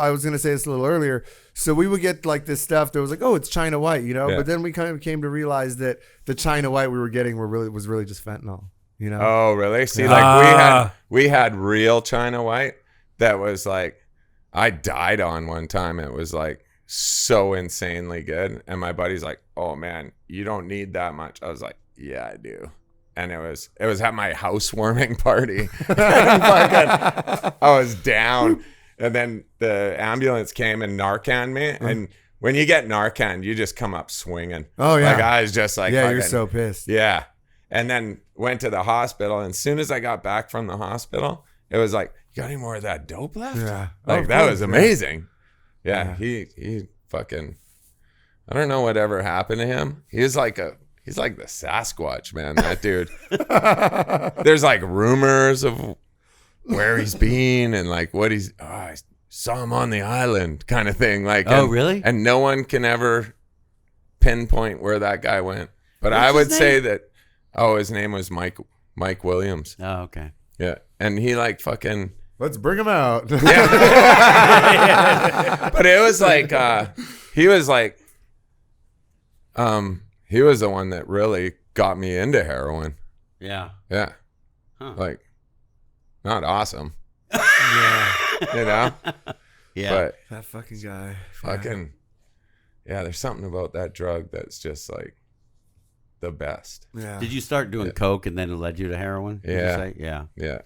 was going to say this a little earlier. So we would get like this stuff that was like, oh, it's China White, Yeah. But then we kind of came to realize that the China White we were getting was really just fentanyl, Oh, really? See, Yeah. like we had real China White that was like, I died on one time. It was like so insanely good. And my buddy's like, oh man, you don't need that much. I was like, yeah, I do. And it was at my housewarming party. I was down. And then the ambulance came and Narcan me. And when you get Narcan, you just come up swinging. Oh, yeah. Like I was just like, Yeah, you're fucking- so pissed. Yeah. And then went to the hospital. And as soon as I got back from the hospital, it was like, you got any more of that dope left? Yeah. Like Of that course, was yeah. amazing. Yeah. Yeah. He fucking, I don't know whatever happened to him. He's like the Sasquatch, man, that dude. There's like rumors of where he's been and like what I saw him on the island kind of thing. Like, Oh, and- really? And no one can ever pinpoint where that guy went. But What's I would his say name? that, his name was Mike Williams. Oh, okay. Yeah. And he like fucking, Let's bring him out. but it was like, he was the one that really got me into heroin. Yeah. Yeah. Huh. Like, not awesome, Yeah. Yeah. but That fucking guy. fucking, yeah, there's something about that drug that's just like the best. Yeah. Did you start doing coke and then it led you to heroin? Did you Yeah. say? Yeah. Yeah.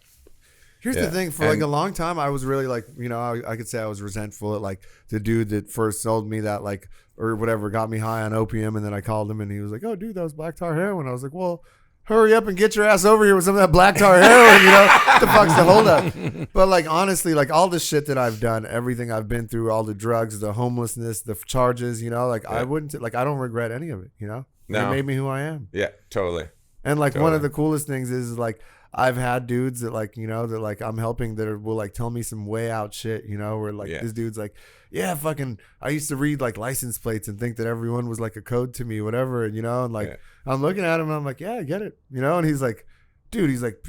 Here's Yeah. the thing. For like And- a long time, I was really like, I could say I was resentful at like the dude that first sold me that like, or whatever, got me high on opium. And then I called him and he was like, oh, dude, that was black tar heroin. I was like, well, hurry up and get your ass over here with some of that black tar heroin, What the fuck's the holdup? But like, honestly, like all the shit that I've done, everything I've been through, all the drugs, the homelessness, the charges, like I wouldn't, like, I don't regret any of it, No. It made me who I am. Yeah, totally. And like one Totally. of the coolest things is like I've had dudes that like that like I'm helping that will like tell me some way out shit, where like Yeah. this dude's like, yeah, fucking I used to read like license plates and think that everyone was like a code to me, whatever, and and like Yeah. I'm looking at him and I'm like, yeah, I get it, and he's like, dude, he's like,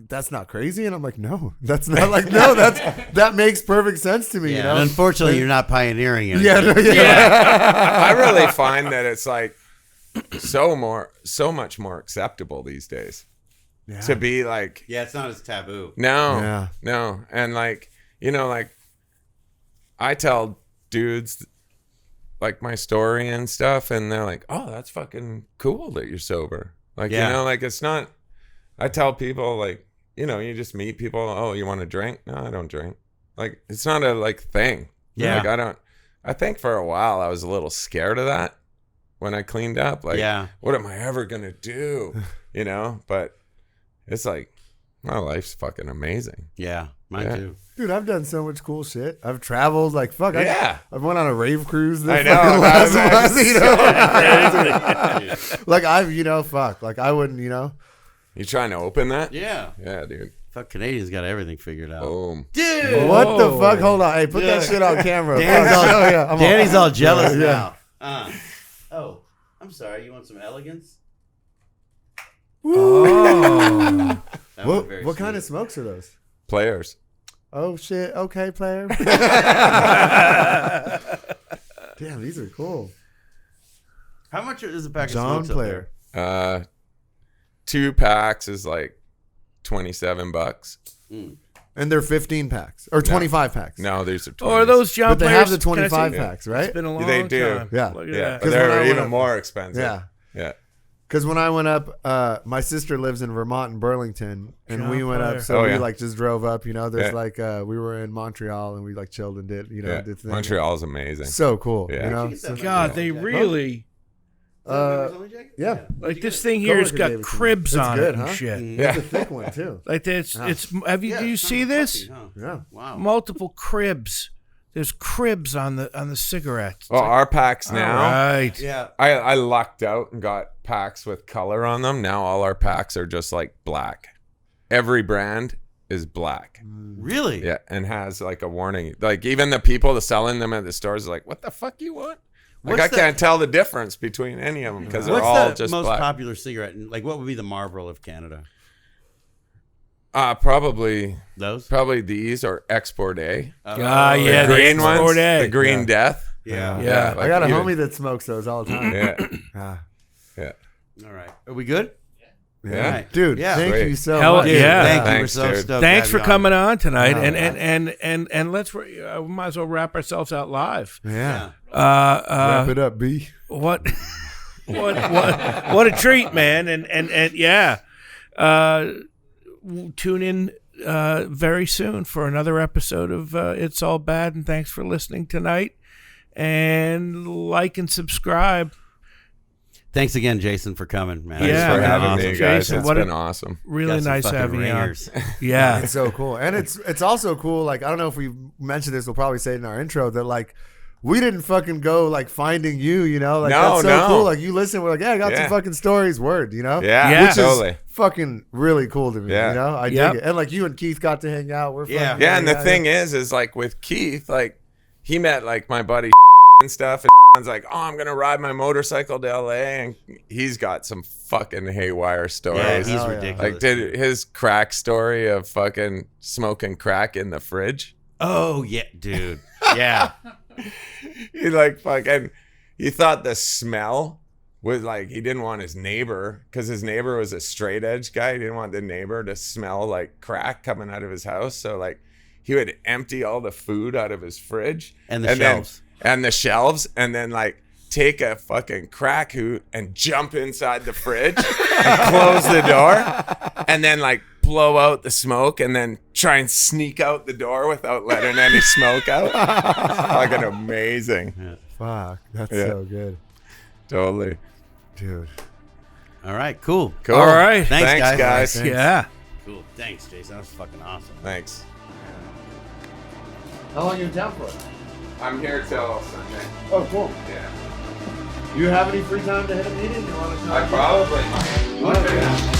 that's not crazy, and I'm like, no, that's not like, no, that makes perfect sense to me, And unfortunately, you're not pioneering it. Yeah, no, yeah. I really find that it's like so much more acceptable these days Yeah. to be like, Yeah, it's not as taboo. no, and like, like I tell dudes like my story and stuff, and they're like, oh, that's fucking cool that you're sober. Like, Yeah. like it's not. I tell people like, you just meet people. Oh, you want to drink? No, I don't drink. Like, it's not a like thing. Yeah. Like, I don't. I think for a while I was a little scared of that when I cleaned up. Like, Yeah. what am I ever gonna do? But it's like my life's fucking amazing. Yeah. Mine too. Dude, I've done so much cool shit. I've traveled like fuck. Yeah. I went on a rave cruise. I This know. fucking last I month, you know. Like fuck. Like I wouldn't, you know. You trying to open that? Yeah. Yeah, dude. Fuck, Canadians got everything figured out. Boom. Dude. What the fuck? Hold on. Hey, put that shit on camera. Danny's all, I'm Danny's all jealous Yeah. now. Oh, I'm sorry. You want some elegance? Oh. That was very What kind sweet. of smokes are those? Players. Oh shit. Okay, player. Damn, these are cool. How much is a pack of John smokes up Player. there? 2 packs is like $27. And they're 15 packs or 25 packs. No, these are 20s. Or those John But they players. have the Can I 25 see? packs, right? It's been a long They do. time. Yeah. Look at Yeah, that. but 'Cause when I they're went even up- more expensive. Yeah. Yeah. Because when I went up, my sister lives in Vermont and Burlington, and John we went Player. up. So Oh, we yeah. like just drove up. You know, there's Yeah. like we were in Montreal and we like chilled and did Yeah. did things. Montreal's amazing. So cool. Yeah. You know. Where'd you get that So- God, they really yeah. like this thing here has Coworker got gave it to me. cribs It's on good, it and huh? shit. Yeah. It's a thick one too. Like it's have you do you see this? Yeah. Wow. Multiple cribs. There's cribs on the cigarettes. Well, our packs now, Right. Yeah. I lucked out and got packs with color on them. Now all our packs are just like black. Every brand is black. Really? Yeah, and has like a warning. Like even the people that selling them at the stores are like, "What the fuck you want?" Like What's I can't tell the difference between any of them because they're What's all the just most black. popular cigarette? Like, what would be the Marlboro of Canada? Probably Those? these or Export A. Ah, yeah, the the green Export ones, A. the Green Death. Yeah. Yeah. I got a even- homie that smokes those all the time. Yeah, Ah. yeah. All right. Are we good? Yeah. Right. Dude, Yeah. thank Great. you so Hell much. yeah. Thank you. Thanks, We're so dude. stoked. Thanks to for have you on. coming on tonight, No. and let's we might as well wrap ourselves out live. Yeah. Uh, Wrap it up, B. what what a treat, man, and yeah, tune in very soon for another episode of It's All Bad, and thanks for listening tonight, and like and subscribe. Thanks again, Jason, for coming, man. Thanks Yeah, for man. having Awesome. me, guys. Jason, It's what been a- awesome. Really Got some nice fucking having you on. ringers. Yeah, It's so cool. And it's also cool, like I don't know if we mentioned this, we'll probably say it in our intro, that like we didn't fucking go like finding you, you know? Like No, that's so no. cool. Like you listen, we're like, yeah, I got Yeah. some fucking stories, word, you know? Yeah, Yeah. Which totally. is fucking really cool to me. Yeah. You know? I Yep. dig it. And like you and Keith got to hang out. We're Yeah. fucking Yeah, and the hanging out. thing is like with Keith, like he met like my buddy and stuff, and was like, "Oh, I'm gonna ride my motorcycle to LA," and he's got some fucking haywire stories. Yeah, he's Hell yeah. ridiculous. like did his crack story of fucking smoking crack in the fridge. Oh, yeah, dude. Yeah. He like fucking he thought the smell was like he didn't want his neighbor because his neighbor was a straight edge guy. He didn't want the neighbor to smell like crack coming out of his house. So like he would empty all the food out of his fridge And the then- shelves. and the shelves and then like take a fucking crack hoot and jump inside the fridge and close the door and then like blow out the smoke and then try and sneak out the door without letting any smoke out. Fucking amazing. Fuck. That's Yeah. so good. Totally. Dude. All right, cool. Cool. All right. Thanks, guys. Thanks. yeah. Cool. Thanks, Jason. That was fucking awesome. Thanks. How long are you in town for? I'm here till Sunday. Oh, cool. Yeah. Do you have any free time to hit a meeting? You want to come? I probably might. Oh, yeah.